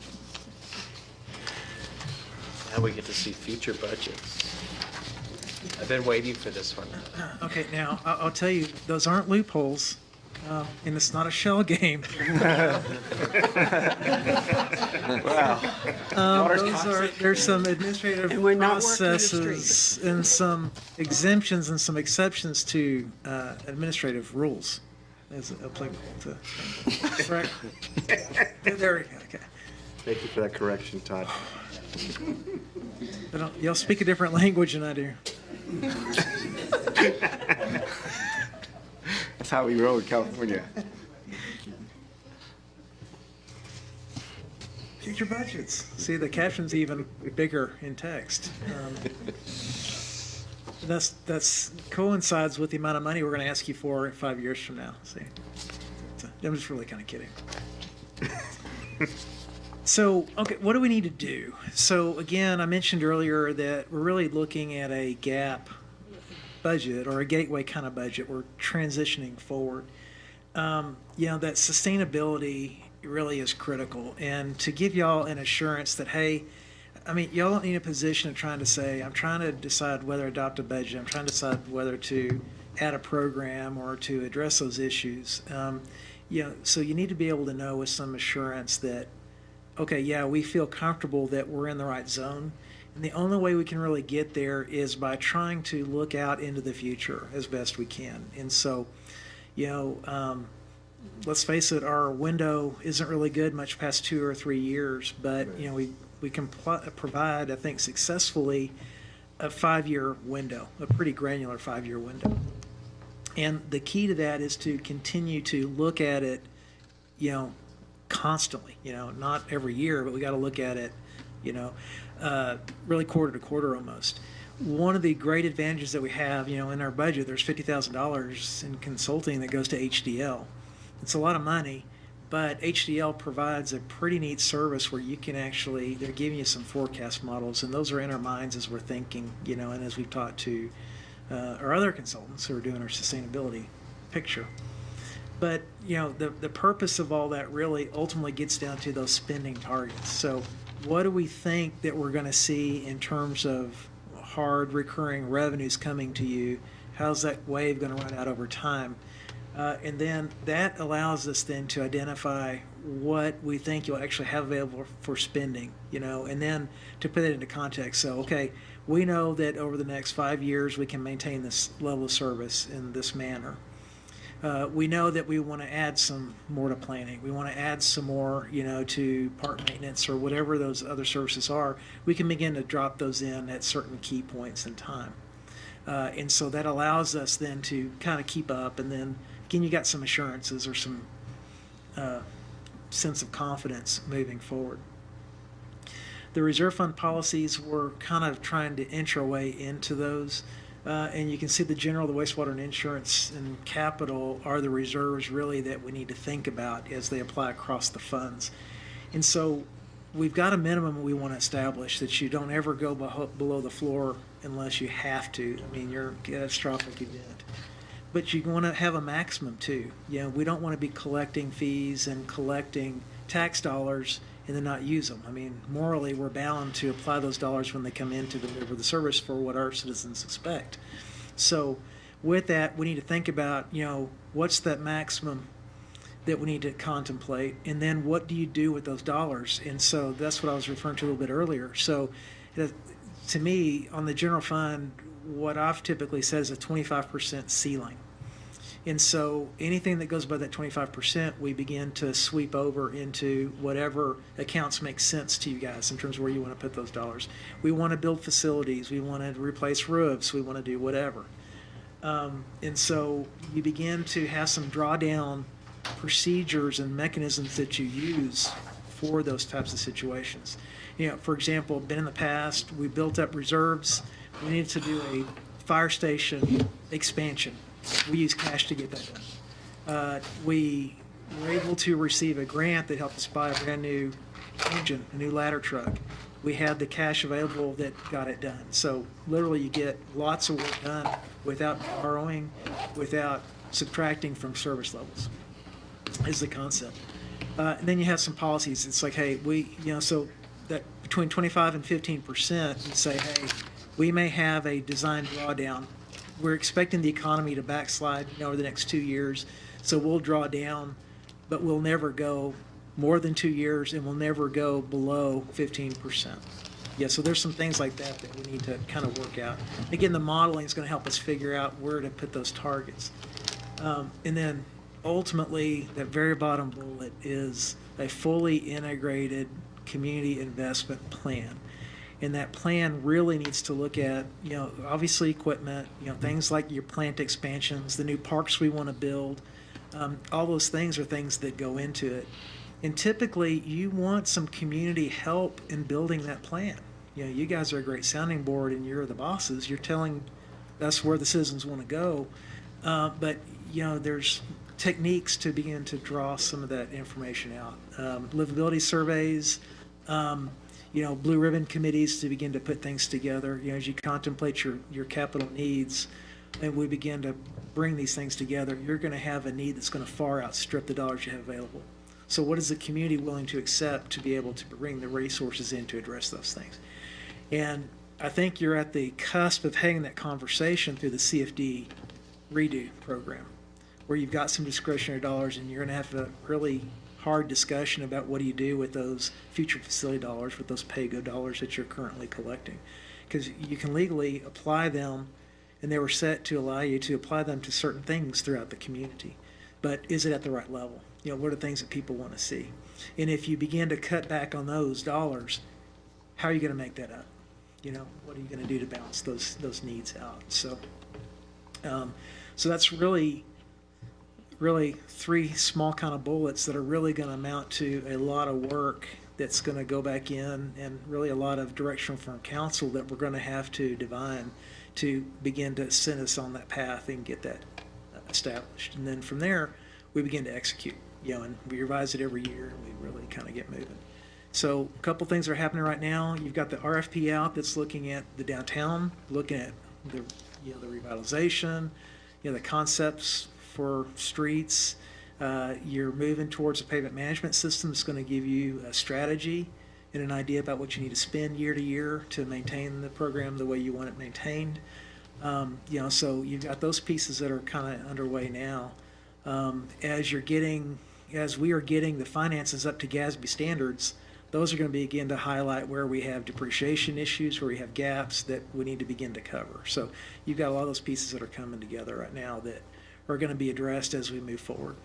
Now we get to see future budgets. I've been waiting for this one. Okay, now, I'll tell you, those aren't loopholes, and it's not a shell game. There's some administrative processes and some exemptions and some exceptions to administrative rules as applicable to, correct? There we go, okay. Thank you for that correction, Todd. Y'all speak a different language than I do. That's how we roll in California. Future budgets. See, the caption's even bigger in text. That's coincides with the amount of money we're going to ask you for 5 years from now. See, I'm just really kind of kidding. So, okay, what do we need to do? So, again, I mentioned earlier that we're really looking at a gap budget or a gateway kind of budget. We're transitioning forward. That sustainability really is critical. And to give y'all an assurance that, hey, I mean, y'all don't need a position of trying to say, I'm trying to decide whether to adopt a budget. I'm trying to decide whether to add a program or to address those issues. So you need to be able to know with some assurance that, okay, yeah, we feel comfortable that we're in the right zone. And the only way we can really get there is by trying to look out into the future as best we can. And so, let's face it, our window isn't really good much past 2 or 3 years, but, we can provide, I think, successfully a 5-year window, a pretty granular 5-year window. And the key to that is to continue to look at it, constantly, not every year, but we got to look at it, really quarter to quarter almost. One of the great advantages that we have, in our budget, there's $50,000 in consulting that goes to HDL. It's a lot of money, but HDL provides a pretty neat service where you can actually, they're giving you some forecast models, and those are in our minds as we're thinking, and as we've talked to our other consultants who are doing our sustainability picture. But, the purpose of all that really ultimately gets down to those spending targets. So what do we think that we're going to see in terms of hard recurring revenues coming to you? How's that wave going to run out over time? And then that allows us then to identify what we think you'll actually have available for spending, and then to put it into context. So, okay, we know that over the next 5 years we can maintain this level of service in this manner. We know that we want to add some more to planning. We want to add some more, to park maintenance or whatever those other services are. We can begin to drop those in at certain key points in time. And so that allows us then to kind of keep up. And then, again, you got some assurances or some sense of confidence moving forward. The reserve fund policies, we're kind of trying to inch our way into those. And you can see the general, the wastewater and insurance and capital are the reserves really that we need to think about as they apply across the funds. And so we've got a minimum we want to establish that you don't ever go below the floor unless you have to. I mean, you're a catastrophic event. But you want to have a maximum too. You know, we don't want to be collecting fees and collecting tax dollars and then not use them. I mean, morally, we're bound to apply those dollars when they come in to deliver the service for what our citizens expect. So with that, we need to think about, you know, what's that maximum that we need to contemplate, and then what do you do with those dollars? And so that's what I was referring to a little bit earlier. So to me, on the general fund, what I've typically said is a 25% ceiling. And so anything that goes by that 25%, we begin to sweep over into whatever accounts make sense to you guys in terms of where you want to put those dollars. We want to build facilities. We want to replace roofs. We want to do whatever. And so you begin to have some drawdown procedures and mechanisms that you use for those types of situations. You know, for example, been in the past, we built up reserves. We needed to do a fire station expansion. We use cash to get that done. We were able to receive a grant that helped us buy a brand new engine, a new ladder truck. We had the cash available that got it done. So literally you get lots of work done without borrowing, without subtracting from service levels is the concept. And then you have some policies. It's like, hey, so that between 25 and 15%, you say, hey, we may have a design drawdown. We're expecting the economy to backslide, over the next 2 years, so we'll draw down, but we'll never go more than 2 years, and we'll never go below 15%. Yeah, so there's some things like that that we need to kind of work out. Again, the modeling is going to help us figure out where to put those targets. And then ultimately, that very bottom bullet is a fully integrated community investment plan. And that plan really needs to look at, obviously equipment, things like your plant expansions, the new parks we want to build. All those things are things that go into it. And typically, you want some community help in building that plan. You guys are a great sounding board, and you're the bosses. You're telling us where the citizens want to go. But, there's techniques to begin to draw some of that information out. Livability surveys, blue ribbon committees to begin to put things together. As you contemplate your capital needs, and we begin to bring these things together, you're going to have a need that's going to far outstrip the dollars you have available. So what is the community willing to accept to be able to bring the resources in to address those things? And I think you're at the cusp of having that conversation through the CFD redo program, where you've got some discretionary dollars, and you're going to have a really hard discussion about what do you do with those future facility dollars, with those pay-go dollars that you're currently collecting. Because you can legally apply them, and they were set to allow you to apply them to certain things throughout the community. But is it at the right level? What are things that people want to see? And if you begin to cut back on those dollars, how are you going to make that up? What are you going to do to balance those needs out? So that's really three small kind of bullets that are really going to amount to a lot of work that's going to go back in, and really a lot of direction from council that we're going to have to divine to begin to send us on that path and get that established. And then from there, we begin to execute, and we revise it every year, and we really kind of get moving. So a couple things are happening right now. You've got the RFP out that's looking at the downtown, looking at the revitalization, the concepts for streets. You're moving towards a pavement management system that's going to give you a strategy and an idea about what you need to spend year to year to maintain the program the way you want it maintained. So you've got those pieces that are kind of underway now. As we are getting the finances up to GASB standards, those are going to begin to highlight where we have depreciation issues, where we have gaps that we need to begin to cover. So you've got a lot of those pieces that are coming together right now that are going to be addressed as we move forward.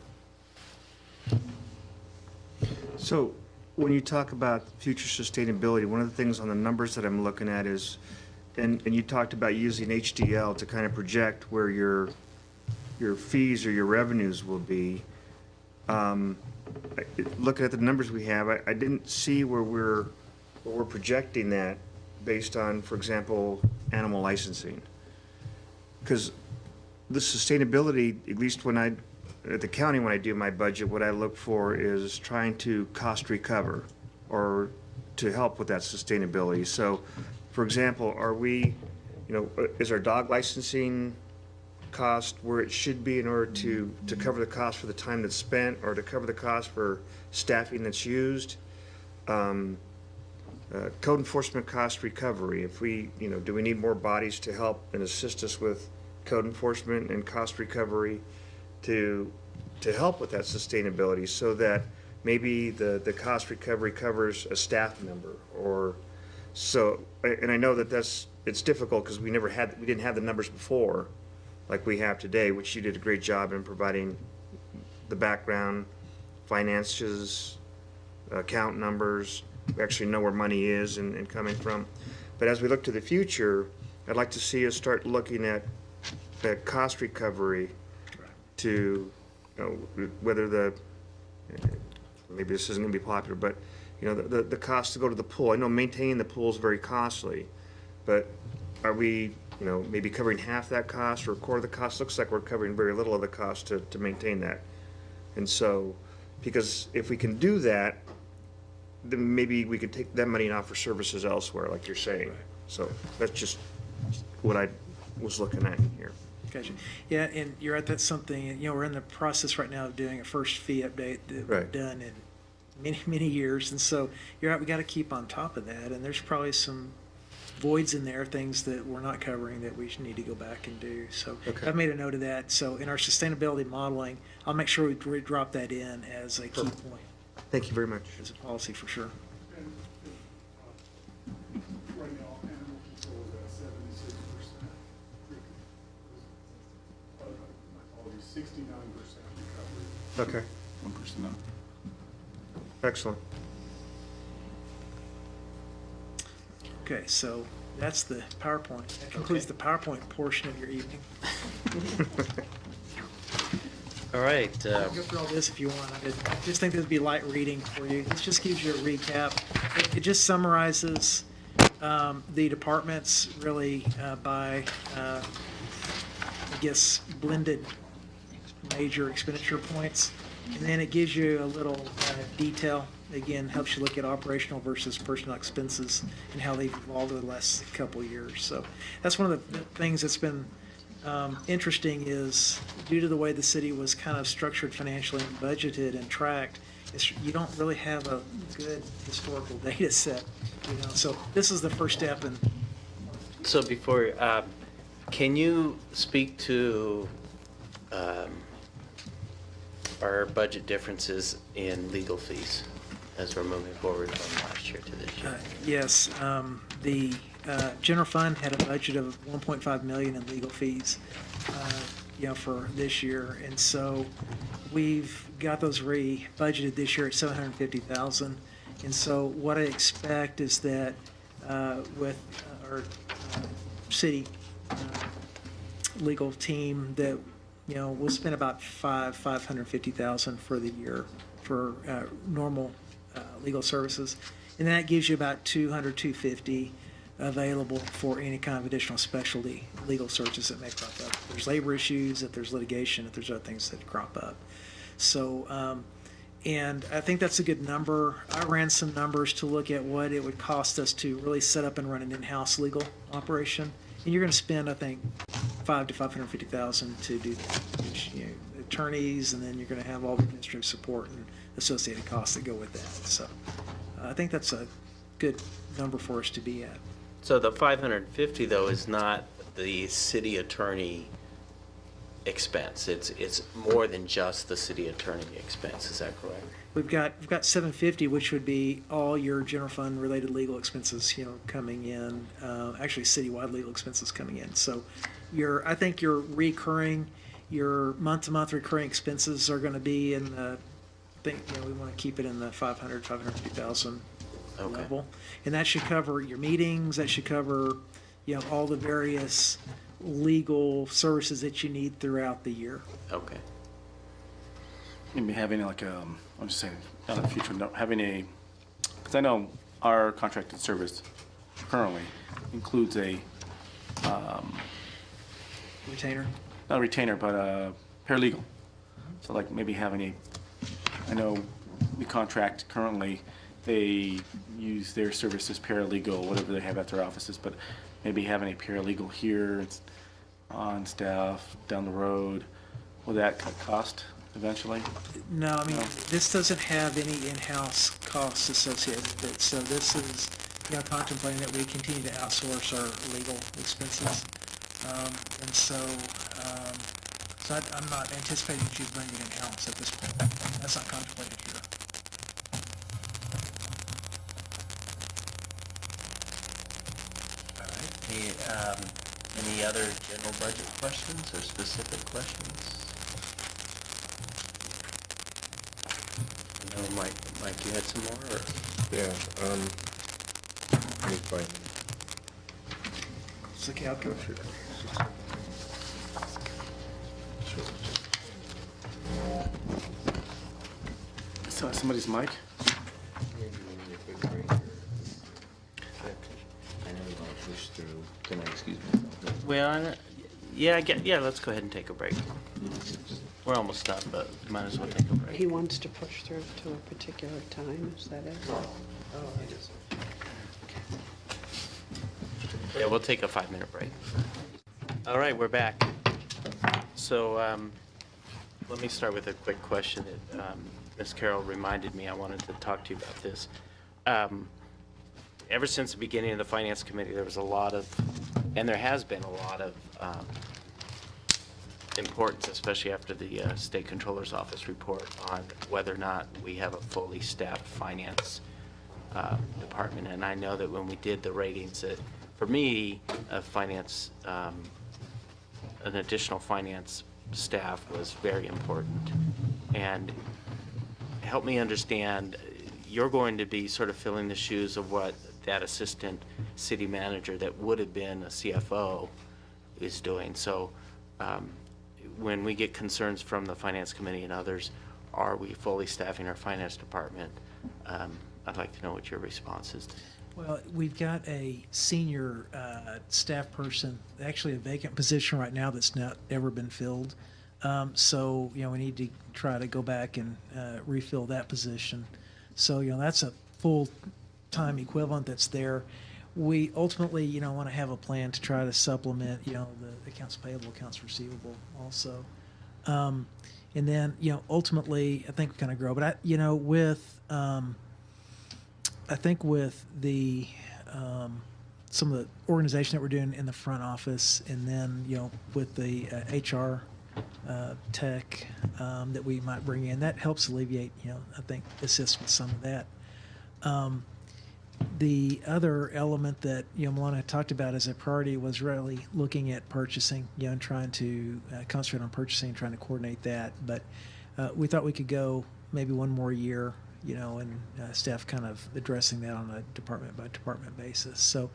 So when you talk about future sustainability, one of the things on the numbers that I'm looking at is, and you talked about using HDL to kind of project where your fees or your revenues will be. Looking at the numbers we have, I didn't see where but we're projecting that based on, for example, animal licensing. Because the sustainability, at least at the county, when I do my budget, what I look for is trying to cost recover or to help with that sustainability. So, for example, are we, is our dog licensing cost where it should be in order to cover the cost for the time that's spent or to cover the cost for staffing that's used? Code enforcement cost recovery. If we, do we need more bodies to help and assist us with code enforcement and cost recovery to help with that sustainability so that maybe the cost recovery covers a staff member or so, and I know that it's difficult because we didn't have the numbers before like we have today, which you did a great job in providing the background, finances, account numbers. We actually know where money is and coming from. But as we look to the future, I'd like to see us start looking at cost recovery to, whether maybe this isn't going to be popular, but the cost to go to the pool. I know maintaining the pool is very costly, but are we, maybe covering half that cost or a quarter of the cost? Looks like we're covering very little of the cost to maintain that. And so, because if we can do that, then maybe we could take that money and offer services elsewhere, like you're saying. Right. So that's just what I was looking at here. Gotcha. Yeah, and you're right, that's something, we're in the process right now of doing a first fee update that we've done in many, many years. And so you're right, we got to keep on top of that. And there's probably some voids in there, things that we're not covering that we need to go back and do. So I've made a note of that. So in our sustainability modeling, I'll make sure we drop that in as a key point. Thank you very much. As a policy for sure. Right now, animal control is at 76%. My apologies, 69% recovery. Okay. 1% up. Excellent. Okay, so that's the PowerPoint. That concludes the PowerPoint portion of your evening. All right. Go through all this if you want. I just think this would be light reading for you. This just gives you a recap. It just summarizes the departments really by, I guess, blended major expenditure points. And then it gives you a little detail. Again, helps you look at operational versus personnel expenses and how they've evolved over the last couple of years. So that's one of the things that's been interesting is due to the way the city was kind of structured financially and budgeted and tracked, you don't really have a good historical data set, So this is the first step. And so before, can you speak to our budget differences in legal fees as we're moving forward from last year to this year? Yes, the general fund had a budget of $1.5 million in legal fees, for this year, and so we've got those budgeted this year at $750,000. And so what I expect is that with our city legal team that we'll spend about $550,000 for the year for normal legal services, and that gives you about $250 available for any kind of additional specialty legal services that may crop up. If there's labor issues, if there's litigation, if there's other things that crop up. So, and I think that's a good number. I ran some numbers to look at what it would cost us to really set up and run an in-house legal operation, and you're going to spend, I think, $500,000 to $550,000 to do that. Attorneys, and then you're going to have all the administrative support and associated costs that go with that. So I think that's a good number for us to be at. So the 550 though is not the city attorney expense. It's more than just the city attorney expense. Is that correct? We've got 750, which would be all your general fund related legal expenses, coming in. Actually, citywide legal expenses coming in. So I think your month-to-month recurring expenses are going to be in the, we want to keep it in the $550,000 level. And that should cover your meetings, that should cover, all the various legal services that you need throughout the year. Okay. Maybe having I'm just saying, on a future note, having because I know our contracted service currently includes a, Retainer? not a retainer, but a paralegal. So like maybe having a, I know we contract currently, they use their services paralegal, whatever they have at their offices, but maybe having a paralegal here on staff down the road, will that cut cost eventually? No, I mean, this doesn't have any in-house costs associated with it, so this is, contemplating that we continue to outsource our legal expenses. And so I'm not anticipating that she's bringing it in-house at this point. That's not contemplated here. All right. Any other general budget questions or specific questions? I know, Mike, you had some more, or? Yeah, let me find. It's the calculator. I saw somebody's mic. I know we want to push through. Can I excuse me? Well, yeah, let's go ahead and take a break. We're almost done, but might as well take a break. He wants to push through to a particular time, is that it? Yeah, we'll take a 5-minute break. All right, we're back. So let me start with a quick question that Ms. Carroll reminded me I wanted to talk to you about this. Ever since the beginning of the Finance Committee, there was a lot of, and there has been a lot of importance, especially after the State Controller's Office report, on whether or not we have a fully staffed finance department. And I know that when we did the ratings, that for me, an additional finance staff was very important. And help me understand, you're going to be sort of filling the shoes of what that assistant city manager that would have been a CFO is doing. So when we get concerns from the Finance Committee and others, are we fully staffing our finance department? I'd like to know what your response is to that. Well, we've got a senior staff person, actually a vacant position right now that's not ever been filled. So, we need to try to go back and refill that position. So, that's a full-time equivalent that's there. We ultimately, want to have a plan to try to supplement, the accounts payable, accounts receivable also. And then, ultimately, I think we kind of grow. But, I think with the some of the organization that we're doing in the front office, and then with the HR tech that we might bring in, that helps alleviate, I think assist with some of that. The other element that Milana talked about as a priority was really looking at purchasing, and trying to concentrate on purchasing, trying to coordinate that. But we thought we could go maybe one more year, and staff kind of addressing that on a department by department basis. So,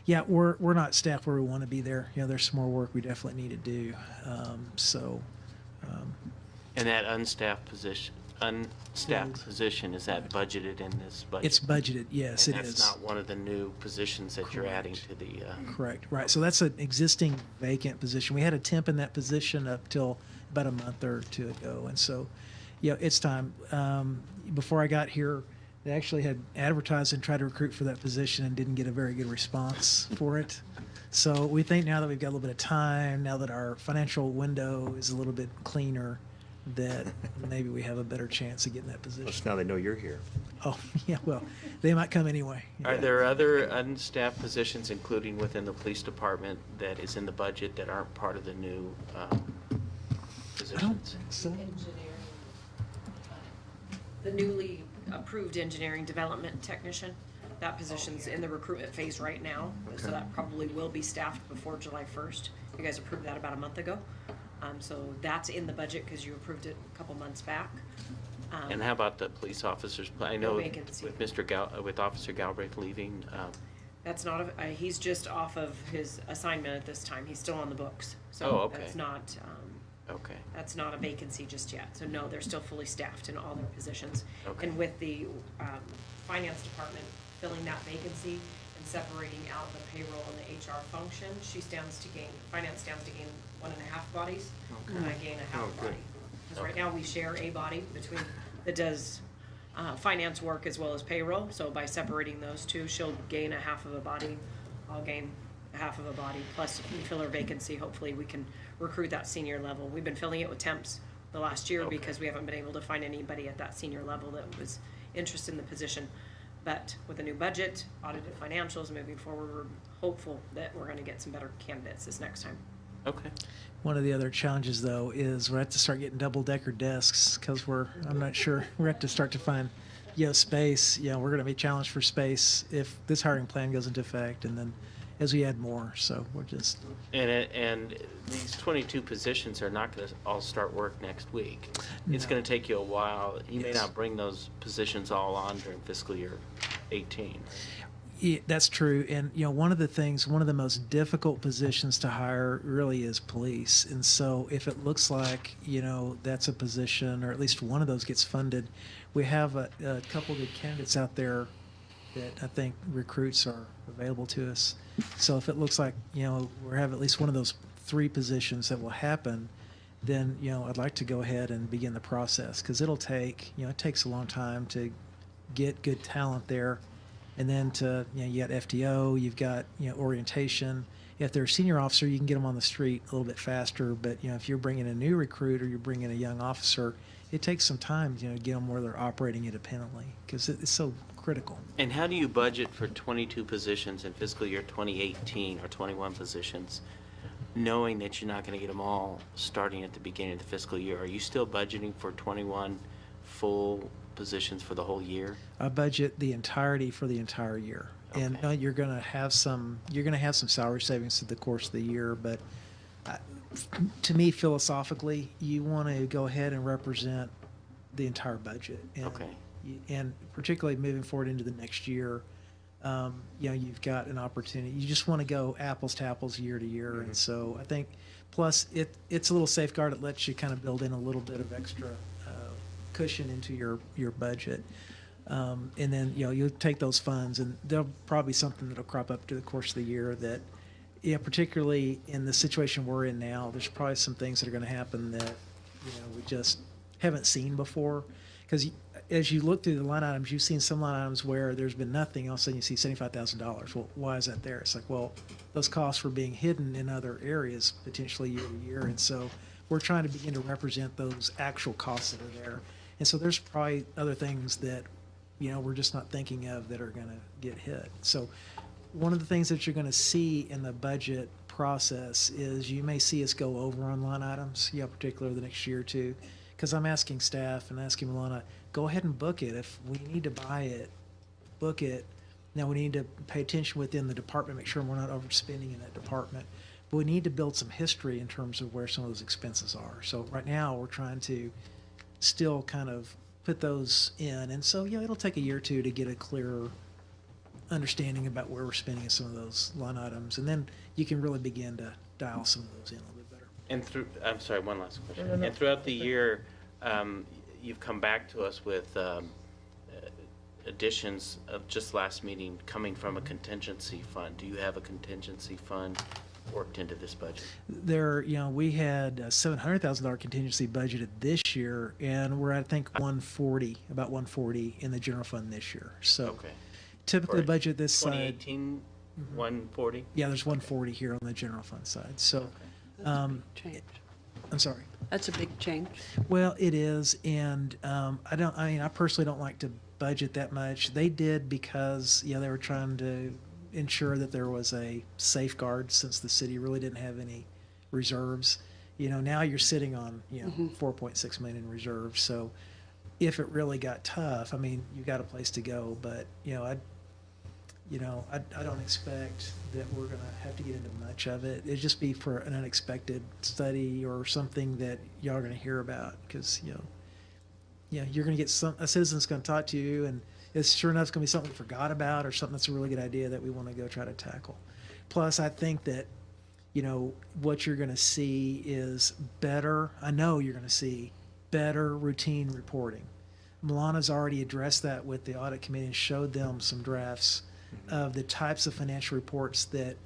yeah, we're not staffed where we want to be there. There's some more work we definitely need to do. And that unstaffed position, is that budgeted in this budget? It's budgeted, yes, and it is. that's not one of the new positions that you're adding to the... Correct, right. So that's an existing vacant position. We had a temp in that position up till about a month or two ago. And so, it's time. Before I got here, they actually had advertised and tried to recruit for that position and didn't get a very good response for it. So we think now that we've got a little bit of time, now that our financial window is a little bit cleaner, that maybe we have a better chance of getting that position. Plus now they know you're here. Oh, yeah, well, they might come anyway. Are there other unstaffed positions, including within the police department, that is in the budget that aren't part of the new positions? I don't think so. The newly approved engineering development technician, that position's in the recruitment phase right now. So that probably will be staffed before July 1st. You guys approved that about a month ago. So that's in the budget because you approved it a couple months back. And how about the police officers? I know with vacancy. with Officer Galbraith leaving, That's not, he's just off of his assignment at this time. He's still on the books. So Oh, okay. that's not, okay. that's not a vacancy just yet. So no, they're still fully staffed in all their positions. Okay. And with the finance department, filling that vacancy and separating out the payroll and the HR function. Finance stands to gain 1.5 bodies, and I gain a half Oh, good. body. Because right now we share a body between, that does finance work as well as payroll. So by separating those two, she'll gain a half of a body, I'll gain a half of a body. Plus, we fill our vacancy, hopefully we can recruit that senior level. We've been filling it with temps the last year because we haven't been able to find anybody at that senior level that was interested in the position. But with a new budget, audited financials moving forward, we're hopeful that we're gonna get some better candidates this next time. Okay. One of the other challenges, though, is we have to start getting double-decker desks because I'm not sure, we have to start to find, space. We're going to be challenged for space if this hiring plan goes into effect, and then as we add more. So we're just. And these 22 positions are not going to all start work next week. It's No. going to take you a while. You may Yes. not bring those positions all on during fiscal year 18. Yeah, that's true. And, one of the most difficult positions to hire really is police. And so if it looks like, that's a position, or at least one of those gets funded, we have a couple of good candidates out there that I think recruits are available to us. So if it looks like, we have at least one of those 3 positions that will happen, then, I'd like to go ahead and begin the process, because it'll take, it takes a long time to get good talent there. And then you got FTO, you've got, orientation. If they're a senior officer, you can get them on the street a little bit faster. But, if you're bringing a new recruit or you're bringing a young officer, it takes some time, to get them where they're operating independently, because it's so critical. And how do you budget for 22 positions in fiscal year 2018 or 21 positions, knowing that you're not going to get them all starting at the beginning of the fiscal year? Are you still budgeting for 21 full positions for the whole year? I budget the entirety for the entire year. Okay. And you're going to have some salary savings through the course of the year, but to me, philosophically, you want to go ahead and represent the entire budget. And, Okay. And particularly moving forward into the next year, you've got an opportunity. You just want to go apples to apples year to year. Mm-hmm. And so I think, plus it's a little safeguard. It lets you kind of build in a little bit of extra cushion into your budget. And then, you'll take those funds, and there'll probably be something that'll crop up through the course of the year that, particularly in the situation we're in now, there's probably some things that are going to happen that, we just haven't seen before. Because as you look through the line items, you've seen some line items where there's been nothing, all of a sudden you see $75,000. Well, why is that there? It's like, well, those costs were being hidden in other areas, potentially year to year. And so we're trying to begin to represent those actual costs that are there. And so there's probably other things that, we're just not thinking of that are going to get hit. So one of the things that you're going to see in the budget process is you may see us go over on line items, particularly the next year or two, because I'm asking staff and asking Milana, go ahead and book it. If we need to buy it, book it. Now we need to pay attention within the department, make sure we're not overspending in that department. But we need to build some history in terms of where some of those expenses are. So right now we're trying to still kind of put those in. And so, it'll take a year or two to get a clearer understanding about where we're spending some of those line items. And then you can really begin to dial some of those in a little bit better. And I'm sorry, one last question. No. And throughout the year, you've come back to us with additions of just last meeting coming from a contingency fund. Do you have a contingency fund worked into this budget? There, we had a $700,000 contingency budgeted this year, and we're at, I think, about 140 in the general fund this year. So Okay. typically For budget this side. 2018, 140? Yeah, there's 140 here on the general fund side. So, Change. I'm sorry. That's a big change. Well, it is, and I personally don't like to budget that much. They did because, they were trying to ensure that there was a safeguard since the city really didn't have any reserves. Now you're sitting on, 4.6 million in reserves. So if it really got tough, you got a place to go, but, I don't expect that we're going to have to get into much of it. It'd just be for an unexpected study or something that y'all are going to hear about, because, you're going to get a citizen's going to talk to you, and it's sure enough going to be something we forgot about or something that's a really good idea that we want to go try to tackle. Plus, I think that, what you're going to see is better. I know you're going to see better routine reporting. Milana's already addressed that with the audit committee and showed them some drafts of the types of financial reports that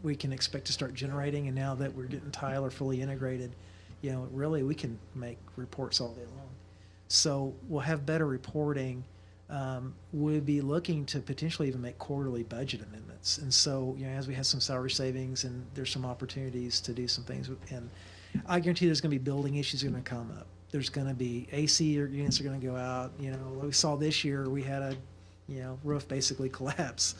we can expect to start generating. And now that we're getting Tyler fully integrated, you know, really we can make reports all day long. So we'll have better reporting. We'll be looking to potentially even make quarterly budget amendments. And so, you know, as we have some salary savings and there's some opportunities to do some things and I guarantee there's going to be building issues going to come up. There's going to be AC units are going to go out. You know, we saw this year we had a, you know, roof basically collapse.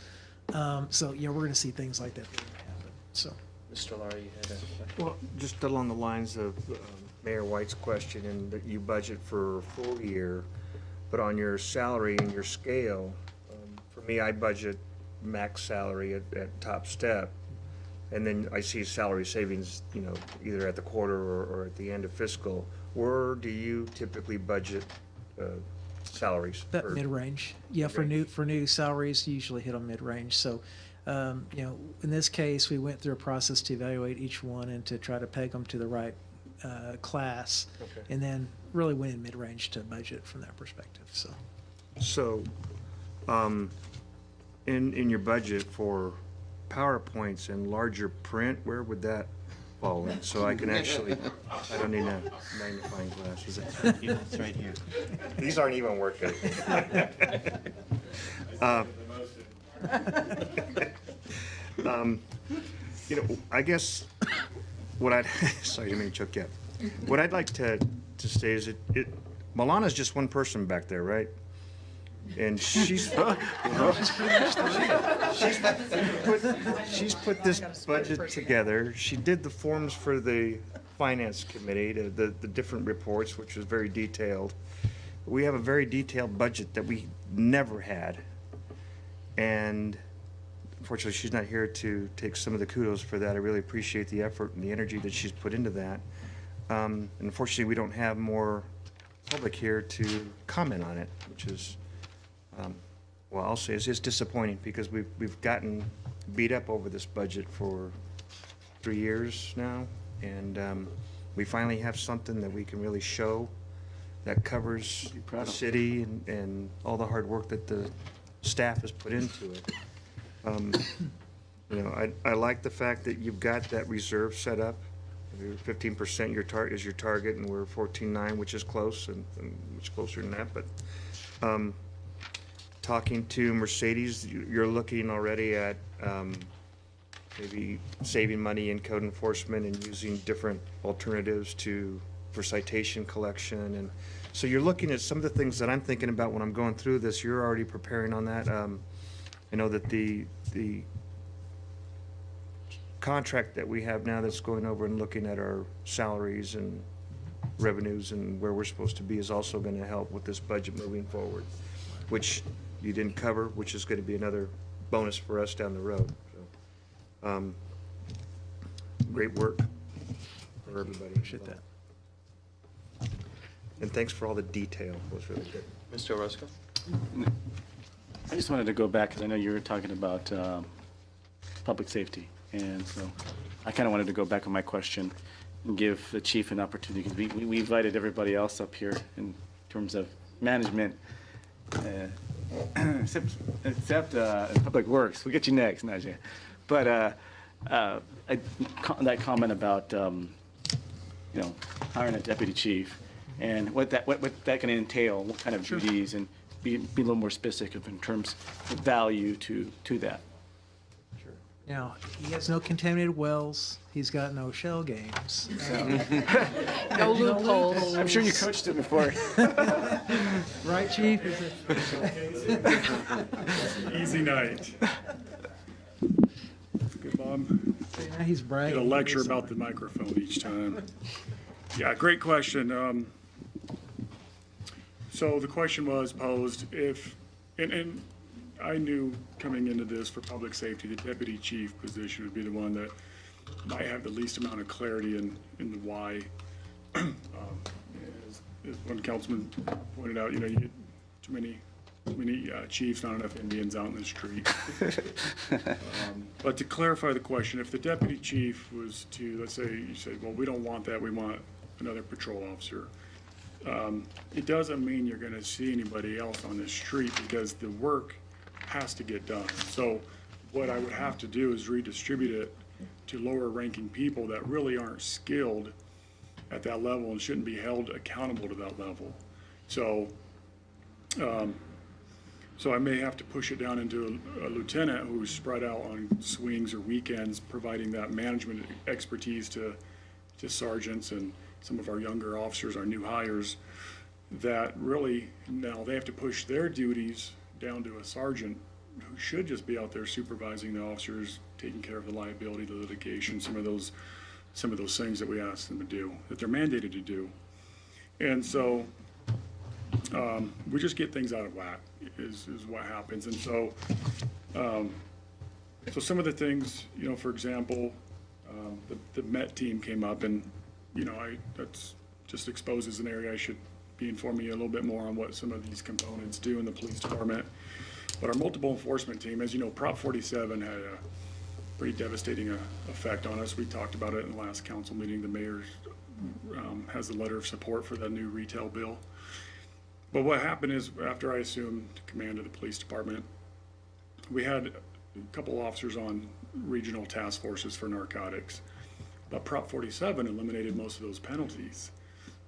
So, you know, we're going to see things like that happen. So, Mr. Lara, you had a question? Well, just along the lines of Mayor White's question, and that you budget for a full year, but on your salary and your scale, for me, I budget max salary at top step, and then I see salary savings, you know, either at the quarter or at the end of fiscal. Where do you typically budget salaries? that mid-range. Yeah, for new salaries, you usually hit on mid-range. So, you know, in this case, we went through a process to evaluate each one and to try to peg them to the right class, and then really went in mid-range to budget from that perspective. So, in your budget for PowerPoints and larger print, where would that fall in? So I can actually, I don't need a magnifying glass, is it? It's right here. These aren't even working. You know, I guess what I'd, sorry, I didn't mean to choke you up. What I'd like to say is Milana's just one person back there, right? And she's put this budget together. She did the forms for the finance committee, the different reports, which was very detailed. We have a very detailed budget that we never had. And unfortunately, she's not here to take some of the kudos for that. I really appreciate the effort and the energy that she's put into that. And unfortunately, we don't have more public here to comment on it, which is, well, I'll say it's disappointing because we've gotten beat up over this budget for 3 years now, and we finally have something that we can really show that covers the city and all the hard work that the staff has put into it. You know, I like the fact that you've got that reserve set up. 15% is your target, and we're 14.9, which is close, and much closer than that. But talking to Mercedes, you're looking already at maybe saving money in code enforcement and using different alternatives for citation collection. And so you're looking at some of the things that I'm thinking about when I'm going through this. You're already preparing on that. I know that the contract that we have now that's going over and looking at our salaries and revenues and where we're supposed to be is also going to help with this budget moving forward, which you didn't cover, which is going to be another bonus for us down the road. So, great work for everybody. Appreciate that. And thanks for all the detail. It was really good. Mr. Orozco? I just wanted to go back because I know you were talking about public safety. And so I kind of wanted to go back on my question and give the chief an opportunity because we invited everybody else up here in terms of management, except Public Works. We'll get you next, Najee. But that comment about you know, hiring a deputy chief and what that can entail, what kind of duties, and be a little more specific in terms of value to that. now, he has no contaminated wells. He's got no shell games. No loopholes. I'm sure you coached him before. Right, Chief? Easy night. Good, Bob. Now he's bragging. Get a lecture about the microphone each time. Yeah, great question. So the question was posed if, and I knew coming into this for public safety, the deputy chief position would be the one that might have the least amount of clarity in the why. As one councilman pointed out, you know, you get too many chiefs, not enough Indians out in the street. But to clarify the question, if the deputy chief was to, let's say, you say, well, we don't want that, we want another patrol officer. it doesn't mean you're gonna see anybody else on the street because the work has to get done. So what I would have to do is redistribute it to lower ranking people that really aren't skilled at that level and shouldn't be held accountable to that level. So, so I may have to push it down into a lieutenant who's spread out on swings or weekends, providing that management expertise to sergeants and some of our younger officers, our new hires, that really now they have to push their duties down to a sergeant who should just be out there supervising the officers, taking care of the liability, the litigation, some of those things that we ask them to do, that they're mandated to do. And so we just get things out of whack is what happens. And so so some of the things, you know, for example, the Met team came up, and you know, that's just exposes an area I should be informing you a little bit more on what some of these components do in the police department. But our multiple enforcement team, as you know, Prop 47 had a pretty devastating effect on us. We talked about it in the last council meeting. The mayor has a letter of support for the new retail bill. But what happened is, after I assumed command of the police department, we had a couple officers on regional task forces for narcotics. But Prop 47 eliminated most of those penalties.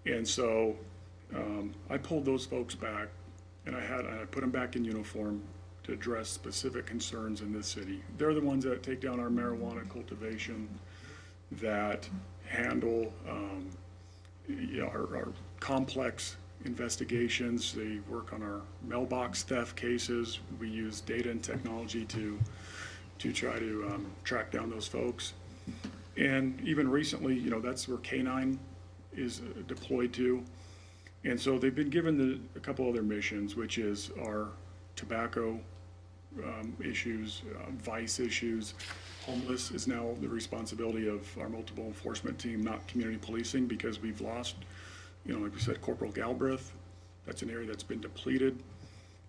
And so I pulled those folks back, and I put them back in uniform to address specific concerns in this city. They're the ones that take down our marijuana cultivation, that handle our complex investigations. They work on our mailbox theft cases. We use data and technology to try to track down those folks. And even recently, you know, that's where K9 is deployed to. And so they've been given a couple other missions, which is our tobacco issues, vice issues. Homeless is now the responsibility of our multiple enforcement team, not community policing, because we've lost, you know, like we said, Corporal Galbraith. That's an area that's been depleted.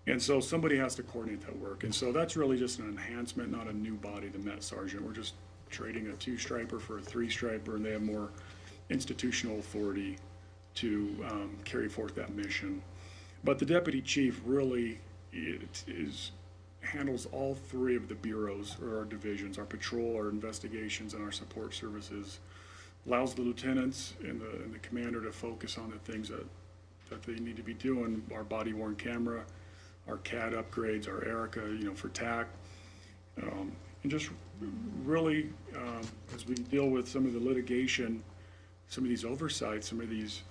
And so somebody has to coordinate that work. And so that's really just an enhancement, not a new body, the Met Sergeant. We're just trading a 2-striper for a 3-striper, and they have more institutional authority to carry forth that mission. But the deputy chief really handles all 3 of the bureaus or our divisions, our patrol, our investigations, and our support services. Allows the lieutenants and the commander to focus on the things that they need to be doing, our body-worn camera, our CAD upgrades, our Erica, you know, for TAC, and just really, as we deal with some of the litigation, some of these oversights, some of these,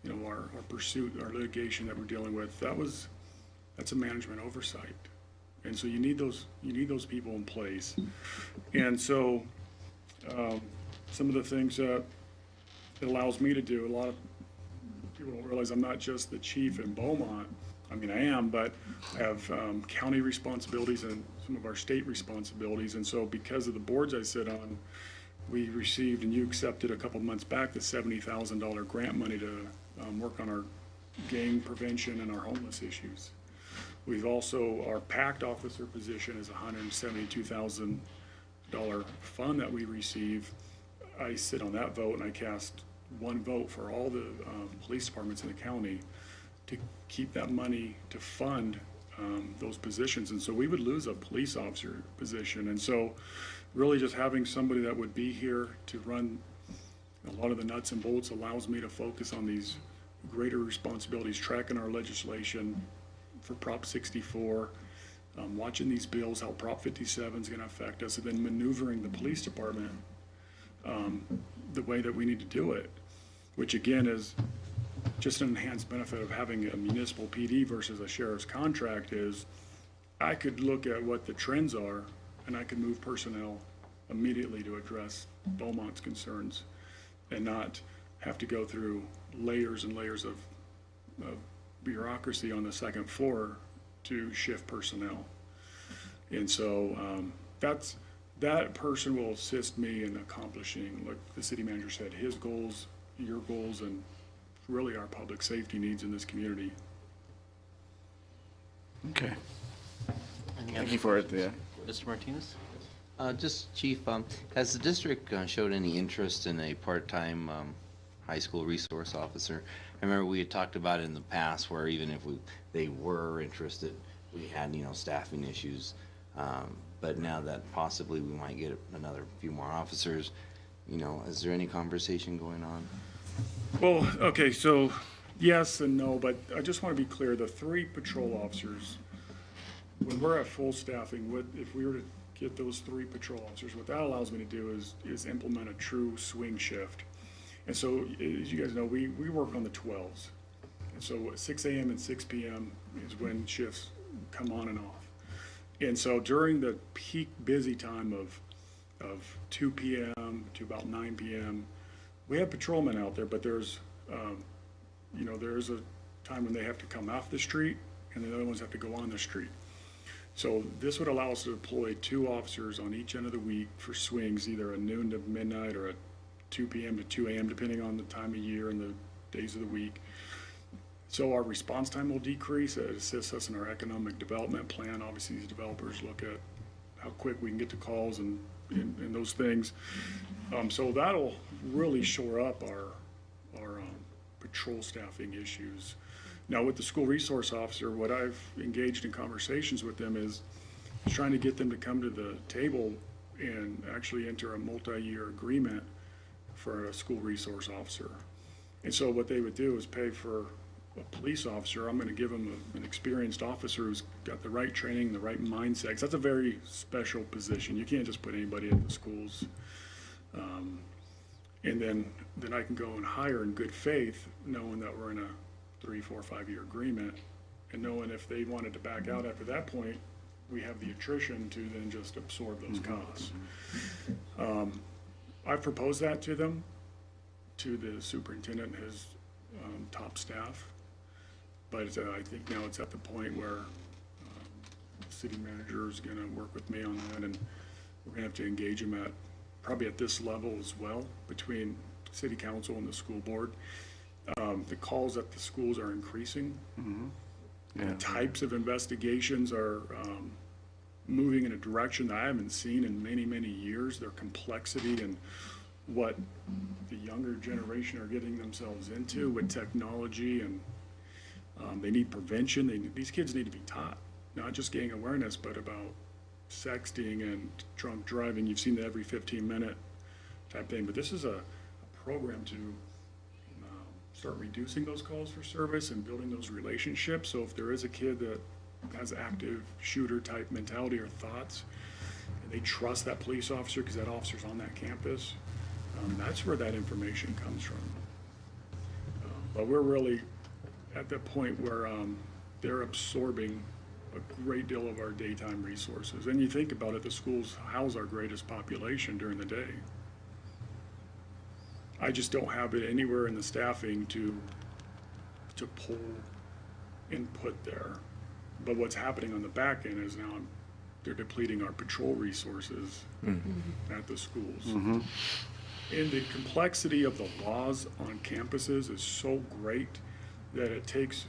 you know, our pursuit, our litigation that we're dealing with, that's a management oversight. And so you need those people in place. And so some of the things that it allows me to do, a lot of people don't realize I'm not just the chief in Beaumont. I mean, I am, but I have county responsibilities and some of our state responsibilities. And so because of the boards I sit on, we received, and you accepted a couple months back, the $70,000 grant money to work on our gang prevention and our homeless issues. We've also, our PACT officer position is a $172,000 fund that we receive. I sit on that vote, and I cast one vote for all the police departments in the county to keep that money to fund those positions. And so we would lose a police officer position. And so really just having somebody that would be here to run a lot of the nuts and bolts allows me to focus on these greater responsibilities, tracking our legislation for Prop 64, watching these bills, how Prop 57 is going to affect us, and then maneuvering the police department the way that we need to do it, which again is just an enhanced benefit of having a municipal PD versus a sheriff's contract. Is I could look at what the trends are, and I could move personnel immediately to address Beaumont's concerns and not have to go through layers and layers of bureaucracy on the second floor to shift personnel. And so that person will assist me in accomplishing, like the city manager said, his goals, your goals, and really our public safety needs in this community. Okay. Any Thank other you for it, questions? yeah. Mr. Martinez? Just Chief, has the district showed any interest in a part-time high school resource officer. I remember we had talked about it in the past where even if they were interested, we had, staffing issues. But now that possibly we might get another few more officers, is there any conversation going on? Well, okay, so yes and no, but I just want to be clear, the 3 patrol officers, when we're at full staffing, if we were to get those 3 patrol officers, what that allows me to do is implement a true swing shift. And so, as you guys know, we work on the 12s. And so 6 a.m. and 6 p.m. is when shifts come on and off. And so during the peak busy time of 2 p.m. to about 9 p.m., we have patrolmen out there, but there's a time when they have to come off the street and the other ones have to go on the street. So this would allow us to deploy 2 officers on each end of the week for swings, either a noon to midnight or a 2 p.m. to 2 a.m., depending on the time of year and the days of the week. So our response time will decrease. It assists us in our economic development plan. Obviously, these developers look at how quick we can get to calls and those things. So that'll really shore up our patrol staffing issues. Now, with the school resource officer, what I've engaged in conversations with them is trying to get them to come to the table and actually enter a multi-year agreement for a school resource officer. And so what they would do is pay for a police officer. I'm going to give them an experienced officer who's got the right training, the right mindset, 'cause that's a very special position. You can't just put anybody in the schools. And then I can go and hire in good faith, knowing that we're in a 3, 4, 5-year agreement, and knowing if they wanted to back out after that point, we have the attrition to then just absorb those costs. I've proposed that to them, to the superintendent and his top staff, but I think now it's at the point where the city manager is going to work with me on that, and we're going to have to engage him probably at this level as well, between city council and the school board. The calls at the schools are increasing. The types of investigations are moving in a direction that I haven't seen in many, many years. Their complexity and what the younger generation are getting themselves into with technology, and they need prevention. These kids need to be taught, not just gang awareness, but about sexting and drunk driving. You've seen the every 15-minute type thing, but this is a program to start reducing those calls for service and building those relationships. So if there is a kid that has active shooter type mentality or thoughts, and they trust that police officer because that officer's on that campus, that's where that information comes from. But we're really at the point where they're absorbing a great deal of our daytime resources. And you think about it, the schools house our greatest population during the day. I just don't have it anywhere in the staffing to pull input there. But what's happening on the back end is now they're depleting our patrol resources at the schools. And the complexity of the laws on campuses is so great that it takes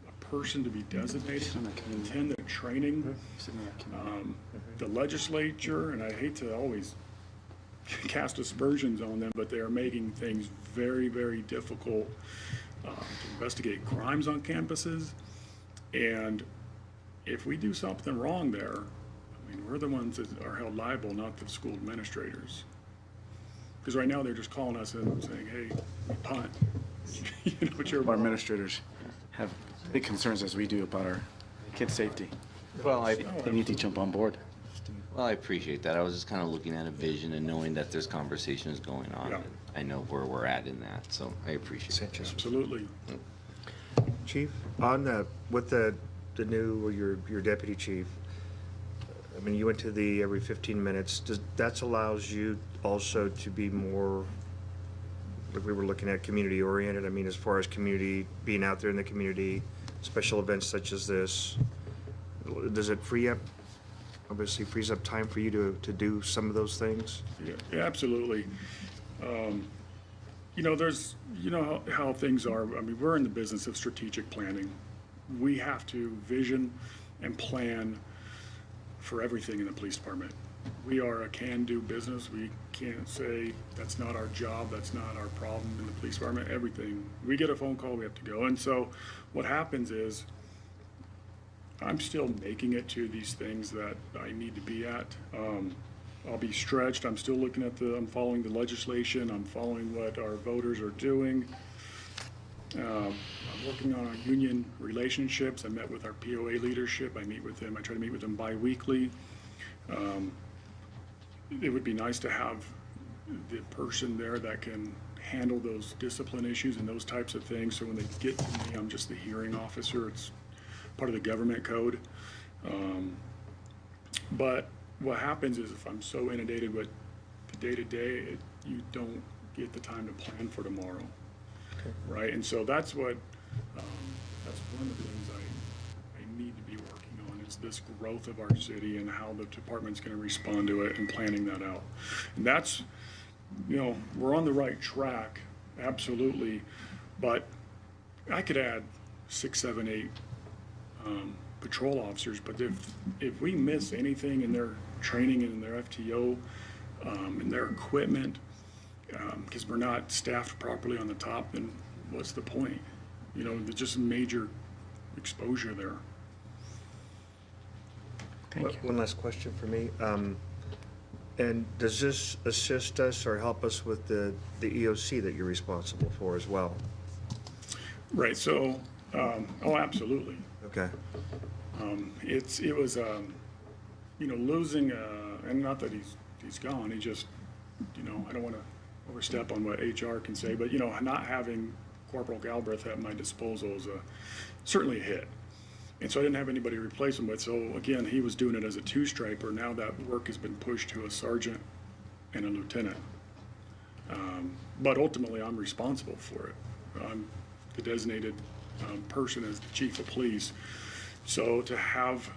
a person to be designated to attend the training. The legislature, and I hate to always cast aspersions on them, but they are making things very, very difficult to investigate crimes on campuses. And if we do something wrong there, I mean, we're the ones that are held liable, not the school administrators. Because right now they're just calling us and saying, hey, punt. Our administrators have big concerns, as we do, about our kids' safety. Well, They need to jump on board. Well, I appreciate that. I was just kind of looking at a vision and knowing that there's conversations going on. Yeah. And I know where we're at in that, so I appreciate it. Absolutely. Chief, on with the new, or your deputy chief, I mean, you went to the every 15 minutes. That allows you also to be more, like we were looking at, community oriented. I mean, as far as community, being out there in the community, special events such as this, does it obviously frees up time for you to do some of those things? Yeah, absolutely. There's, how things are. I mean, we're in the business of strategic planning. We have to vision and plan for everything in the police department. we are a can-do business. We can't say that's not our job, that's not our problem in the police department. Everything, we get a phone call, we have to go. And so what happens is I'm still making it to these things that I need to be at. I'll be stretched. I'm still looking at I'm following the legislation. I'm following what our voters are doing. I'm working on our union relationships. I met with our POA leadership. I meet with them. I try to meet with them bi-weekly. It would be nice to have the person there that can handle those discipline issues and those types of things. So when they get to me, I'm just the hearing officer. It's part of the government code. But what happens is if I'm so inundated with the day-to-day, you don't get the time to plan for tomorrow. Okay. Right? And so that's what, that's one of the things I need to be working on is this growth of our city and how the department's going to respond to it and planning that out. And that's, we're on the right track, absolutely, but I could add 6, 7, 8 patrol officers, but if we miss anything in their training and in their FTO, and their equipment, because we're not staffed properly on the top, then what's the point? There's just major exposure there. Thank you. One last question for me. And does this assist us or help us with the EOC that you're responsible for as well? Right, so, absolutely. Okay. It was, losing, and not that he's gone, he just, I don't want to overstep on what HR can say, but, not having Corporal Galbraith at my disposal is certainly a hit. And so I didn't have anybody to replace him with. So again, he was doing it as a two-striper. Now that work has been pushed to a sergeant and a lieutenant. But ultimately, I'm responsible for it. I'm the designated person as the chief of police. So to have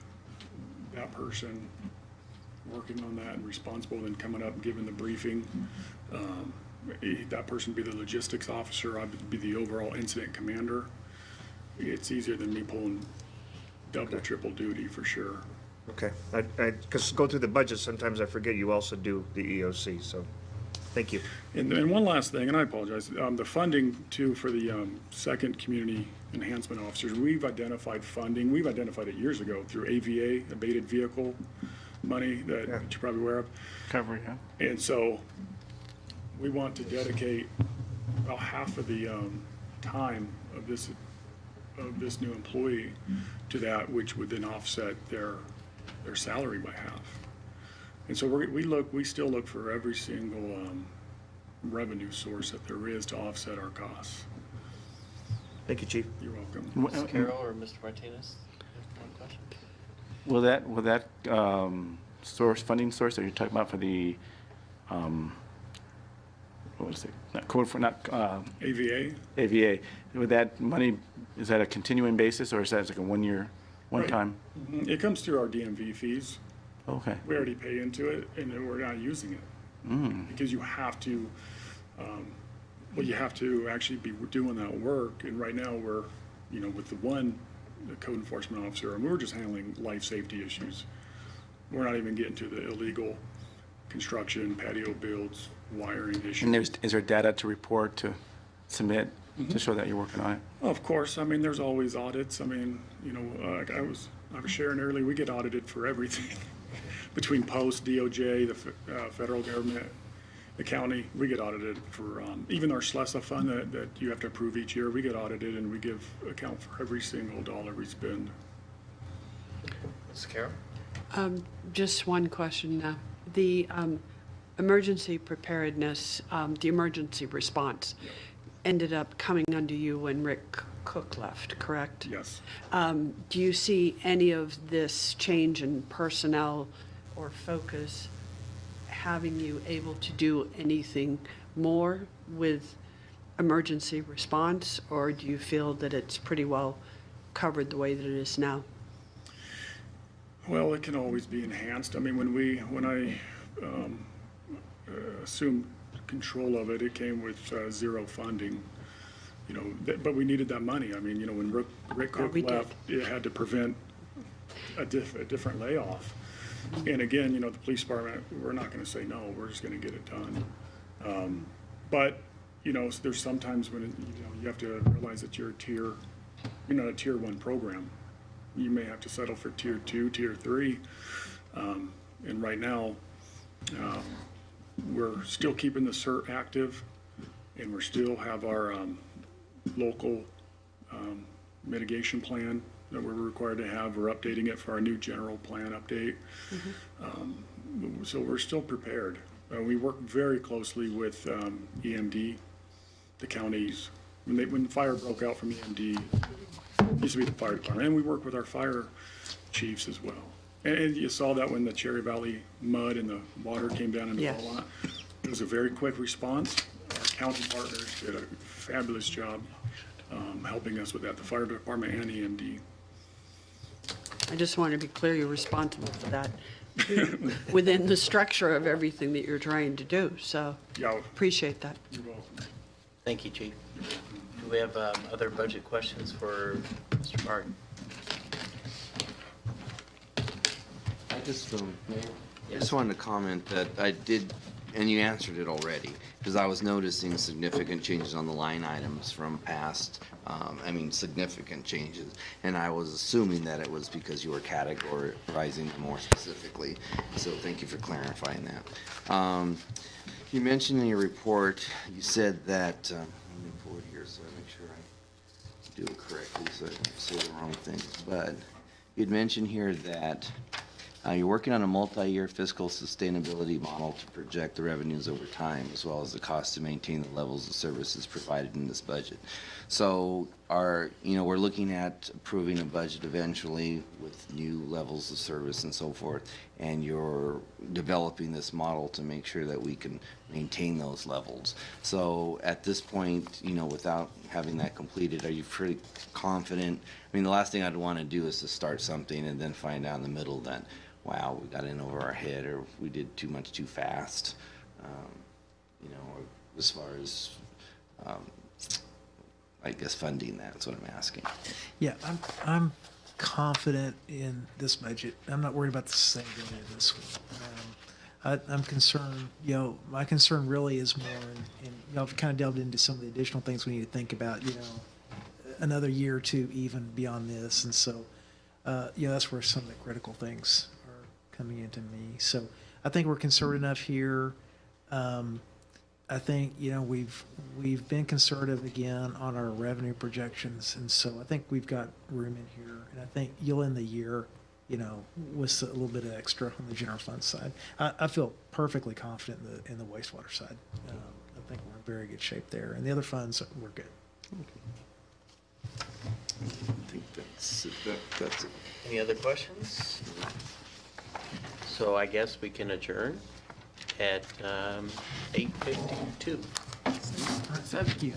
that person working on that and responsible and coming up and giving the briefing, that person would be the logistics officer, I'd be the overall incident commander. It's easier than me pulling double, triple duty for sure. Okay, because go through the budget, sometimes I forget you also do the EOC, so thank you. And one last thing, and I apologize, the funding too for the second community enhancement officers, we've identified funding, we've identified it years ago through AVA, abated vehicle money that you're probably aware of. Cover, yeah. And so we want to dedicate about half of the time of this new employee to that, which would then offset their salary by half. And so we still look for every single revenue source that there is to offset our costs. Thank you, Chief. You're welcome. Ms. Carroll or Mr. Martinez, one question? Will that funding source that you're talking about for the what was it? AVA. AVA. With that money, is that a continuing basis or is that like a one time? Mm-hmm. It comes through our DMV fees. Okay. We already pay into it, and then we're not using it because you have to. You have to actually be doing that work. And right now we're, with the code enforcement officer, and we're just handling life safety issues. We're not even getting to the illegal construction, patio builds, wiring issues. And is there data to report, to submit, to show that you're working on it? Of course. I mean, there's always audits. I mean, I was sharing earlier, we get audited for everything. Between Post, DOJ, the federal government, the county, we get audited for, even our SLESA fund that you have to approve each year, we get audited and we give account for every single dollar we spend. Ms. Carroll? Just one question now. The emergency preparedness, the emergency response ended up coming under you when Rick Cook left, correct? Yes. Do you see any of this change in personnel or focus having you able to do anything more with emergency response, or do you feel that it's pretty well covered the way that it is now? Well, it can always be enhanced. I mean, when I assumed control of it, it came with zero funding. But we needed that money. I mean, when Rick Cook left, it had to prevent a different layoff. And again, you know, the police department, we're not gonna say no, we're just gonna get it done. But, you know, there's sometimes when, you know, you have to realize that you're not a tier 1 program. You may have to settle for tier 2, tier 3. And right now, we're still keeping the CERT active, and we still have our local mitigation plan that we're required to have. We're updating it for our new general plan update. So we're still prepared. We work very closely with EMD, the counties. When the fire broke out from EMD, it used to be the fire department, and we work with our fire chiefs as well. And you saw that when the Cherry Valley mud and the water came down in the Yes. lot. It was a very quick response. Our county partners did a fabulous job helping us with that, the fire department and EMD. I just want to be clear, you're responsible for that within the structure of everything that you're trying to do, so Yeah, appreciate that. you're welcome. Thank you, Chief. Do we have other budget questions for Mr. Martin? I just wanted to comment that I did, and you answered it already, because I was noticing significant changes on the line items from past, significant changes, and I was assuming that it was because you were categorizing more specifically, so thank you for clarifying that. You mentioned in your report, you said that, let me pull it here so I make sure I do it correctly so I don't say the wrong things, but you'd mentioned here that you're working on a multi-year fiscal sustainability model to project the revenues over time, as well as the cost to maintain the levels of services provided in this budget. So we're looking at approving a budget eventually with new levels of service and so forth, and you're developing this model to make sure that we can maintain those levels. So at this point, without having that completed, are you pretty confident? I mean, the last thing I'd want to do is to start something and then find out in the middle that, wow, we got in over our head, or we did too much too fast, or as far as, I guess, funding. That's what I'm asking. Yeah, I'm confident in this budget. I'm not worried about the sustainability of this one. I'm concerned, my concern really is more, and I've kind of delved into some of the additional things we need to think about, another year or two even beyond this. And so, that's where some of the critical things are coming into me. So I think we're conservative enough here. I think, we've been conservative again on our revenue projections. And so I think we've got room in here. And I think you'll end the year, with a little bit of extra on the general fund side. I feel perfectly confident in the wastewater side. I think we're in very good shape there. And the other funds, we're good. I think that's it. Any other questions? So I guess we can adjourn at 8:52. Thank you.